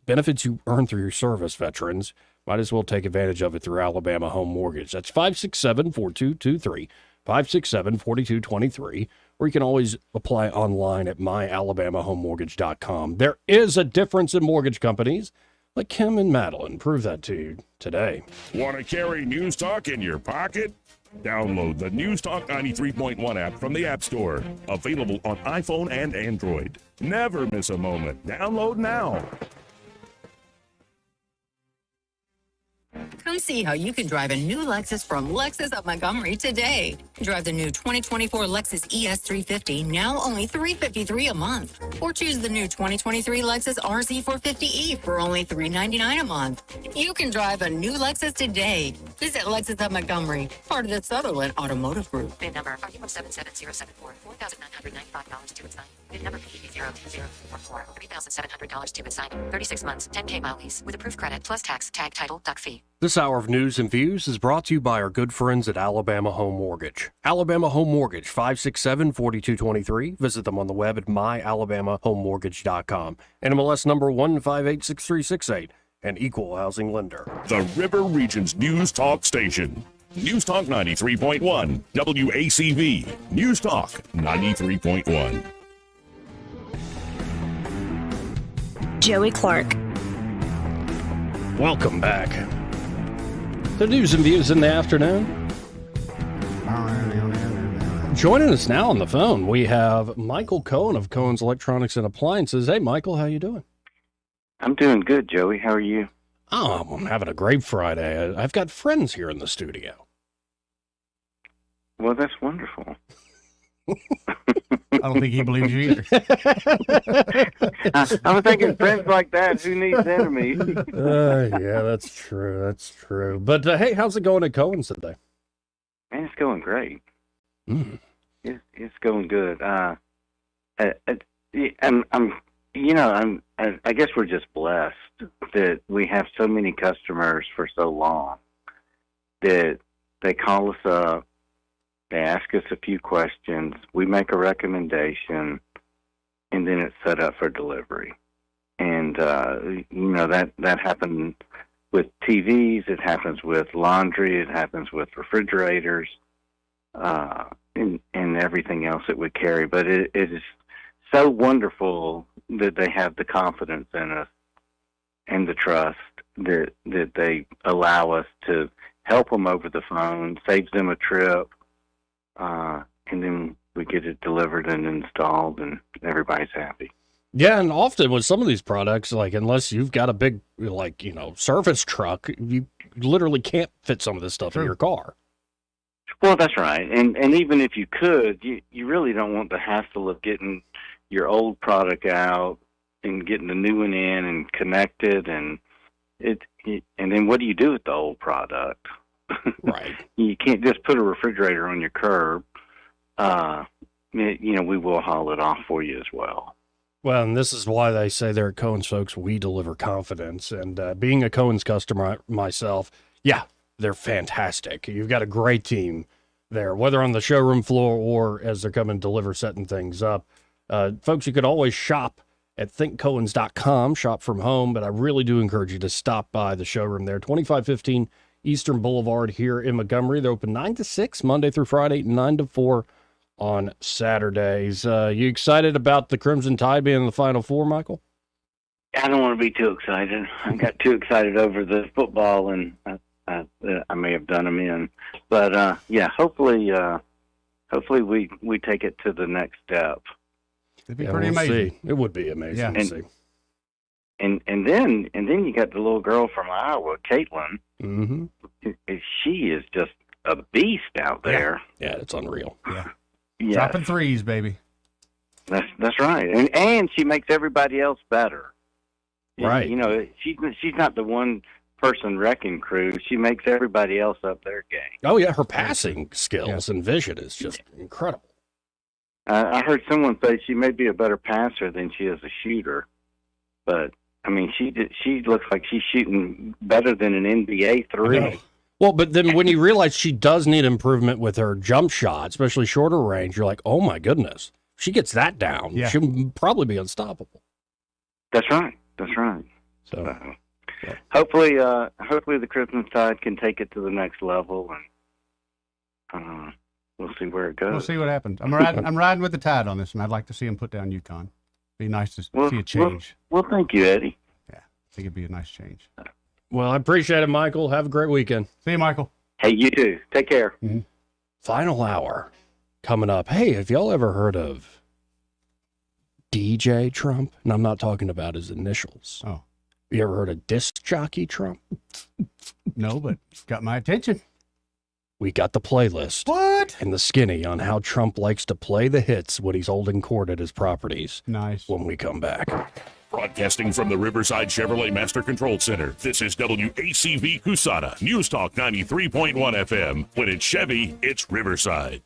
benefits you earn through your service, veterans. Might as well take advantage of it through Alabama Home Mortgage. That's 567-4223, 567-4223, or you can always apply online at myalabamahomemortgage.com. There is a difference in mortgage companies. Like Kim and Madeline prove that to you today. Want to carry News Talk in your pocket? Download the News Talk 93.1 app from the App Store. Available on iPhone and Android. Never miss a moment. Download now. Come see how you can drive a new Lexus from Lexus of Montgomery today. Drive the new 2024 Lexus ES350, now only $353 a month. Or choose the new 2023 Lexus RZ450E for only $399 a month. You can drive a new Lexus today. Visit Lexus of Montgomery, part of the Sutherland Automotive Group. VIN number RU17774, $4,995 to assign. VIN number PE02044, $3,700 to assign. 36 months, 10K mile lease with approved credit plus tax, tag, title, duck fee. This hour of news and views is brought to you by our good friends at Alabama Home Mortgage. Alabama Home Mortgage, 567-4223. Visit them on the web at myalabamahomemortgage.com. NMLS number 1586368, an equal housing lender. The River Region's News Talk station. News Talk 93.1, WACV. News Talk 93.1. Joey Clark. Welcome back. The news and views in the afternoon. Joining us now on the phone, we have Michael Cohen of Cohen's Electronics and Appliances. Hey, Michael, how you doing? I'm doing good, Joey. How are you? Oh, I'm having a great Friday. I've got friends here in the studio. Well, that's wonderful. I don't think he believes you either. I was thinking friends like that, who needs enemies? Yeah, that's true. That's true. But hey, how's it going at Cohen's today? Man, it's going great. It's going good. I guess we're just blessed that we have so many customers for so long that they call us up. They ask us a few questions, we make a recommendation, and then it's set up for delivery. And, that happens with TVs, it happens with laundry, it happens with refrigerators, and everything else that we carry. But it is so wonderful that they have the confidence in us and the trust that they allow us to help them over the phone, saves them a trip. And then we get it delivered and installed, and everybody's happy. Yeah, and often with some of these products, like unless you've got a big, service truck, you literally can't fit some of this stuff in your car. Well, that's right. And even if you could, you really don't want the hassle of getting your old product out and getting the new one in and connected, and then what do you do with the old product? Right. You can't just put a refrigerator on your curb. We will haul it off for you as well. Well, and this is why they say they're Cohen's folks. We deliver confidence. And being a Cohen's customer myself, yeah, they're fantastic. You've got a great team there, whether on the showroom floor or as they're coming to deliver, setting things up. Folks, you could always shop at thinkcohens.com, shop from home, but I really do encourage you to stop by the showroom there, 2515 Eastern Boulevard here in Montgomery. They're open 9 to 6, Monday through Friday, 9 to 4 on Saturdays. You excited about the Crimson Tide being in the Final Four, Michael? I don't want to be too excited. I got too excited over the football, and I may have done them in. But yeah, hopefully we take it to the next step. It'd be pretty amazing. See. It would be amazing to see. And then you got the little girl from Iowa, Caitlin. Mm-hmm. She is just a beast out there. Yeah, it's unreal. Yeah. Yes. Dropping threes, baby. That's right. And she makes everybody else better. Right. You know, she's not the one person wrecking crew. She makes everybody else up their game. Oh yeah, her passing skills and vision is just incredible. I heard someone say she may be a better passer than she is a shooter, but I mean, she looks like she's shooting better than an NBA three. Well, but then when you realize she does need improvement with her jump shot, especially shorter range, you're like, oh my goodness, if she gets that down, she'll probably be unstoppable. That's right. That's right. So hopefully the Crimson Tide can take it to the next level, and we'll see where it goes. We'll see what happens. I'm riding with the Tide on this, and I'd like to see him put down UConn. Be nice to see a change. Well, thank you, Eddie. Yeah, I think it'd be a nice change. Well, I appreciate it, Michael. Have a great weekend. See you, Michael. Hey, you too. Take care. Mm-hmm. Final hour coming up. Hey, have y'all ever heard of DJ Trump? And I'm not talking about his initials. Oh. You ever heard of Disc Jockey Trump? No, but it's got my attention. We got the playlist. What? And the skinny on how Trump likes to play the hits when he's holding court at his properties. Nice. When we come back. Broadcasting from the Riverside Chevrolet Master Control Center, this is WACV Cusana, News Talk 93.1 FM. When it's Chevy, it's Riverside.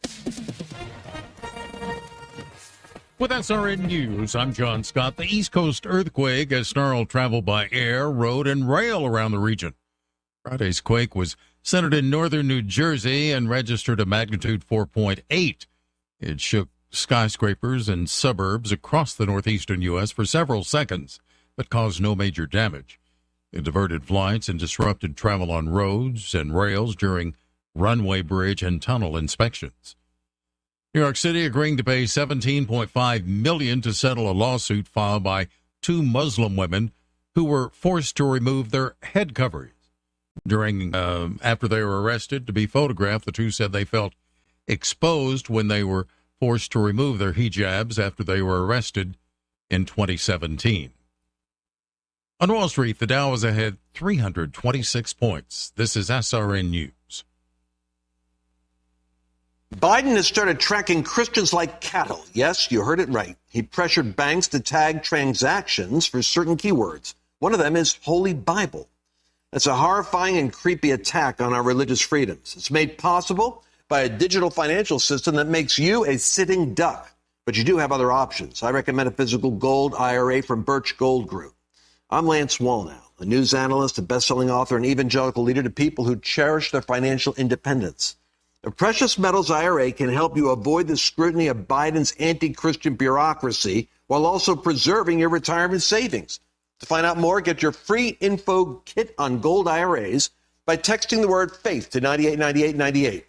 With SRN News, I'm John Scott. The East Coast earthquake has snarled travel by air, road, and rail around the region. Friday's quake was centered in northern New Jersey and registered a magnitude 4.8. It shook skyscrapers and suburbs across the northeastern U.S. for several seconds, but caused no major damage. It diverted flights and disrupted travel on roads and rails during runway, bridge, and tunnel inspections. New York City agreeing to pay $17.5 million to settle a lawsuit filed by two Muslim women who were forced to remove their head coverings. After they were arrested to be photographed, the two said they felt exposed when they were forced to remove their hijabs after they were arrested in 2017. On Wall Street, the Dow is ahead 326 points. This is SRN News. Biden has started tracking Christians like cattle. Yes, you heard it right. He pressured banks to tag transactions for certain keywords. One of them is Holy Bible. That's a horrifying and creepy attack on our religious freedoms. It's made possible by a digital financial system that makes you a sitting duck. But you do have other options. I recommend a physical gold IRA from Birch Gold Group. I'm Lance Wallnau, a news analyst, a best-selling author, and evangelical leader to people who cherish their financial independence. A precious metals IRA can help you avoid the scrutiny of Biden's anti-Christian bureaucracy while also preserving your retirement savings. To find out more, get your free info kit on gold IRAs by texting the word faith to 989898.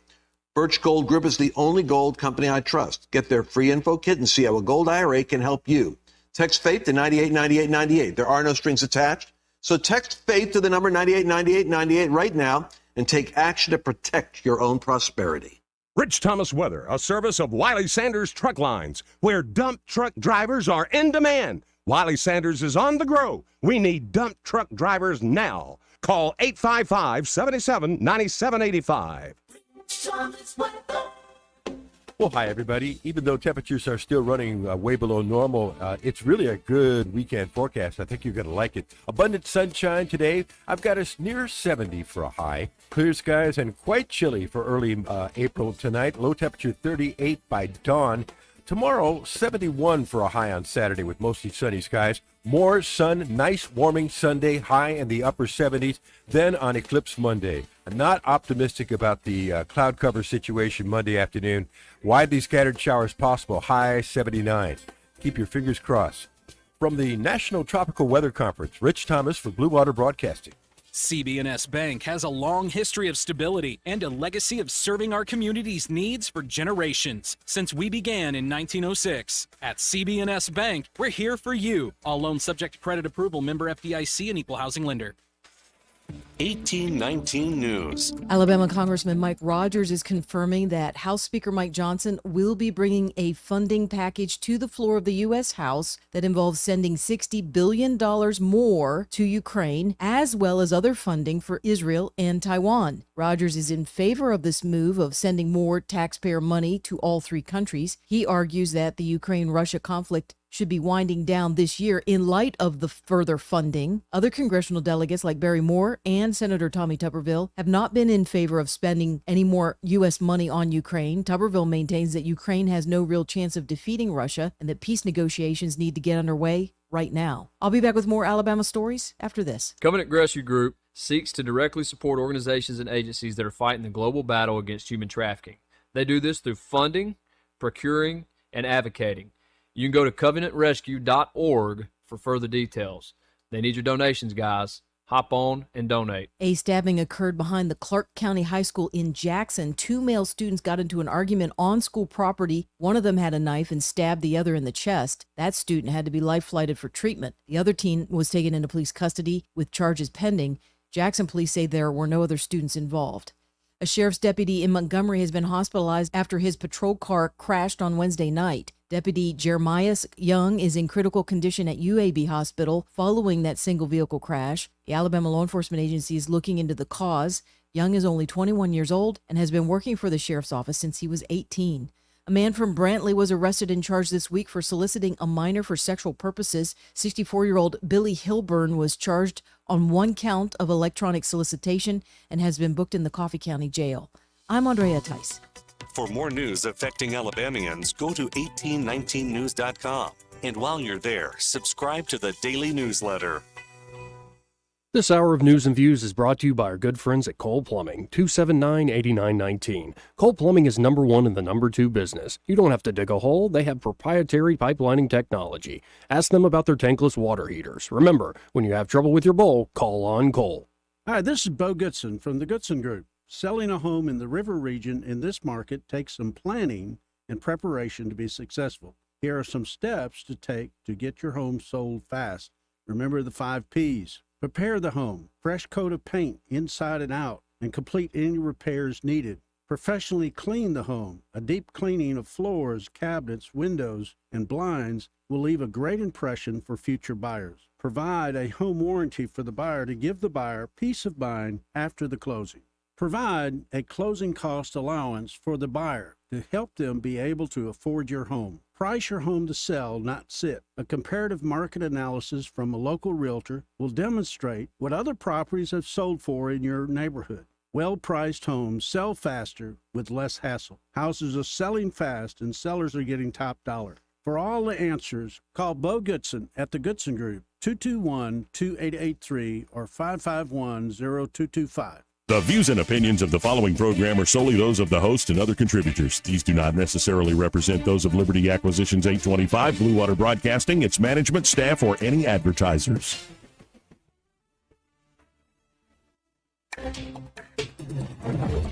Birch Gold Group is the only gold company I trust. Get their free info kit and see how a gold IRA can help you. Text faith to 989898. There are no strings attached. So text faith to the number 989898 right now and take action to protect your own prosperity. Rich Thomas Weather, a service of Wiley Sanders Truck Lines, where dump truck drivers are in demand. Wiley Sanders is on the grow. We need dump truck drivers now. Call 855-77-9785. Well, hi, everybody. Even though temperatures are still running way below normal, it's really a good weekend forecast. I think you're going to like it. Abundant sunshine today. I've got us near 70 for a high. Clear skies and quite chilly for early April tonight. Low temperature 38 by dawn. Tomorrow, 71 for a high on Saturday with mostly sunny skies. More sun, nice warming Sunday, high in the upper 70s. Then on Eclipse Monday. I'm not optimistic about the cloud cover situation Monday afternoon. Widely scattered showers possible, high 79. Keep your fingers crossed. From the National Tropical Weather Conference, Rich Thomas for Blue Water Broadcasting. CB&S Bank has a long history of stability and a legacy of serving our community's needs for generations since we began in 1906. At CB&S Bank, we're here for you. All loans subject to credit approval, member FDIC and equal housing lender. 1819 News. Alabama Congressman Mike Rogers is confirming that House Speaker Mike Johnson will be bringing a funding package to the floor of the U.S. House that involves sending $60 billion more to Ukraine, as well as other funding for Israel and Taiwan. Rogers is in favor of this move of sending more taxpayer money to all three countries. He argues that the Ukraine-Russia conflict should be winding down this year in light of the further funding. Other congressional delegates like Barry Moore and Senator Tommy Tuberville have not been in favor of spending any more U.S. money on Ukraine. Tuberville maintains that Ukraine has no real chance of defeating Russia and that peace negotiations need to get underway right now. I'll be back with more Alabama stories after this. Covenant Rescue Group seeks to directly support organizations and agencies that are fighting the global battle against human trafficking. They do this through funding, procuring, and advocating. You can go to covenantrescue.org for further details. They need your donations, guys. Hop on and donate. A stabbing occurred behind the Clark County High School in Jackson. Two male students got into an argument on school property. One of them had a knife and stabbed the other in the chest. That student had to be life-flighted for treatment. The other teen was taken into police custody with charges pending. Jackson police say there were no other students involved. A sheriff's deputy in Montgomery has been hospitalized after his patrol car crashed on Wednesday night. Deputy Jeremiah Young is in critical condition at UAB Hospital following that single vehicle crash. The Alabama Law Enforcement Agency is looking into the cause. Young is only 21 years old and has been working for the sheriff's office since he was 18. A man from Brantley was arrested and charged this week for soliciting a minor for sexual purposes. 64-year-old Billy Hilburn was charged on one count of electronic solicitation and has been booked in the Coffee County Jail. I'm Andrea Tice. For more news affecting Alabamians, go to 1819news.com. And while you're there, subscribe to the daily newsletter. This hour of News and Views is brought to you by our good friends at Cole Plumbing, 279-8919. Cole Plumbing is number one in the number two business. You don't have to dig a hole. They have proprietary pipelining technology. Ask them about their tankless water heaters. Remember, when you have trouble with your bowl, call on Cole. Hi, this is Bo Goodson from the Goodson Group. Selling a home in the river region in this market takes some planning and preparation to be successful. Here are some steps to take to get your home sold fast. Remember the 5 Ps. Prepare the home, fresh coat of paint inside and out, and complete any repairs needed. Professionally clean the home. A deep cleaning of floors, cabinets, windows, and blinds will leave a great impression for future buyers. Provide a home warranty for the buyer to give the buyer peace of mind after the closing. Provide a closing cost allowance for the buyer to help them be able to afford your home. Price your home to sell, not sit. A comparative market analysis from a local realtor will demonstrate what other properties have sold for in your neighborhood. Well-priced homes sell faster with less hassle. Houses are selling fast and sellers are getting top dollar. For all the answers, call Bo Goodson at the Goodson Group, 221-2883 or 551-0225. The views and opinions of the following program are solely those of the host and other contributors. These do not necessarily represent those of Liberty Acquisitions 825, Blue Water Broadcasting, its management, staff, or any advertisers.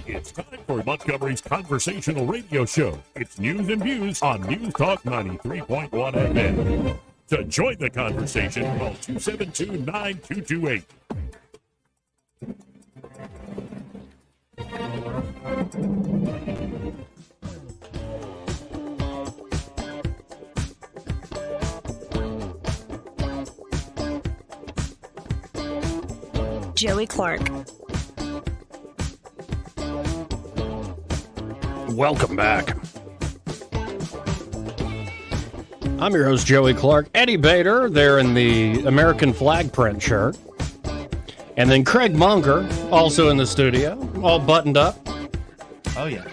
It's time for Montgomery's conversational radio show. It's News and Views on News Talk 93.1 FM. To join the conversation, call 272-9228. Joey Clark. Welcome back. I'm your host, Joey Clark. Eddie Bader, there in the American flag print shirt. And then Craig Munger, also in the studio, all buttoned up. Oh, yeah.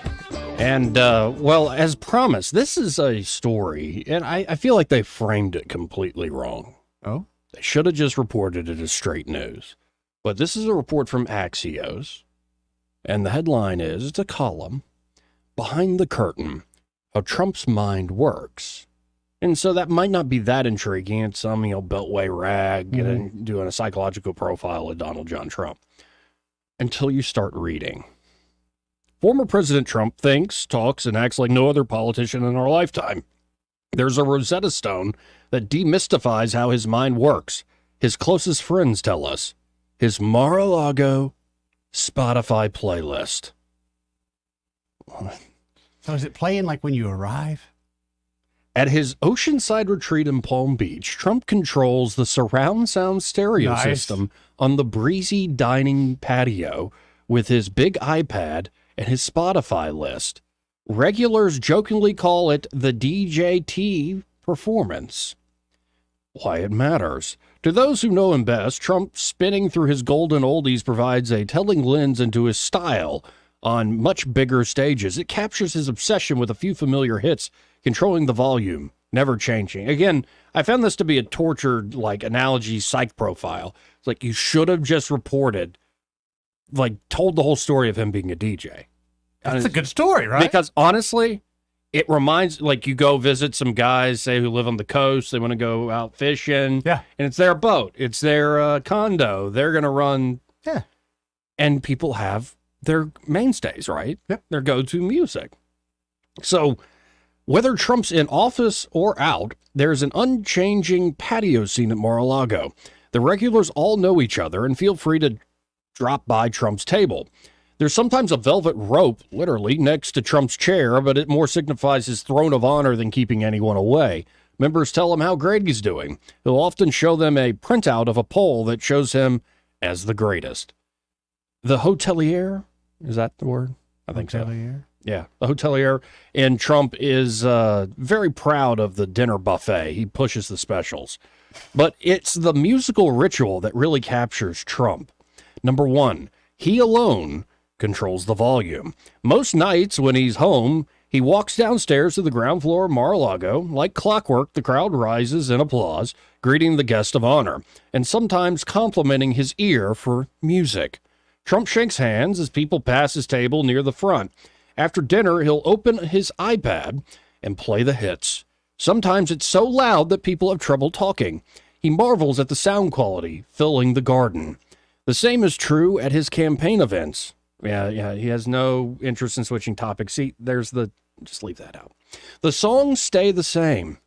And, well, as promised, this is a story, and I feel like they framed it completely wrong. Oh? They should have just reported it as straight news. But this is a report from Axios, and the headline is, it's a column, Behind the Curtain, How Trump's Mind Works. And so that might not be that intriguing. It's some, beltway rag and doing a psychological profile of Donald John Trump. Until you start reading. Former President Trump thinks, talks, and acts like no other politician in our lifetime. There's a Rosetta Stone that demystifies how his mind works. His closest friends tell us. His Mar-a-Lago Spotify playlist. So is it playing like when you arrive? At his oceanside retreat in Palm Beach, Trump controls the surround sound stereo system on the breezy dining patio with his big iPad and his Spotify list. Regulars jokingly call it the DJT performance. Why it matters. To those who know him best, Trump spinning through his golden oldies provides a telling lens into his style on much bigger stages. It captures his obsession with a few familiar hits, controlling the volume, never changing. Again, I found this to be a tortured, analogy psych profile. It's like you should have just reported, told the whole story of him being a DJ. That's a good story, right? Because honestly, it reminds, you go visit some guys, say, who live on the coast. They want to go out fishing. Yeah. And it's their boat. It's their condo. They're going to run. Yeah. And people have their mainstays, right? Yep. Their go-to music. So whether Trump's in office or out, there's an unchanging patio scene at Mar-a-Lago. The regulars all know each other and feel free to drop by Trump's table. There's sometimes a velvet rope, literally, next to Trump's chair, but it more signifies his throne of honor than keeping anyone away. Members tell him how great he's doing. He'll often show them a printout of a poll that shows him as the greatest. The hotelier, is that the word? I think so. Yeah, the hotelier. And Trump is very proud of the dinner buffet. He pushes the specials. But it's the musical ritual that really captures Trump. Number one, he alone controls the volume. Most nights when he's home, he walks downstairs to the ground floor of Mar-a-Lago. Like clockwork, the crowd rises in applause, greeting the guest of honor, and sometimes complimenting his ear for music. Trump shakes hands as people pass his table near the front. After dinner, he'll open his iPad and play the hits. Sometimes it's so loud that people have trouble talking. He marvels at the sound quality, filling the garden. The same is true at his campaign events. Yeah, he has no interest in switching topics. See, just leave that out. The songs stay the same.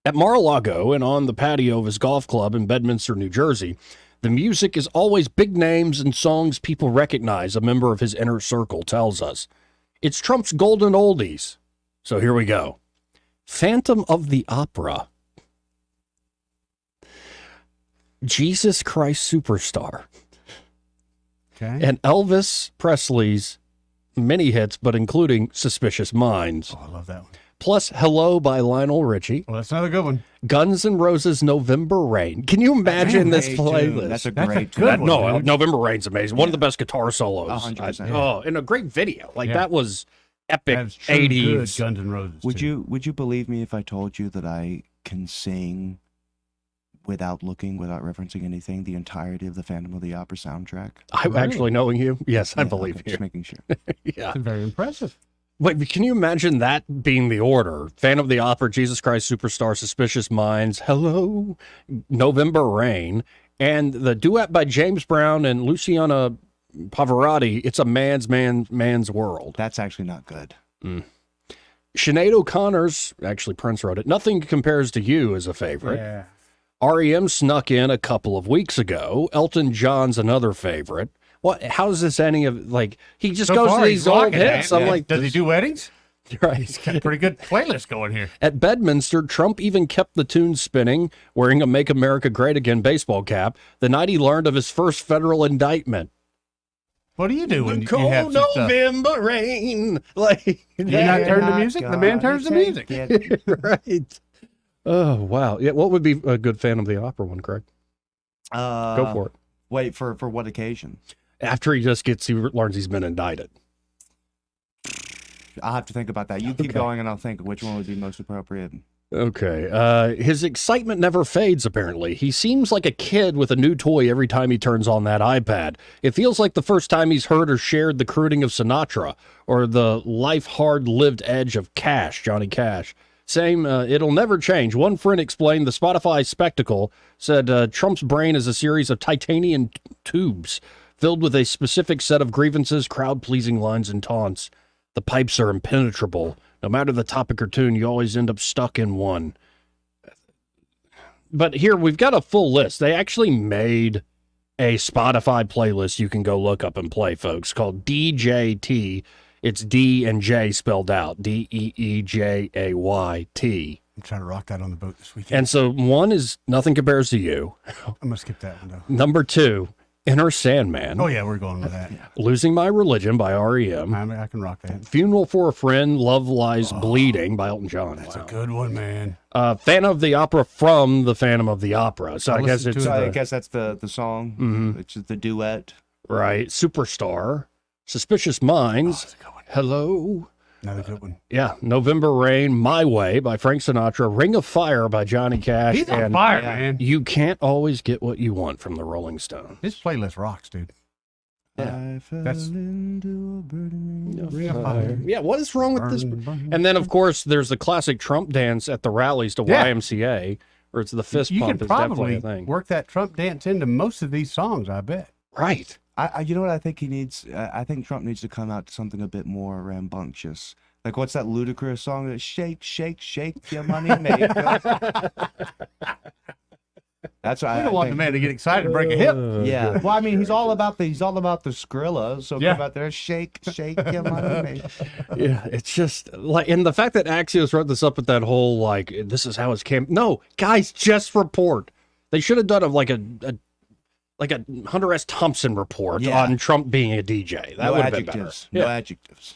At Mar-a-Lago and on the patio of his golf club in Bedminster, New Jersey, the music is always big names and songs people recognize, a member of his inner circle tells us. It's Trump's golden oldies. So here we go. Phantom of the Opera. Jesus Christ Superstar. Okay. And Elvis Presley's many hits, but including Suspicious Minds. Oh, I love that one. Plus Hello by Lionel Richie. Well, that's another good one. Guns N' Roses' November Rain. Can you imagine this playlist? That's a great good one. No, dude. November Rain's amazing. One of the best guitar solos. 100%. Oh, and a great video. That was epic. That's true 80s. good Guns N' Roses. Would you believe me if I told you that I can sing without referencing anything, the entirety of the Phantom of the Opera soundtrack? I'm actually knowing you. Yes, I Yeah, believe okay, you. just making sure. Yeah. That's very impressive. Wait, can you imagine that being the order? Phantom of the Opera, Jesus Christ Superstar, Suspicious Minds, Hello, November Rain, and the duet by James Brown and Luciana Pavarotti, It's a Man's World. That's actually not good. Sinead O'Connor's, actually Prince wrote it, Nothing Compares to You is a favorite. Yeah. REM snuck in a couple of weeks ago. Elton John's another favorite. What? How's this any of he just So goes far, to he's these old rocking hits? it. I'm Yeah. like, does he do weddings? Right. He's got a pretty good playlist going here. At Bedminster, Trump even kept the tune spinning, wearing a Make America Great Again baseball cap, the night he learned of his first federal indictment. What do you do when you Cold have some stuff? November rain. Do you not turn to music? The man turns to music. Right. Oh, wow. Yeah, what would be a good Phantom of the Opera one, Craig? Go for it. Wait, for what occasion? After he learns he's been indicted. I'll have to think about that. You keep going, and I'll think which one would be most appropriate. Okay. His excitement never fades, apparently. He seems like a kid with a new toy every time he turns on that iPad. It feels like the first time he's heard or shared the crooning of Sinatra or the life hard-lived edge of Cash, Johnny Cash. Same, it'll never change. One friend explained the Spotify spectacle, said Trump's brain is a series of titanium tubes filled with a specific set of grievances, crowd-pleasing lines, and taunts. The pipes are impenetrable. No matter the topic or tune, you always end up stuck in one. But here, we've got a full list. They actually made a Spotify playlist you can go look up and play, folks, called DJT. It's D and J spelled out. DEEJAYT. I'm trying to rock that on the boat this weekend. And so one is Nothing Compares to You. I'm going to skip that one, though. Number 2, Inner Sandman. Oh, yeah, we're going with that. Losing My Religion by REM. I can rock that. Funeral for a Friend, Love Lies Bleeding by Elton John. That's a good one, man. Phantom of the Opera from the Phantom of the Opera. So I guess it's... I guess that's the song, which is the duet. Right. Superstar. Suspicious Minds. Hello. Another good one. Yeah. November Rain, My Way by Frank Sinatra, Ring of Fire by Johnny Cash. He's on fire, man. You can't always get what you want from the Rolling Stones. This playlist rocks, dude. Yeah. That's Ring of Fire. Yeah, what is wrong with this? And then, of course, there's the classic Trump dance at the rallies to YMCA, where it's the fist you pump can is definitely probably a thing. work that Trump dance into most of these songs, I bet. Right. You know what I think he needs? I think Trump needs to come out to something a bit more rambunctious. Like, what's that ludicrous song that shake, shake, shake your money maker? That's what I don't want the man to get excited and break a hip. Yeah. Well, I mean, he's all about the Skrilla. So come out there, shake, shake your money maker. Yeah, it's just like, and the fact that Axios wrote this up with that whole like, this is how his camp. No, guys, just report. They should have done a Hunter S. Thompson report on Trump being a DJ. That No would have been better. adjectives. No adjectives.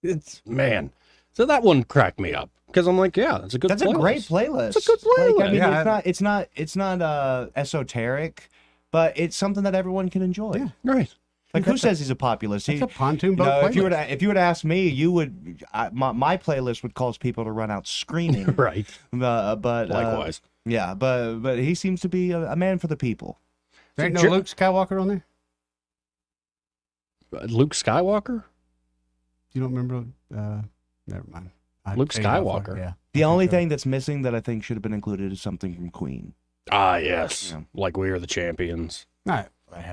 It's man. So that one cracked me up because I'm like, yeah, that's a good. That's playlist. a great playlist. It's a good playlist. Like, I mean, it's not esoteric, but it's something that everyone can enjoy. Yeah, right. Like, who says he's a populist? It's a pontoon boat playlist. If you were to ask me, you would. My playlist would cause people to run out screaming. Right. But likewise. Yeah, but he seems to be a man for the people. There ain't no Luke Skywalker on there? Luke Skywalker? You don't remember? Never mind. Luke Skywalker. Yeah. The only thing that's missing that I think should have been included is something from Queen. Ah, yes. Yeah. Like We Are the Champions. Right.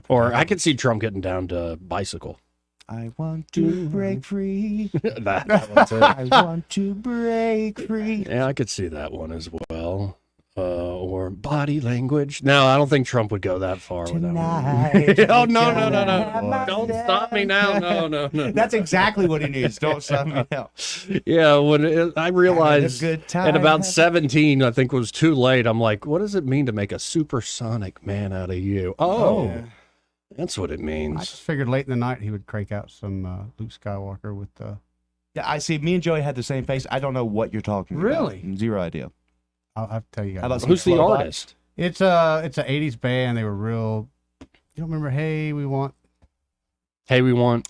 Or I could see Trump getting down to Bicycle. I want to break free. that one too. I want to break free. Yeah, I could see that one as well. Or Body Language. No, I don't think Trump would go that far with that one. Oh, no. Don't stop me now. No. That's exactly what he needs. Don't stop me now. Yeah, when I realized good time. at about 17, I think it was too late. I'm like, what does it mean to make a supersonic man out of you? Oh, that's what it means. I just figured late in the night he would crank out some Luke Skywalker with Yeah, I see. Me and Joey had the same face. I don't know what you're talking about. Really? Zero idea. I'll have to tell you guys. How about Who's the artist? It's a 80s band. They were real. You don't remember? Hey, we want. Hey, we want.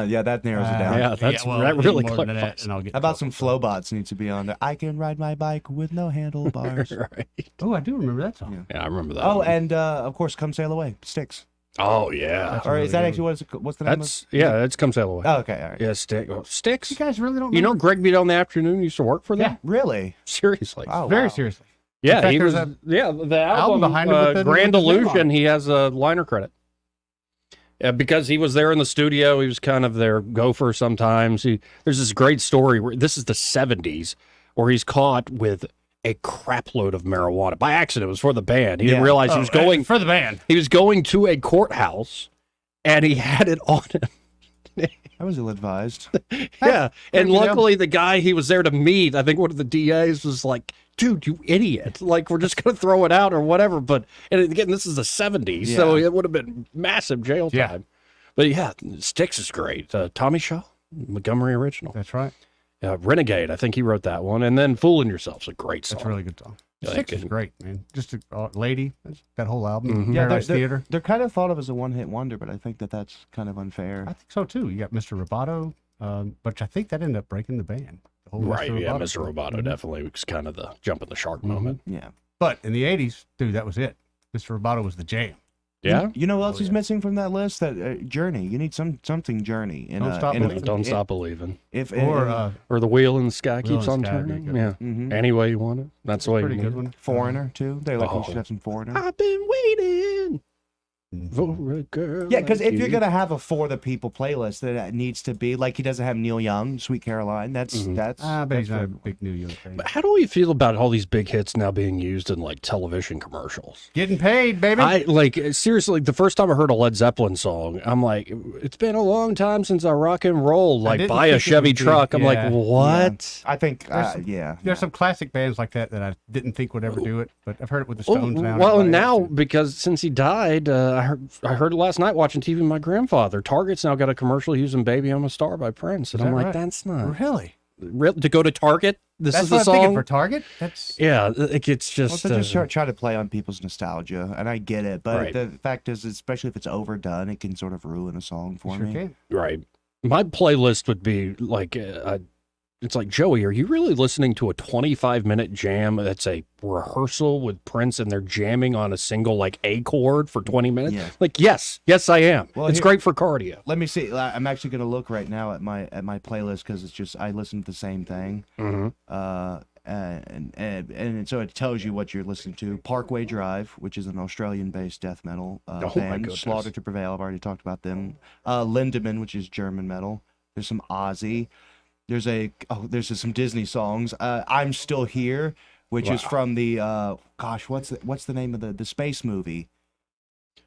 Yeah, that narrows it down. Yeah, that really clarifies. And I'll get. How about some Flowbots need to be on there? I can ride my bike with no handlebars. Right. Oh, I do remember that song. Yeah, I remember that. Oh, one. and of course, Come Sail Away, Styx. Oh yeah. Or is that actually what's the name? It's Come Sail Away. Oh, okay, all right. Yeah, Styx. You guys really don't. You know, Greg Beat on the Afternoon used to work for them. Yeah, really? Seriously. Oh, very seriously. Yeah, fact, he was. there's The album behind it with Grand the name on Illusion. it. He has a liner credit. Yeah, because he was there in the studio. He was kind of their gopher sometimes. There's this great story where this is the 70s where he's caught with a crap load of marijuana by accident. It was for the band. He didn't realize he was going for the band. He was going to a courthouse and he had it on him. I was ill-advised. Yeah, and luckily the guy he was there to meet, I think one of the DAs was like, dude, you idiot. Like, we're just going to throw it out or whatever. But, and again, this is the 70s, so it would have been massive jail time. Yeah. But yeah, Styx is great. Tommy Shaw, Montgomery original. That's right. Renegade, I think he wrote that one. And then Fooling Yourself's a great song. That's a really good song. Yeah, Styx is great, man. Just a lady. That whole album. Mm-hmm. Yeah, Paradise they're kind of thought of as a one-hit wonder, but I think that's kind of unfair. I think so too. You got Mr. Roboto. but I think that ended up breaking the band. The whole Right, Mr. yeah, Roboto Mr. thing. Roboto definitely was kind of the jump in the shark moment. Yeah. But in the 80s, dude, that was it. Mr. Roboto was the jam. Yeah? You know what else is missing from that list? That Journey. You need something Journey. Don't stop believing. Or the wheel in the sky Wheel keeps in on the Sky would be turning. good. Yeah. Mhm. Any way you want it. That's the way pretty you good need it. one. Foreigner too. They like we should have some Foreigner. I've been waiting for a girl. Yeah, because like if you're you. gonna have a For the People playlist, then it needs to be like he doesn't have Neil Young, Sweet Caroline. That's but that's he's not a for- big New York fan. But how do we feel about all these big hits now being used in like television commercials? Getting paid, baby. I like seriously. The first time I heard a Led Zeppelin song, I'm like, it's been a long time since I rock and roll. Like, didn't buy a think it Chevy would be- truck. I'm like, yeah. what? I think There's there's some classic bands like that I didn't think would ever do it, but I've heard it with the Oh, Stones now. and well, everybody now else. because since he died, I heard it last night watching TV with my grandfather. Target's now got a commercial using "Baby I'm a Star" by Prince, and Is I'm that like, right? that's not Really? to go to Target. This That's is what the I'm song thinking for Target. That's Yeah, it's just. Well, they just try to play on people's nostalgia, and I get it. But Right. the fact is, especially if it's overdone, it can sort of ruin a song for sure me. can. Right. My playlist would be like, it's like, Joey, are you really listening to a 25-minute jam that's a rehearsal with Prince and they're jamming on a single like A chord for 20 minutes? Yeah. Like, yes, I am. Well, it's here- great for cardio. Let me see. I'm actually going to look right now at my playlist because it's just I listen to the same thing. Mm-hmm. And so it tells you what you're listening to. Parkway Drive, which is an Australian-based death metal my band. goodness. Slaughter to Prevail. I've already talked about them. Lindemann, which is German metal. There's some Ozzy. There's some Disney songs. I'm Still Here, which is Wow. from the what's the name of the space movie?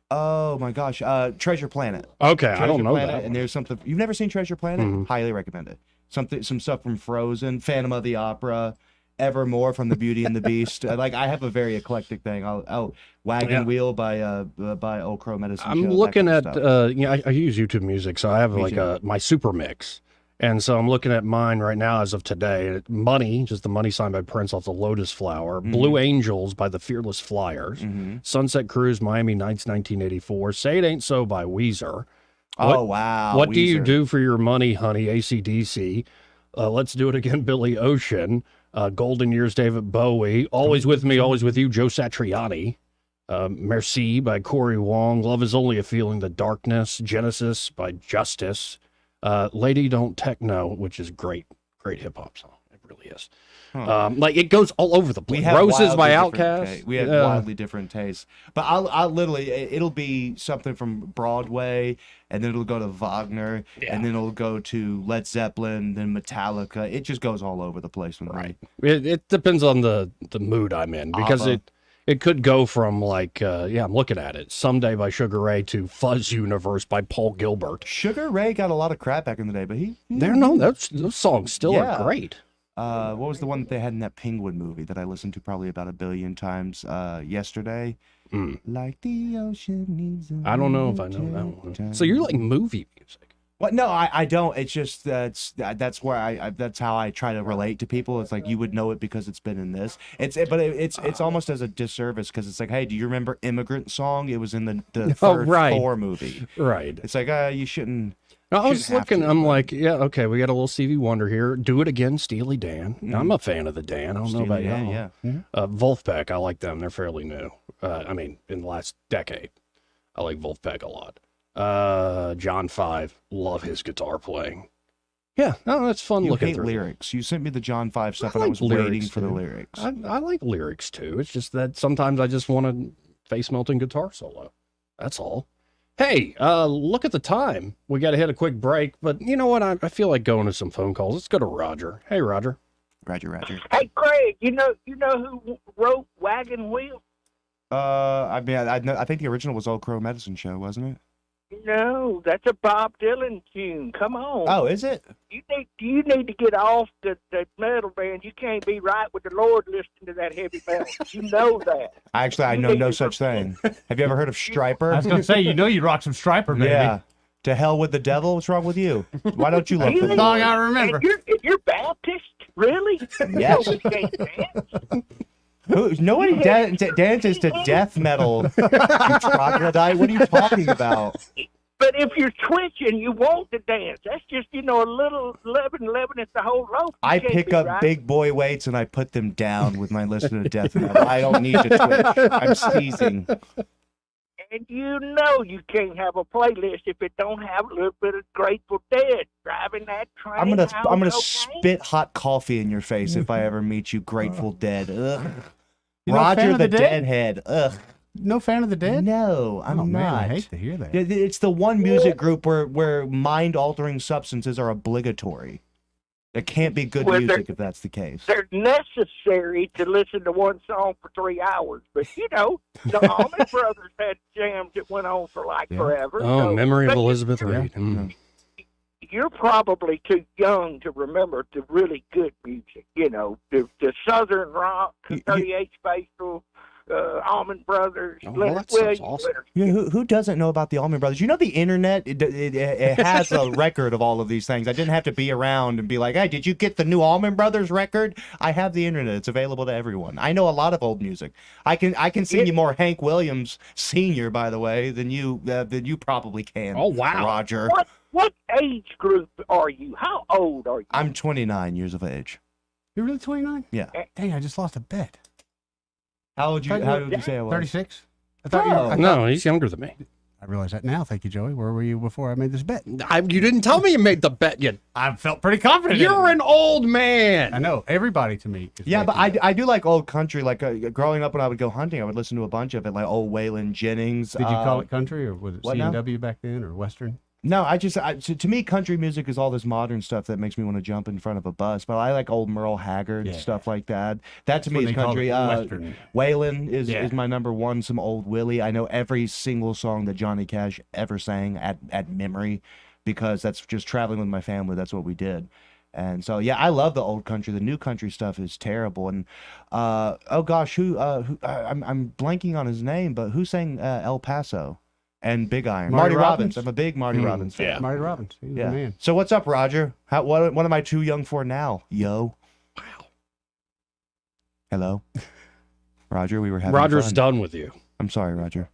Oh my gosh, Treasure Planet. Okay, I don't Treasure know Planet, that And one. there's something you've never seen Treasure Planet? Mhm. Highly recommend it. Some stuff from Frozen, Phantom of the Opera, Evermore from The Beauty and the Beast. I have a very eclectic thing. Wagon Yeah. Wheel by Old Crow Medicine Show, I'm that looking kind at, of stuff. I use YouTube Music, so I have Me like too. my super mix. And so I'm looking at mine right now as of today. Money, just the money sign by Prince off the Lotus Flower. Mm-hmm. Blue Angels by the Fearless Flyers. Sunset Cruise, Miami Nights, 1984. Say It Ain't So by Weezer. Oh, wow, What do you Weezer. do for your money, honey? AC/DC. Let's Do It Again, Billy Ocean. Golden Years, David Bowie. Always With Me, Always With You, Joe Satriani. Merci by Corey Wong. Love Is Only a Feeling, The Darkness. Genesis by Justice. Lady Don't Techno, which is great hip hop song. It really is. Like it goes all over the place. Roses by Outkast. We have Yeah. wildly different tastes. But I'll literally, it'll be something from Broadway, and then it'll go to Wagner, and then it'll go to Led Zeppelin, then Metallica. It just goes all over the place with me. It depends on the mood I'm in because ABBA. it could go from like I'm looking at it, Someday by Sugar Ray to Fuzz Universe by Paul Gilbert. Sugar Ray got a lot of crap back in the day, but those songs still are great. What was the one that they had in that Penguin movie that I listened to probably about 1 billion times yesterday? Like the ocean needs a I don't know if I know that one. So you're like movie music. What? No, I don't. It's just that's where I that's how I try to relate to people. It's like you would know it because it's been in this. It's almost as a disservice because it's like, hey, do you remember Immigrant Song? It was in the third right. Thor movie. Right. It's like you shouldn't. I was shouldn't have looking. to, I'm but- like, yeah, okay, we got a little Stevie Wonder here. Do It Again, Steely Dan. I'm a fan of the Dan. I don't know Steely about Dan, y'all. yeah. Wolfpack, I like them. They're fairly new. I mean, in the last decade, I like Wolfpack a lot. John 5, love his guitar playing. Yeah, no, that's fun You looking hate through. lyrics. You sent me the John 5 stuff, and I like was waiting lyrics, for the too. lyrics. I like lyrics too. It's just that sometimes I just want a face melting guitar solo. That's all. Hey, look at the time. We got to hit a quick break, but you know what? I feel like going to some phone calls. Let's go to Roger. Hey, Roger. Roger. Hey, Craig, you know who wrote Wagon Wheel? I mean, I think the original was Old Crow Medicine Show, wasn't it? No, that's a Bob Dylan tune. Come on. Oh, is it? You need to get off the metal band. You can't be right with the Lord listening to that heavy metal. You know that. Actually, I know no such thing. Have you ever heard of Striper? I was gonna say, you rock some Striper, baby. Yeah. To hell with the devil. What's wrong with you? Why don't you love Really? the Song Lord? I remember. And you're Baptist? Really? Yes. You know we can't dance? Nobody dances to death metal, you troglodyte. What are you talking about? But if you're twitching, you want to dance. That's just, a little leaven is the whole loaf. You I can't pick be up right. big boy weights and I put them down with my listening to death metal. I don't need to twitch. I'm sneezing. And you can't have a playlist if it don't have a little bit of Grateful Dead driving that train. I'm gonna cocaine. spit hot coffee in your face if I ever meet you, Grateful Dead. Ugh. You not a fan Roger of the the Dead? Deadhead. Ugh. No fan of the Dead? No, I'm Oh, not. man, I hate to hear that. It's the one music group where mind-altering substances are obligatory. It can't be good Well, music if that's the case. They're necessary to listen to one song for 3 hours. But, the Allman Brothers had jams that went on for forever. Oh, So- Memory of but Elizabeth Reed. Mm. You're probably too young to remember the really good music. The Southern Rock, 38 Spatial, Allman Brothers, well, Leonard that sounds Williams. awesome. Yeah, who doesn't know about the Allman Brothers? The internet, it has a record of all of these things. I didn't have to be around and be like, hey, did you get the new Allman Brothers record? I have the internet. It's available to everyone. I know a lot of old music. I can sing you more Hank Williams Sr., by the way, than you probably can. Oh, wow. Roger. What age group are you? How old are you? I'm 29 years of age. You're really 29? Yeah. Dang, I just lost a bet. How would you say I was? 36? I thought you were, No, he's younger than me. I realize that now. Thank you, Joey. Where were you before I made this bet? You didn't tell me you made the bet yet. I felt pretty confident. You're an old man. I know. Everybody to me. Is Yeah, way but too I do like old country. Like growing up when I would go hunting, I would listen to a bunch of it, like old Waylon Jennings. Did you call it country or was it what now? C&W back then or Western? No, to me, country music is all this modern stuff that makes me want to jump in front of a bus. But I like old Merle Haggard and stuff like that. That to me what is they call country. it, Western. Waylon is my number one. Some old Willie. I know every single song that Johnny Cash ever sang at memory, because that's just traveling with my family. That's what we did. And so, yeah, I love the old country. The new country stuff is terrible. And oh gosh, I'm blanking on his name, but who sang El Paso and Big Iron? Marty Robbins. I'm a big Marty Robbins fan. Yeah. Marty Robbins. He's the man. So what's up, Roger? What am I too young for now? Yo. Wow. Hello. Roger, we were having Roger's fun. done with you. I'm sorry, Roger.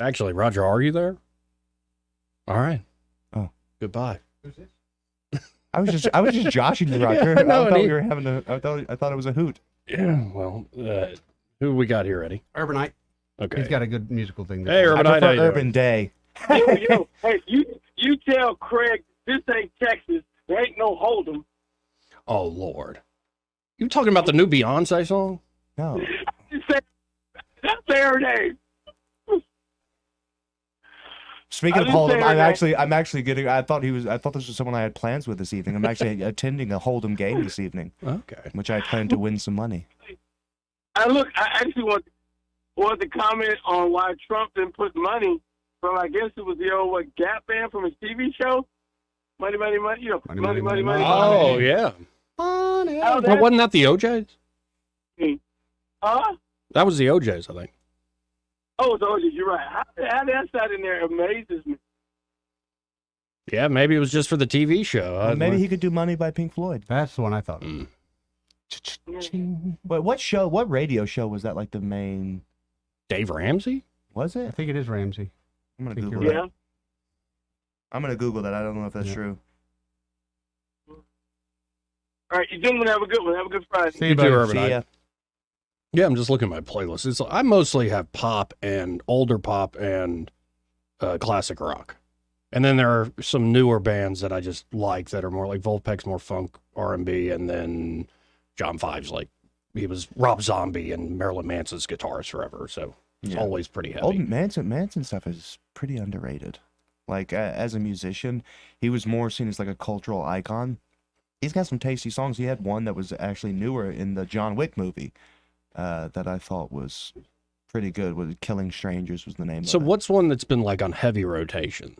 Actually, Roger, are you there? All right. Oh. Goodbye. I was just joshing you, Roger. Yeah, no, I thought and we were having I thought it was a hoot. Yeah, well, who we got here, Eddie? Urbanite. Okay. He's got a good musical thing. Hey, I Urbanite, how prefer you Urban doing? Day. Yo, hey, you tell Craig this ain't Texas. There ain't no Hold'em. Oh, Lord. You talking about the new Beyonce song? No. That's their name. Speaking of I didn't Hold'em, say I'm actually getting. I thought this was someone I had plans with this evening. I'm actually attending a Hold'em game this evening. Okay. Which I plan to win some money. I actually want to comment on why Trump didn't put money from, I guess it was the old Gap band from his TV show. Money, money, money. You know, money, money, money. Oh, yeah. How Well, wasn't that the OJs? Huh? That was the OJs, I think. Oh, you're right. How that sat in there amazes me. Yeah, maybe it was just for the TV show. Well, maybe he could do Money by Pink Floyd. That's the one I thought. But what radio show was that? Like the main? Dave Ramsey? Was it? I think it is Ramsey. I'm gonna think Google you're that. right. I'm gonna Google that. I don't know if that's true. All right, you gentlemen have a good one. Have a good Friday. You too, Urbanite. See ya. Yeah, I'm just looking at my playlist. I mostly have pop and older pop and classic rock. And then there are some newer bands that I just like that are more like Vulfpeck's more funk R&B, and then John Five's like he was Rob Zombie and Marilyn Manson's guitarist forever, so it's Yeah. always pretty heavy. Old Manson stuff is pretty underrated. Like as a musician, he was more seen as like a cultural icon. He's got some tasty songs. He had one that was actually newer in the John Wick movie that I thought was pretty good. Was Killing Strangers was the name So of it. what's one that's been like on heavy rotation?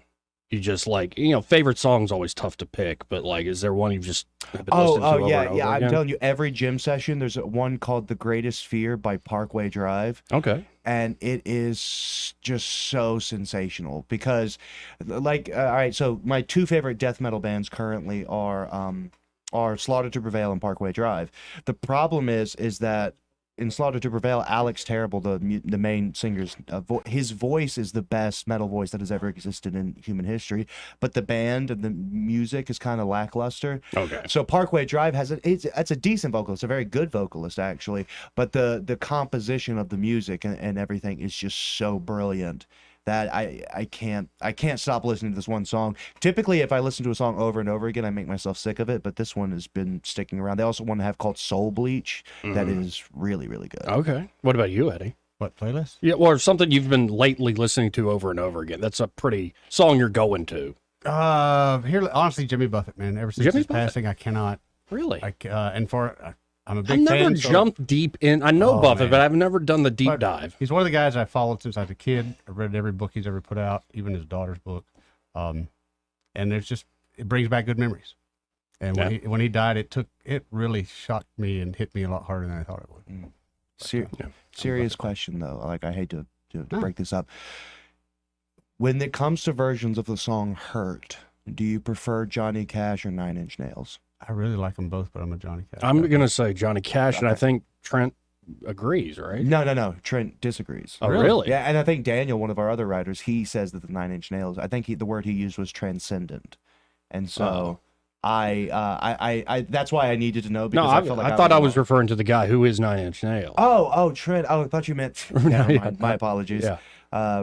You just like, favorite song's always tough to pick, but like, is there one you've just been listening to over yeah, and over yeah. I'm again? telling you, every gym session, there's one called "The Greatest Fear" by Parkway Drive. Okay. And it is just so sensational because, like, all right. So my two favorite death metal bands currently are Slaughter to Prevail and Parkway Drive. The problem is that in Slaughter to Prevail, Alex Terrible, the main singer's his voice is the best metal voice that has ever existed in human history. But the band and the music is kind of lackluster. Okay. So Parkway Drive it's a decent vocalist, a very good vocalist actually. But the composition of the music and everything is just so brilliant that I can't stop listening to this one song. Typically, if I listen to a song over and over again, I make myself sick of it, but this one has been sticking around. They also one have called Soul Bleach that is really, really good. Okay. What about you, Eddie? What, playlist? Yeah, or something you've been lately listening to over and over again. That's a pretty song you're going to. Here, honestly, Jimmy Buffett, man. Ever since Jimmy his Buffett? passing, I cannot. Really? I'm a big I've never fan. so- jumped deep in. I know Oh, Buffett, man. but I've never done the deep But dive. He's one of the guys I followed since I was a kid. I've read every book he's ever put out, even his daughter's book. And it brings back good memories. And when he died, it really shocked me and hit me a lot harder than I thought it would. Serious question though. Like I hate to break this up. When it comes to versions of the song "Hurt," do you prefer Johnny Cash or Nine Inch Nails? I really like them both, but I'm a Johnny Cash. I'm going to say Johnny Cash, and I think Trent agrees, right? No. Trent disagrees. Oh, really? Yeah, and I think Daniel, one of our other writers, he says that the Nine Inch Nails. I think the word he used was transcendent, and so I that's why I needed to know. Because No, I felt like I thought I was referring to the guy who is Nine Inch Nails. Oh, Trent. Oh, I thought you meant. Never Yeah. mind. My apologies. Yeah.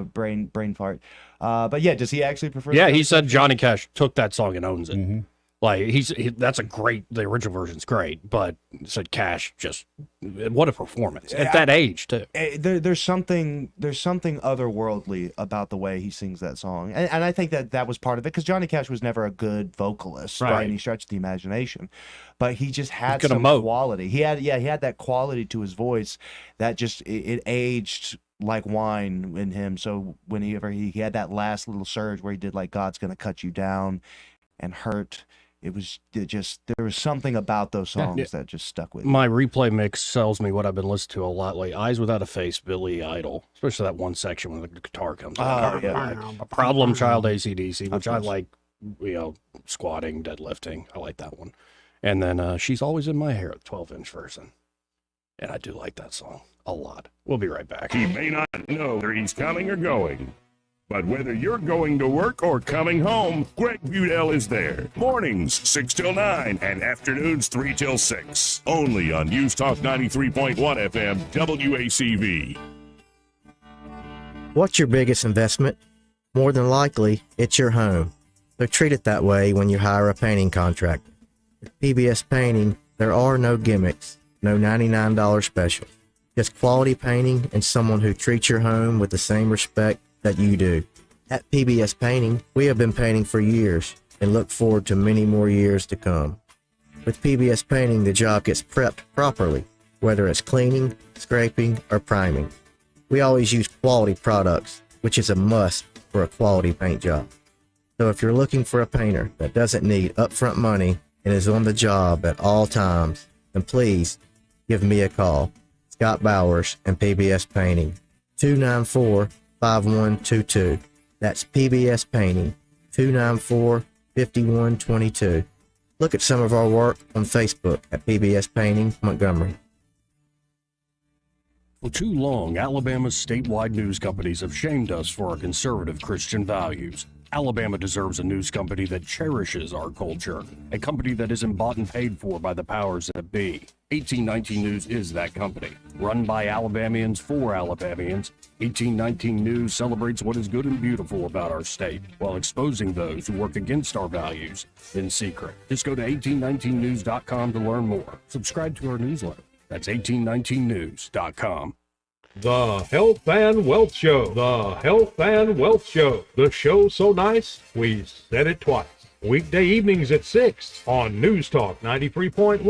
Brain fart. But yeah, does he actually prefer? Yeah, he said Johnny Cash took that song and owns it. Like that's a great. The original version's great, but said Cash just what a performance at that age too. There's something otherworldly about the way he sings that song, and I think that was part of it because Johnny Cash was never a good vocalist by any stretch of the imagination, but he just had some quality. He had that quality to his voice that just it aged like wine in him. So whenever he had that last little surge where he did like God's Gonna Cut You Down and Hurt. There was something about those songs that just stuck with me. My replay mix tells me what I've been listening to a lot lately. Eyes Without a Face, Billy Idol, especially that one section when the guitar comes on. A Problem Child, AC/DC, which I like, squatting, deadlifting. I like that one. And then She's Always in My Hair, the 12-inch version. And I do like that song a lot. We'll be right back. He may not know whether he's coming or going. But whether you're going to work or coming home, Greg Budell is there. Mornings, 6 till 9, and afternoons, 3 till 6. Only on News Talk 93.1 FM, WACV. What's your biggest investment? More than likely, it's your home. So treat it that way when you hire a painting contractor. With PBS Painting, there are no gimmicks, no $99 specials. Just quality painting and someone who treats your home with the same respect that you do. At PBS Painting, we have been painting for years and look forward to many more years to come. With PBS Painting, the job gets prepped properly, whether it's cleaning, scraping, or priming. We always use quality products, which is a must for a quality paint job. So if you're looking for a painter that doesn't need upfront money and is on the job at all times, then please give me a call. Scott Bowers and PBS Painting, 294-5122. That's PBS Painting, 294-5122. Look at some of our work on Facebook at PBS Painting Montgomery. For too long, Alabama's statewide news companies have shamed us for our conservative Christian values. Alabama deserves a news company that cherishes our culture, a company that isn't bought and paid for by the powers that be. 1819 News is that company. Run by Alabamians for Alabamians, 1819 News celebrates what is good and beautiful about our state, while exposing those who work against our values in secret. Just go to 1819news.com to learn more. Subscribe to our newsletter. That's 1819news.com. The Health and Wealth Show. The Health and Wealth Show. The show so nice, we said it twice. Weekday evenings at 6 on News Talk 93.1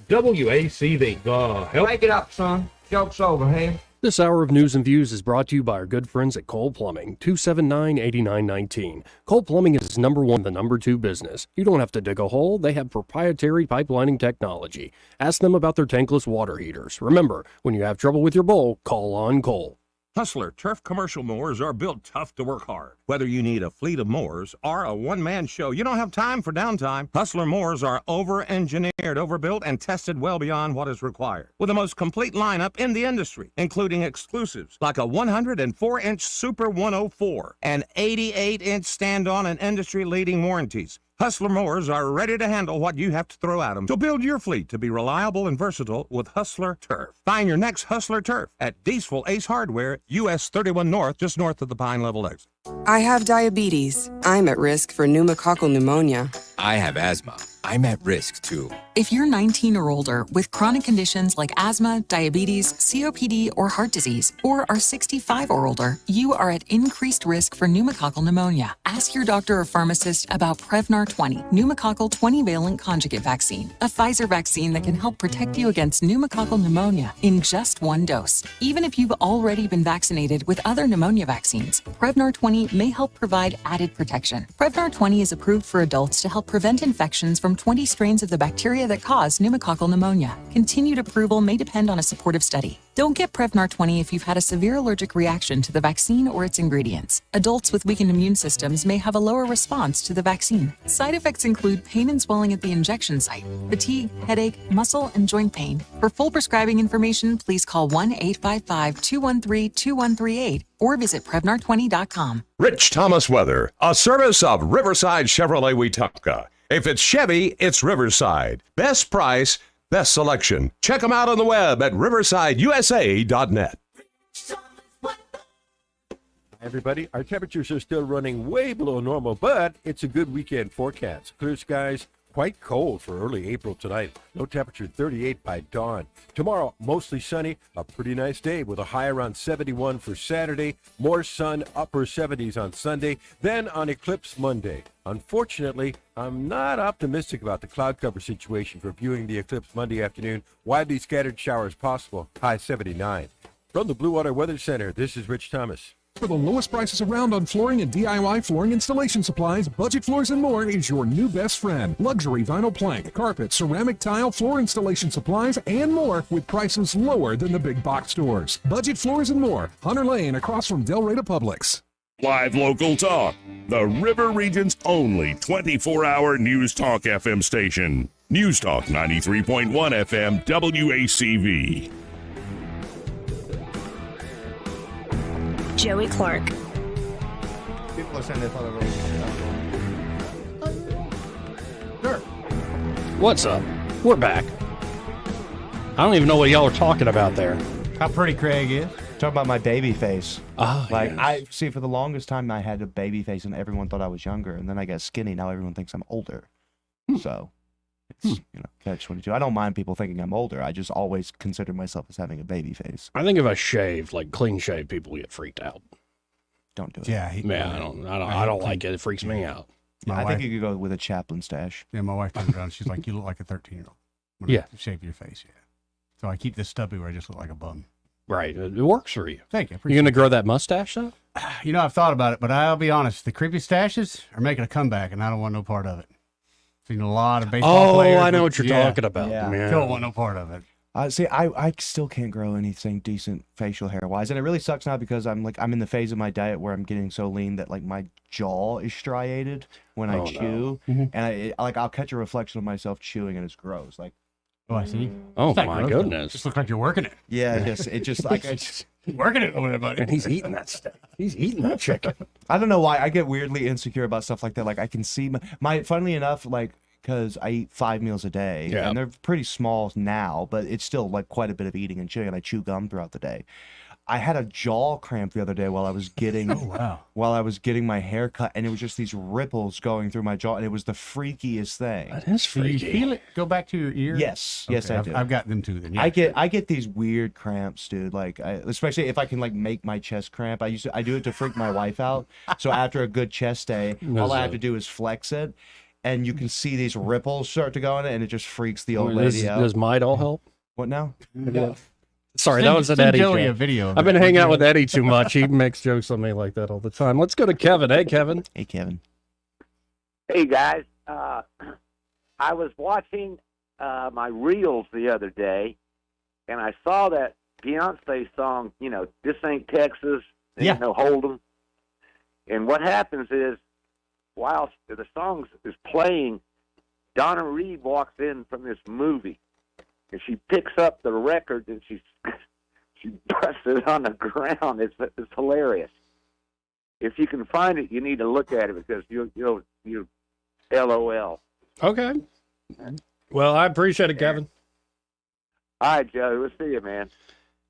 WACV. The Health. Make it up, son. Joke's over, hey? This hour of News and Views is brought to you by our good friends at Cole Plumbing, 279-8919. Cole Plumbing is number 1, the number 2 business. You don't have to dig a hole. They have proprietary pipelining technology. Ask them about their tankless water heaters. Remember, when you have trouble with your bowl, call on Cole. Hustler Turf commercial mowers are built tough to work hard. Whether you need a fleet of mowers or a one-man show, you don't have time for downtime. Hustler mowers are over-engineered, overbuilt, and tested well beyond what is required. With the most complete lineup in the industry, including exclusives like a 104-inch Super 104 and 88-inch stand-on and industry-leading warranties. Hustler mowers are ready to handle what you have to throw at them. So build your fleet to be reliable and versatile with Hustler Turf. Find your next Hustler Turf at Diesel Ace Hardware, US 31 North, just north of the Pine Level exit. I have diabetes. I'm at risk for pneumococcal pneumonia. I have asthma. I'm at risk too. If you're 19 or older with chronic conditions like asthma, diabetes, COPD, or heart disease, or are 65 or older, you are at increased risk for pneumococcal pneumonia. Ask your doctor or pharmacist about Prevnar 20, pneumococcal 20-valent conjugate vaccine, a Pfizer vaccine that can help protect you against pneumococcal pneumonia in just one dose. Even if you've already been vaccinated with other pneumonia vaccines, Prevnar 20 may help provide added protection. Prevnar 20 is approved for adults to help prevent infections from 20 strains of the bacteria that cause pneumococcal pneumonia. Continued approval may depend on a supportive study. Don't get Prevnar 20 if you've had a severe allergic reaction to the vaccine or its ingredients. Adults with weakened immune systems may have a lower response to the vaccine. Side effects include pain and swelling at the injection site, fatigue, headache, muscle, and joint pain. For full prescribing information, please call 1-855-213-2138 or visit Prevnar20.com. Rich Thomas Weather, a service of Riverside Chevrolet Wetumpka. If it's Chevy, it's Riverside. Best price, best selection. Check them out on the web at riversideusa.net. Everybody, our temperatures are still running way below normal, but it's a good weekend forecast. Clear skies, quite cold for early April tonight. Low temperature 38 by dawn. Tomorrow, mostly sunny, a pretty nice day with a high around 71 for Saturday. More sun, upper 70s on Sunday. Then on Eclipse Monday. Unfortunately, I'm not optimistic about the cloud cover situation for viewing the eclipse Monday afternoon. Widely scattered showers possible, high 79. From the Blue Water Weather Center, this is Rich Thomas. For the lowest prices around on flooring and DIY flooring installation supplies, Budget Floors and More is your new best friend. Luxury vinyl plank, carpet, ceramic tile, floor installation supplies, and more with prices lower than the big box stores. Budget Floors and More, Hunter Lane across from Del Rey to Publix. Live local talk, the River Region's only 24-hour News Talk FM station. News Talk 93.1 FM WACV. Joey Clark. People are saying they thought I wrote Sure. What's up? We're back. I don't even know what y'all are talking about there. How pretty Craig is. Talking about my baby face. Oh, like yes. I see, for the longest time I had a baby face and everyone thought I was younger, and then I got skinny. Now everyone thinks I'm older. So it's catch-22. I don't mind people thinking I'm older. I just always consider myself as having a baby face. I think if I shave, like clean shave, people get freaked out. Don't do it. Yeah, I don't like it. It freaks me out. Yeah, I think you could go with a chaplain stash. Yeah, my wife turned around. She's like, "You look like a 13-year-old." Yeah. Shave your face. Yeah. So I keep this stubby where I just look like a bum. Right. It works for you. Thank you. You going to grow that mustache though? You know, I've thought about it, but I'll be honest. The creepy stashes are making a comeback, and I don't want no part of it. Seen a lot of baseball players. Oh, I know what you're talking about. Yeah. Don't want no part of it. See, I still can't grow anything decent facial hair wise, and it really sucks now because I'm in the phase of my diet where I'm getting so lean that like my jaw is striated when I chew, and I'll catch a reflection of myself chewing, and it's gross. Like, oh, I see. Oh my goodness! Just look like you're working it. Yeah, it just like it's working it over there, buddy. And he's eating that steak. He's eating that chicken. I don't know why I get weirdly insecure about stuff like that. Like I can see my funnily enough, like, because I eat 5 meals a day, and they're pretty small now, but it's still like quite a bit of eating and chewing, and I chew gum throughout the day. I had a jaw cramp the other day while I was getting while I was getting my hair cut, and it was just these ripples going through my jaw, and it was the freakiest thing. That is freaky. Do you feel it go back to your ear? Yes, Okay, yes, I do. I've got them too. Then yeah. I get these weird cramps, dude. Like, especially if I can like make my chest cramp. I do it to freak my wife out. So after a good chest day, all I have to do is flex it, and you can see these ripples start to go in it, and it just freaks the old lady out. Does Midol help? What now? Sorry, that was an Eddie Joey joke. a video of I've been it. hanging out with Eddie too much. He makes jokes on me like that all the time. Let's go to Kevin. Hey, Kevin. Hey, Kevin. Hey, guys. I was watching my reels the other day, and I saw that Beyonce song, This Ain't Texas, Hold 'em. And what happens is, while the song is playing, Donna Reed walks in from this movie, and she picks up the record and she busts it on the ground. It's hilarious. If you can find it, you need to look at it because you'll LOL. Okay. Well, I appreciate it, Kevin. All right, Joe. We'll see you, man.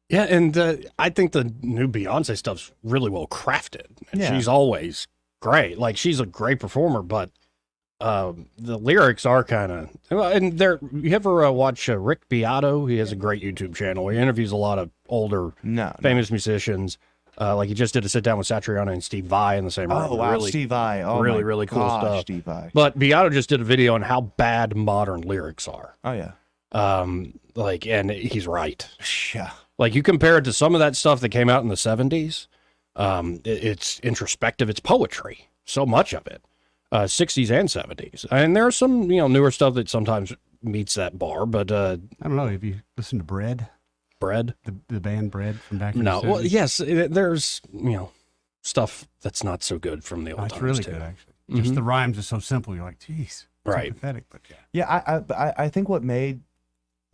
Yeah, and I think the new Beyonce stuff's really well crafted. And she's always great. Like, she's a great performer, but the lyrics are kind of... And you ever watch Rick Beato? He has a great YouTube channel. He interviews a lot of older famous musicians. Like, he just did a sit-down with Satriani and Steve Vai in the same room. Oh, wow, Steve Vai. Oh, really, my really cool gosh, stuff. Steve Vai. But Beato just did a video on how bad modern lyrics are. Oh, yeah. And he's right. Yeah. Like, you compare it to some of that stuff that came out in the 70s, it's introspective, it's poetry, so much of it, 60s and 70s. And there's some, newer stuff that sometimes meets that bar, but... I don't know, have you listened to Bread? Bread? The band Bread from back in the 70s? Well, yes, there's, stuff that's not so good from the old times, it's really too. good, actually. Just the rhymes are so simple, you're like, geez. Right. Pathetic, but Yeah, I think what made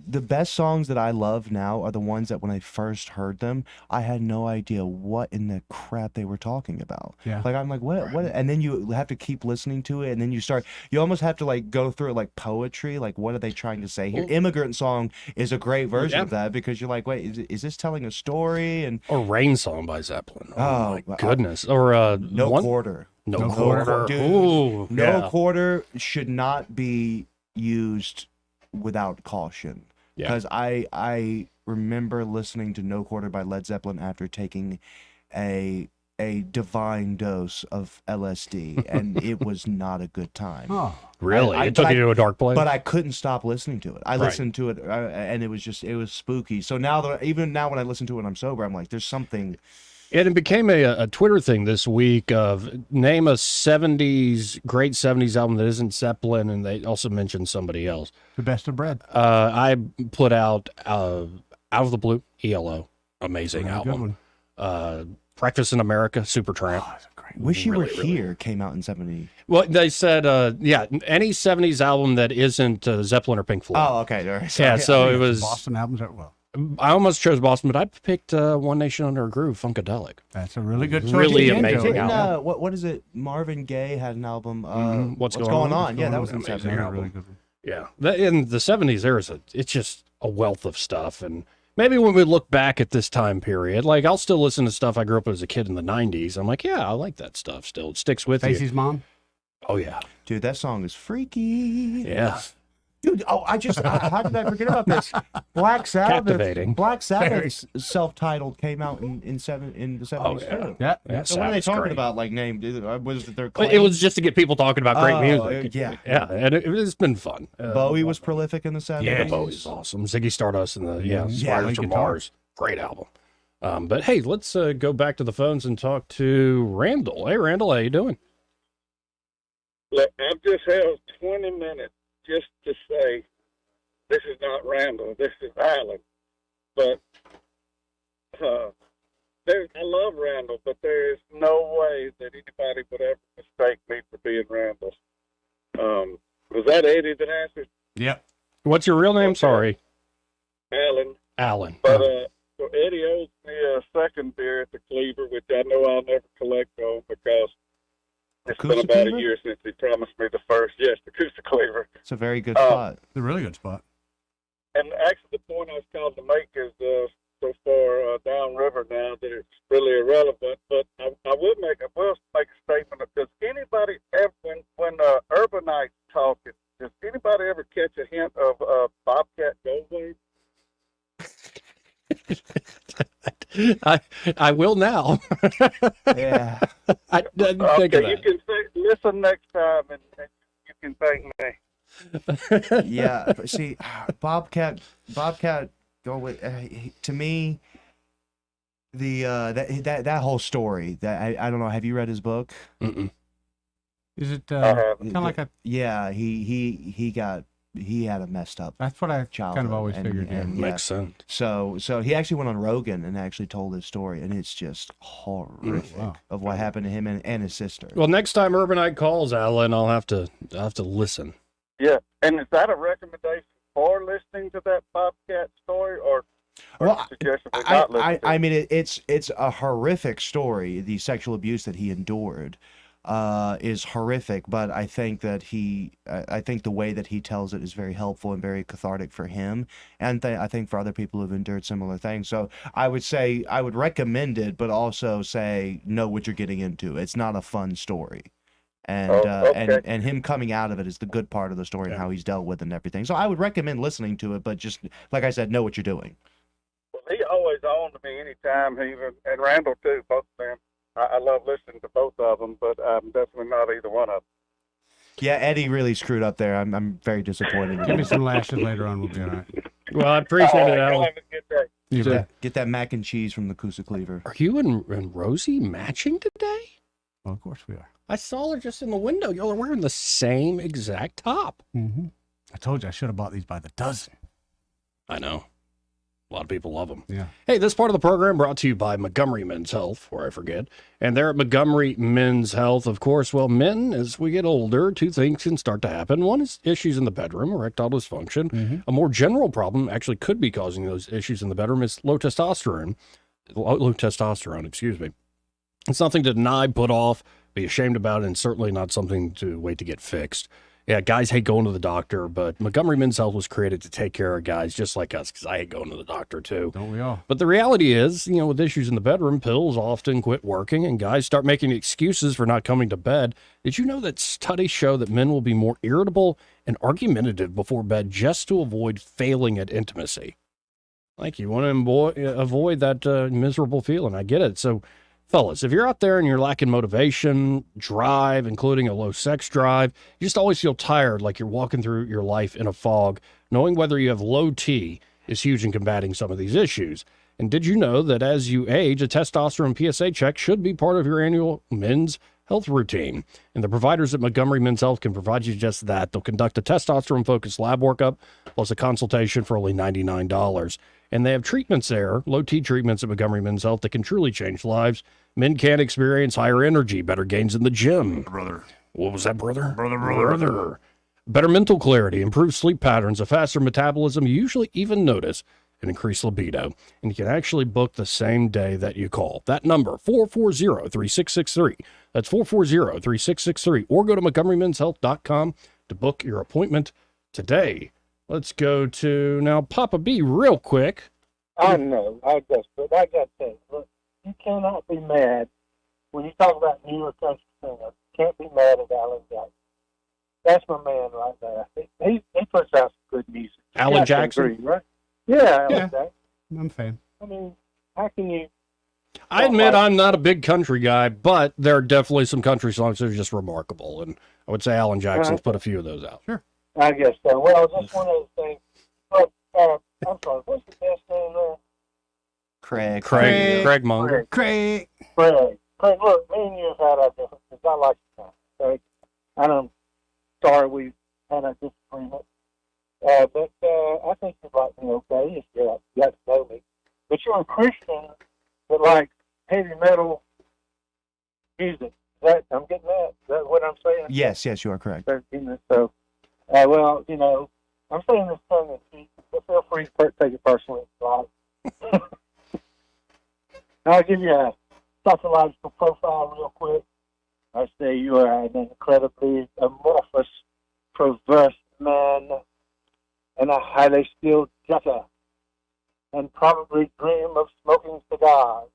the best songs that I love now are the ones that when I first heard them, I had no idea what in the crap they were talking about. Yeah. Like, I'm like, what? And then you have to keep listening to it, and then you almost have to like go through it like poetry. Like, what are they trying to say here? Immigrant Song is a great version of that because you're like, wait, is this telling a story? And or Rain Song by Zeppelin. Oh my goodness. Or Quarter. No Quarter. Dude, Ooh, No Quarter should not be used without caution. Because I remember listening to No Quarter by Led Zeppelin after taking a divine dose of LSD, and it was not a good time. Oh, really? It took you to a dark place? But I couldn't stop listening to it. I listened to it, and it was spooky. So even now when I listen to it when I'm sober, I'm like, there's something... And it became a Twitter thing this week of name a great 70s album that isn't Zeppelin, and they also mentioned somebody else. The Best of Bread. I put out Out of the Blue, ELO, amazing album. Breakfast in America, Supertramp. Oh, Wish You Were Here came out in 70. Well, they said, any 70s album that isn't Zeppelin or Pink Floyd. Oh, okay. All right. Yeah, so it was... Boston albums are, well... I almost chose Boston, but I picked One Nation Under a Groove, Funkadelic. That's a really good choice. Really amazing album. What is it? Marvin Gaye had an album. What's going on? Yeah, that was an amazing album. Really good one. Yeah, in the 70s, it's just a wealth of stuff. And maybe when we look back at this time period, like I'll still listen to stuff I grew up as a kid in the 90s. I'm like, yeah, I like that stuff still. It sticks with you. Stacey's Mom? Oh, yeah. Dude, that song is freaky. Yeah. Dude, how did I forget about this? Black Sabbath. Captivating. Black Sabbath's self-titled came out in the 70s too. Yeah. So what are they talking great. about? Like name? Was it their? It was just to get people talking about great music. Yeah. And it's been fun. Bowie was prolific in the 70s. Yeah, Bowie's awesome. Ziggy Stardust and the Spiders from guitar. Mars. Great album. But hey, let's go back to the phones and talk to Randall. Hey, Randall, how you doing? Look, I've just held 20 minutes just to say this is not Randall, this is Alan. But I love Randall, but there is no way that anybody would ever mistake me for being Randall. Was that Eddie that answered? Yep. What's your real name? Sorry. Alan. Alan. But so Eddie owes me a second beer at the Cleaver, which I know I'll never collect on because it's been about a year since he promised me the first. Yes, the Coosa Cleaver. It's a very good spot. It's a really good spot. And actually, the point I was calling to make is so far downriver now that it's really irrelevant. But I will make a statement. Does anybody ever, when urbanites talking, does anybody ever catch a hint of Bobcat Goldthwait? I will now. Yeah. I didn't think of that. You can listen next time, and you can thank me. Yeah. See, Bobcat go with to me. The that whole story that I don't know. Have you read his book? Mm-mm. Is it kind of like a? Yeah, he got he had a messed up. That's what I childhood. kind of always figured. And, Makes sense. So he actually went on Rogan and actually told his story, and it's just horrific of what happened to him and his sister. Well, next time Urbanite calls, Alan, I'll have to listen. Yeah, and is that a recommendation for listening to that Bobcat story, or Well, suggestively not listening? I mean, it's a horrific story. The sexual abuse that he endured is horrific, but I think that I think the way that he tells it is very helpful and very cathartic for him, and I think for other people who've endured similar things. So I would say I would recommend it, but also say know what you're getting into. It's not a fun story. And and him coming out of it is the good part of the story and how he's dealt with it and everything. So I would recommend listening to it, but just like I said, know what you're doing. Well, he always on to me anytime, and Randall too, both of them. I love listening to both of them, but I'm definitely not either one of them. Yeah, Eddie really screwed up there. I'm very disappointed. Give me some lashes later on. We'll be all right. Well, I appreciate it, Alan. Get that mac and cheese from the Coosa Cleaver. Are you and Rosie matching today? Well, of course we are. I saw her just in the window. Y'all are wearing the same exact top. Mm-hmm. I told you I should have bought these by the dozen. I know. A lot of people love them. Yeah. Hey, this part of the program brought to you by Montgomery Men's Health, before I forget. And they're at Montgomery Men's Health, of course. Well, men, as we get older, two things can start to happen. One is issues in the bedroom, erectile dysfunction. Mm-hmm. A more general problem actually could be causing those issues in the bedroom is low testosterone. Low testosterone, excuse me. It's nothing to deny, put off, be ashamed about, and certainly not something to wait to get fixed. Yeah, guys hate going to the doctor, but Montgomery Men's Health was created to take care of guys just like us, because I hate going to the doctor too. Don't we all? But the reality is, with issues in the bedroom, pills often quit working, and guys start making excuses for not coming to bed. Did you know that studies show that men will be more irritable and argumentative before bed just to avoid failing at intimacy? Like, you want to avoid that miserable feeling. I get it. So, fellas, if you're out there and you're lacking motivation, drive, including a low sex drive, you just always feel tired, like you're walking through your life in a fog, knowing whether you have low T is huge in combating some of these issues. And did you know that as you age, a testosterone PSA check should be part of your annual men's health routine? And the providers at Montgomery Men's Health can provide you just that. They'll conduct a testosterone-focused lab workup plus a consultation for only $99. And they have treatments there, low T treatments at Montgomery Men's Health that can truly change lives. Men can experience higher energy, better gains in the gym. Brother. What was that, brother? Brother. Better mental clarity, improved sleep patterns, a faster metabolism, you usually even notice an increased libido. And you can actually book the same day that you call. That number, 440-3663. That's 440-3663. Or go to MontgomeryMen'sHealth.com to book your appointment today. Let's go to, now, Papa B real quick. I know. I got to say, look, you cannot be mad when you talk about newer country singers. You can't be mad at Alan Jackson. That's my man right there. He puts out some good music. Alan Jackson? Agree, right? Yeah, Alan Jackson. I'm a fan. I mean, how can you? I admit I'm not a big country guy, but there are definitely some country songs that are just remarkable. And I would say Alan Jackson's put a few of those out. Sure. I guess so. Well, just one other thing. But, I'm sorry, what's the best name there? Craig Munger. Craig, look, me and you have had our differences. I like you, Craig. And I'm sorry we had a disagreement. But I think you'd like me okay if you got to know me. But you're a Christian that like heavy metal music. I'm getting that. Is that what I'm saying? Yes, you are correct. So, well, I'm saying this tongue in cheek, but feel free to take it personally. Right? I'll give you a psychological profile real quick. I say you are an incredibly amorphous, perverse man and a highly skilled debtor, and probably dream of smoking cigars.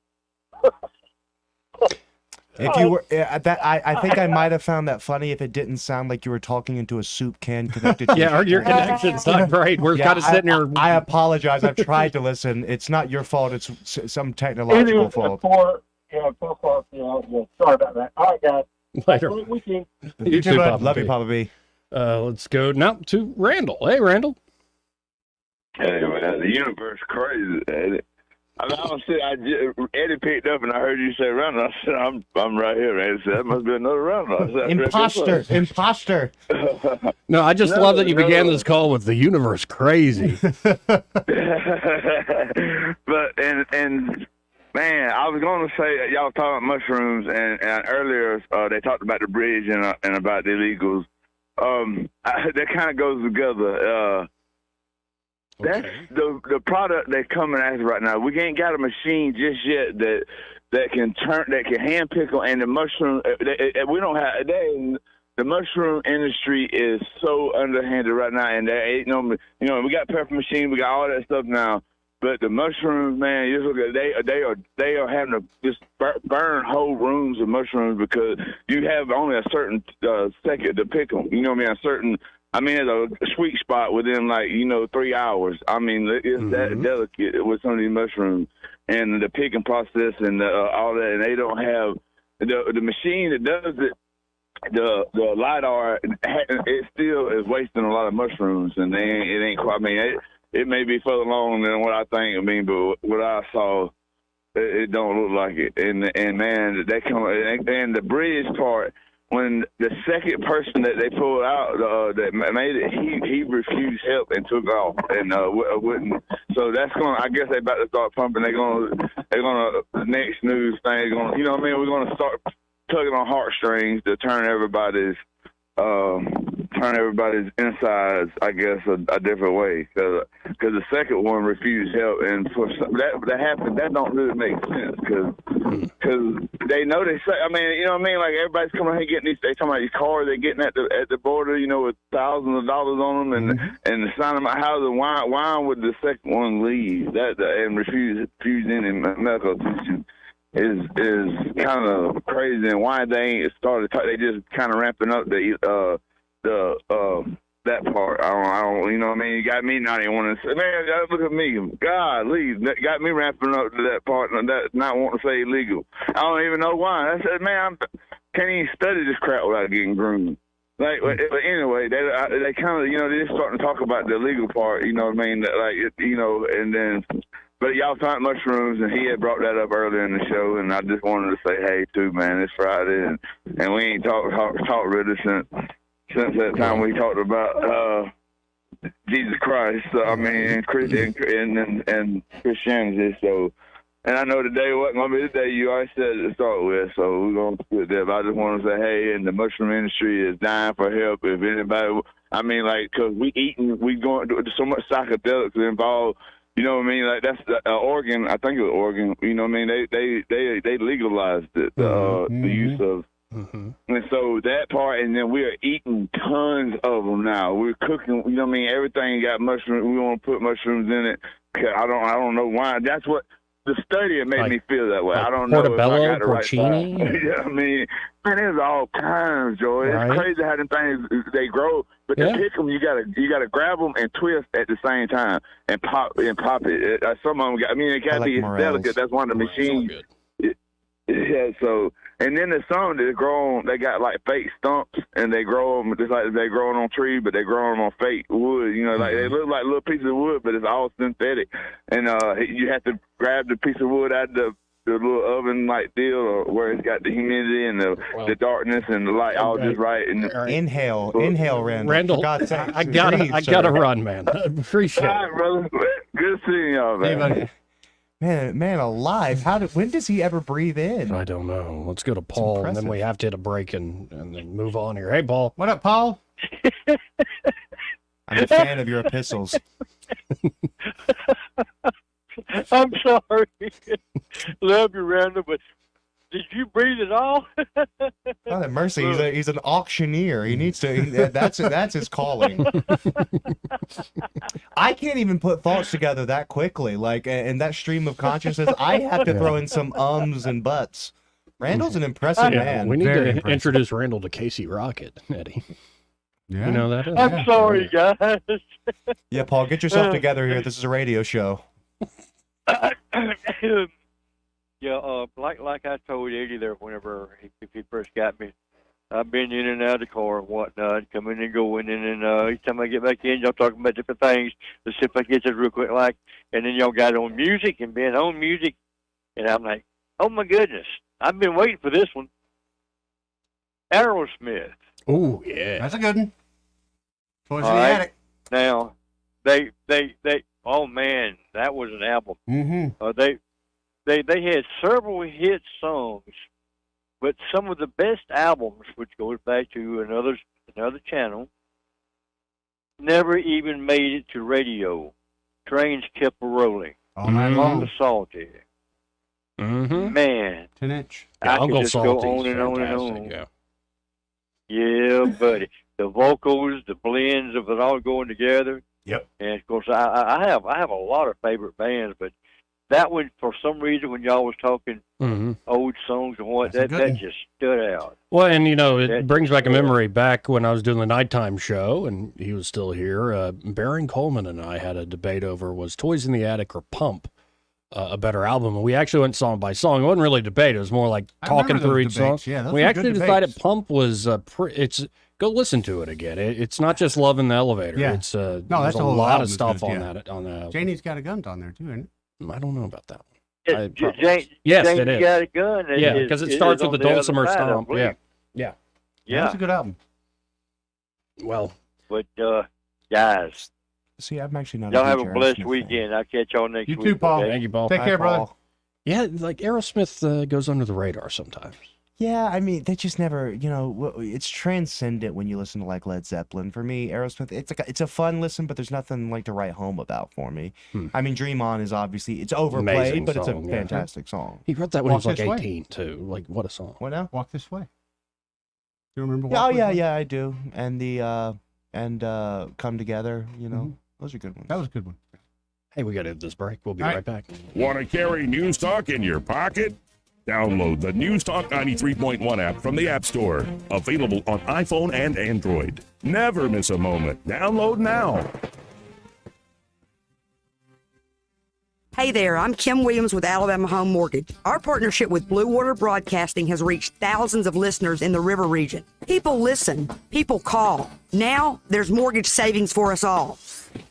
If you were I think I might have found that funny if it didn't sound like you were talking into a soup can connected to Yeah, your connection's not great. We're kind of sitting here. I apologize. I've tried to listen. It's not your fault. It's some technological fault. Sorry about that. All right, guys. Later. You too, bud. Love you, Papa B. Let's go now to Randall. Hey, Randall. Hey, man, the universe crazy, ain't it? Eddie picked up and I heard you say Randall. I said, I'm right here, man. He said, that must be another Randall. I said, Imposter. No, I just love that you began this call with the universe crazy. But and man, I was going to say y'all talking about mushrooms and earlier they talked about the bridge and about the illegals. That kind of goes together. That's the product that's coming at us right now. We ain't got a machine just yet that can hand pickle, and the mushroom. We don't have. The mushroom industry is so underhanded right now, and there ain't no. We got pepper machine, we got all that stuff now. But the mushrooms, man, you look at they are having to just burn whole rooms of mushrooms because you have only a certain second to pick them. You know what I mean? There's a sweet spot within 3 hours. I mean, it's that delicate with some of these mushrooms and the picking process and all that. And they don't have the machine that does it. The LiDAR, it still is wasting a lot of mushrooms, and it ain't quite. I mean, it may be further along than what I think. I mean, but what I saw, it don't look like it. And man, they come and the bridge part. When the second person that they pulled out that made it, he refused help and took off and wouldn't. So that's going. I guess they about to start pumping. They're gonna the next news thing. You know what I mean? We're gonna start tugging on heartstrings to turn everybody's insides, I guess, a different way. Because the second one refused help, and for that happened, that don't really make sense. Because they know they say. I mean, you know what I mean? Like everybody's coming here getting these. They talking about these cars they're getting at the border, with thousands of dollars on them, and signing my house. And why would the second one leave and refuse any medical attention? Is kind of crazy, and why they ain't started. They just kind of ramping up that part. I don't. You know what I mean? You got me not even want to say. Man, look at me. God, leave. That got me ramping up to that part. That not wanting to say illegal. I don't even know why. I said, man, I can't even study this crap without getting groomed. But anyway, they kind of they're starting to talk about the illegal part. You know what I mean? And then. But y'all talking mushrooms, and he had brought that up earlier in the show, and I just wanted to say, hey, too, man, it's Friday, and we ain't talked really since that time we talked about Jesus Christ. And Christianity. So, and I know today wasn't gonna be the day you already said it to start with, so we're gonna quit that. But I just want to say, hey, and the mushroom industry is dying for help. If anybody, because we going to so much psychedelics involved. You know what I mean? Like that's Oregon. I think it was Oregon. You know what I mean? They legalized it, the use of, and so that part. And then we are eating tons of them now. We're cooking. You know what I mean? Everything got mushrooms. We want to put mushrooms in it. I don't know why. That's what the study made me feel that way. I don't know if I got the right porcini. Yeah, I mean, man, there's all kinds, Joy. It's crazy how them things they grow. But to pick them, you gotta grab them and twist at the same time and pop it. Some of them, it gotta be delicate. That's one of the machines. Yeah. So, and then there's some that grow on. They got like fake stumps, and they grow them just like they growing on trees, but they grow them on fake wood. Like they look like little pieces of wood, but it's all synthetic. And you have to grab the piece of wood out of the little oven like deal, or where it's got the humidity and the darkness and the light all just right. And inhale, Randall. Randall, for God's sake, I gotta run, man. I appreciate it. All right, brother. Good seeing y'all, man. Man alive! When does he ever breathe in? I don't know. Let's go to Paul, and then we have to hit a break and then move on here. Hey, Paul. What up, Paul? I'm a fan of your epistles. I'm sorry. Love you, Randall, but did you breathe at all? God have mercy. He's an auctioneer. He needs to. That's his calling. I can't even put thoughts together that quickly. Like in that stream of consciousness, I have to throw in some ums and buts. Randall's an impressive man. We need to introduce Randall to Casey Rocket, Eddie. Yeah. You know that? I'm sorry, guys. Yeah, Paul, get yourself together here. This is a radio show. Yeah, like I told Eddie there whenever he first got me, I've been in and out of the car and whatnot, coming and going, and then each time I get back in, y'all talking about different things. Let's see if I get this real quick, like, and then y'all got on music and being on music, and I'm like, oh my goodness, I've been waiting for this one. Aerosmith. Oh yeah, that's a good one. Toys All in the right. Attic. Now, they. Oh man, that was an album. Mm-hmm. They had several hit songs, but some of the best albums, which goes back to another channel, never even made it to radio. Trains kept rolling. All night long. Uncle Salty. Mm-hmm. Man, 10-inch. Yeah, I could Uncle just Salty's go on and on and fantastic, on. yeah. Yeah, buddy. The vocals, the blends of it all going together. Yep. And of course, I have a lot of favorite bands, but that one, for some reason, when y'all was talking old songs and what, that just stood out. Well, and it brings back a memory back when I was doing the nighttime show, and he was still here. Baron Coleman and I had a debate over was Toys in the Attic or Pump a better album, and we actually went song by song. It wasn't really a debate; it was more like talking through each song. Yeah, those we were actually good decided debates. Pump was it's. Go listen to it again. It's not just Love in the Elevator. Yeah. It's No, there's that's a a whole lot album of is stuff good, on yeah. that album. Janie's Got a Gun on there too, isn't it? I don't know about that one. Yes, Yes, James it is. Got a Gun. Yeah, because it starts with the Dulcimer stomp. stomp. Yeah. That's a good album. Well, but guys, See, I'm actually not. y'all a have huge a blessed Aerosmith fan. weekend. I'll catch y'all next You week. too, Paul. okay? Thank you, Paul. Take care, brother. Yeah, like Aerosmith goes under the radar sometimes. Yeah, I mean, they just never, it's transcendent when you listen to like Led Zeppelin. For me, Aerosmith, it's a fun listen, but there's nothing like to write home about for me. I mean, Dream On is obviously it's overplayed, Amazing but it's a song, yeah. fantastic song. He wrote that when he Walk was like This Way. 18 too. Like what a song. What now? Walk This Way. You remember? Yeah, Walk oh This yeah, Way? yeah, I do. And Come Together. Those are good ones. That was a good one. Hey, we got to hit this break. We'll be All right right. back. Want to carry News Talk in your pocket? Download the News Talk 93.1 app from the App Store. Available on iPhone and Android. Never miss a moment. Download now. Hey there, I'm Kim Williams with Alabama Home Mortgage. Our partnership with Blue Water Broadcasting has reached thousands of listeners in the river region. People listen, people call. Now there's mortgage savings for us all.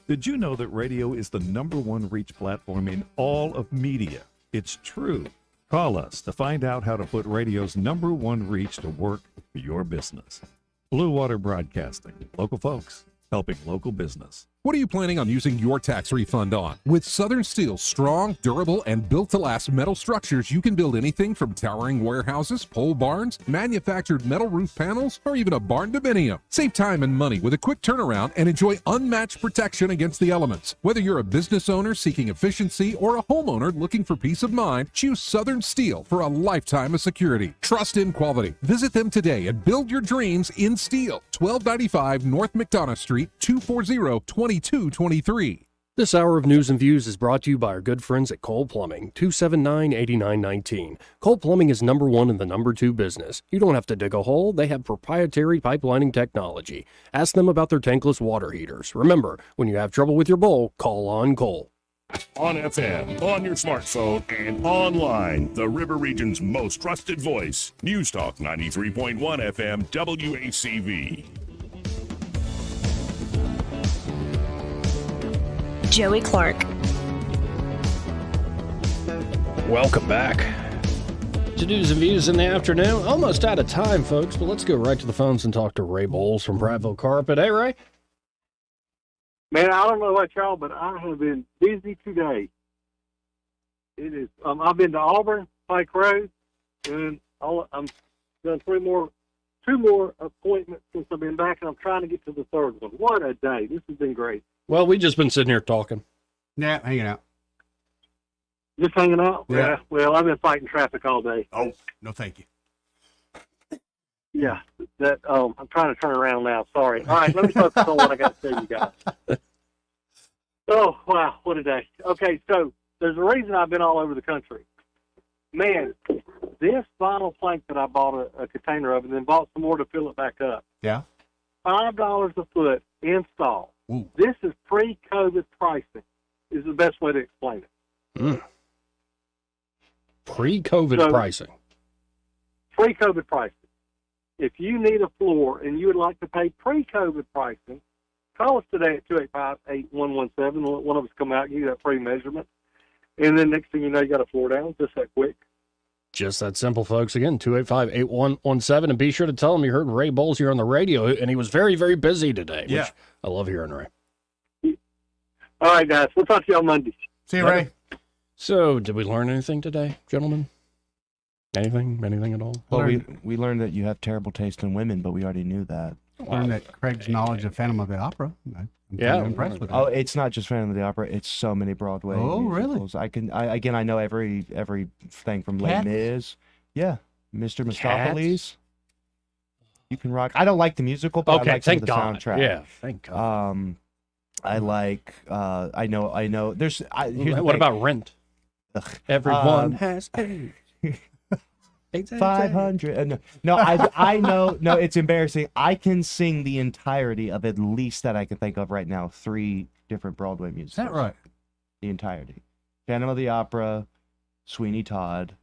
Did you know that radio is the #1 reach platform in all of media? It's true. Call us to find out how to put radio's #1 reach to work for your business. Blue Water Broadcasting. Local folks helping local business. What are you planning on using your tax refund on? With Southern Steel's strong, durable, and built-to-last metal structures, you can build anything from towering warehouses, pole barns, manufactured metal roof panels, or even a barn dominium. Save time and money with a quick turnaround and enjoy unmatched protection against the elements. Whether you're a business owner seeking efficiency or a homeowner looking for peace of mind, choose Southern Steel for a lifetime of security. Trust in quality. Visit them today and build your dreams in steel. 1295 North McDonough Street, 240-2223. This hour of news and views is brought to you by our good friends at Cole Plumbing, 279-8919. Cole Plumbing is #1 in the #2 business. You don't have to dig a hole. They have proprietary pipelining technology. Ask them about their tankless water heaters. Remember, when you have trouble with your bowl, call on Cole. On FM, on your smartphone, and online. The River Region's most trusted voice. News Talk 93.1 FM WACV. Joey Clark. Welcome back to News and Views in the afternoon. Almost out of time, folks, but let's go right to the phones and talk to Ray Bowles from Prattville Carpet. Hey, Ray. Man, I don't know about y'all, but I have been busy today. It is. I've been to Auburn, Pike Road, and I'm done two more appointments since I've been back, and I'm trying to get to the third one. What a day! This has been great. Well, we've just been sitting here talking. Yeah, hanging out. Just hanging out. Yeah. Well, I've been fighting traffic all day. Oh, no, thank you. Yeah. That. I'm trying to turn around now. Sorry. All right. Let me focus on what I got to tell you guys. Oh wow, what a day. Okay, so there's a reason I've been all over the country. Man, this vinyl plank that I bought a container of and then bought some more to fill it back up. Yeah. $5 a foot install. Ooh. This is pre-COVID pricing, is the best way to explain it. Pre-COVID So- pricing. Pre-COVID pricing. if you need a floor and you would like to pay pre-COVID pricing, call us today at 285-8117. One of us come out and give you that free measurement. And then next thing you know, you got a floor down just that quick. Just that simple, folks. Again, 285-8117. And be sure to tell him you heard Ray Bowles here on the radio, and he was very, very busy today, which I love hearing, Ray. All right, guys. We'll talk to you on Monday. See you, Ray. So, did we learn anything today, gentlemen? Anything at all? Well, we learned that you have terrible taste in women, but we already knew that. Learned that Craig's knowledge of Phantom of the Opera. I'm Yeah, impressed with that. Oh, it's not just Phantom of the Opera; it's so many Broadway. Oh, really? musicals. I know every thing from Les Cats? Mis. Yeah, Mr. Mistopheles. You can rock. I don't like the musical, but Okay, I like some of thank the God. soundtrack. Yeah, thank God. I like. I know. There's. Here's the What thing. about Rent? Everyone has AIDS. 500. No, I know. No, it's embarrassing. I can sing the entirety of at least that I can think of right now 3 different Broadway musicals. Is that right? The entirety. Phantom of the Opera, Sweeney Todd,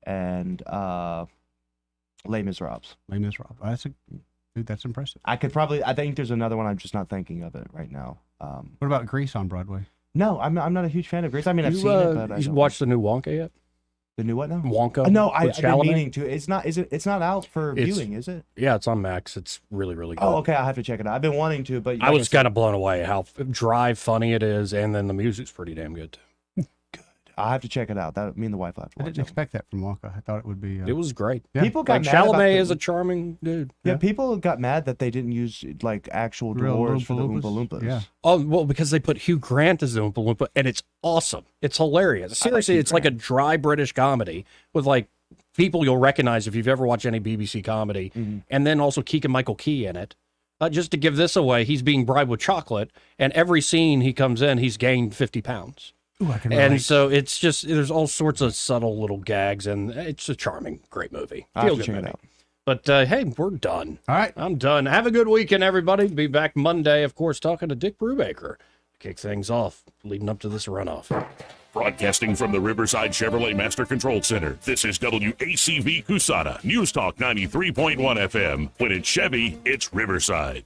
and Les Miserables. Les Miserables. That's impressive. I think there's another one. I'm just not thinking of it right now. What about Grease on Broadway? No, I'm not a huge fan of Grease. I mean, I've seen it, but I you don't. watched the new Wonka yet? The new what now? Wonka. No, I've with been Chalamet? meaning to. It's not out for viewing, is it? Yeah, it's on Max. It's really, really good. Oh, okay. I'll have to check it out. I've been wanting to, but I was kind of blown away how dry, funny it is, and then the music's pretty damn good, too. I'll have to check it out. That me and the wife will have to I watch didn't expect that from Wonka. I thought it would be. It was great. Yeah. People got Like mad about Chalamet the- is a charming dude. Yeah, people got mad that they didn't use like actual Real dwarves for the Oompa Oompa Loompas? Loompas. Yeah. Oh, well, because they put Hugh Grant as the Oompa Loompa, and it's awesome. It's hilarious. Seriously, Hugh it's like a dry British comedy with like people you'll recognize if you've ever watched any BBC comedy, and then also Keegan-Michael Key in it. Just to give this away, he's being bribed with chocolate, and every scene he comes in, he's gained 50 pounds. Ooh, I can And relate. so it's just, there's all sorts of subtle little gags, and it's a charming, great movie. I'll have Feel to good check it movie. out. But hey, we're done. All right. I'm done. Have a good weekend, everybody. Be back Monday, of course, talking to Dick Brubaker. Kick things off leading up to this runoff. Broadcasting from the Riverside Chevrolet Master Control Center, this is WACV Cusada, News Talk 93.1 FM. When it's Chevy, it's Riverside.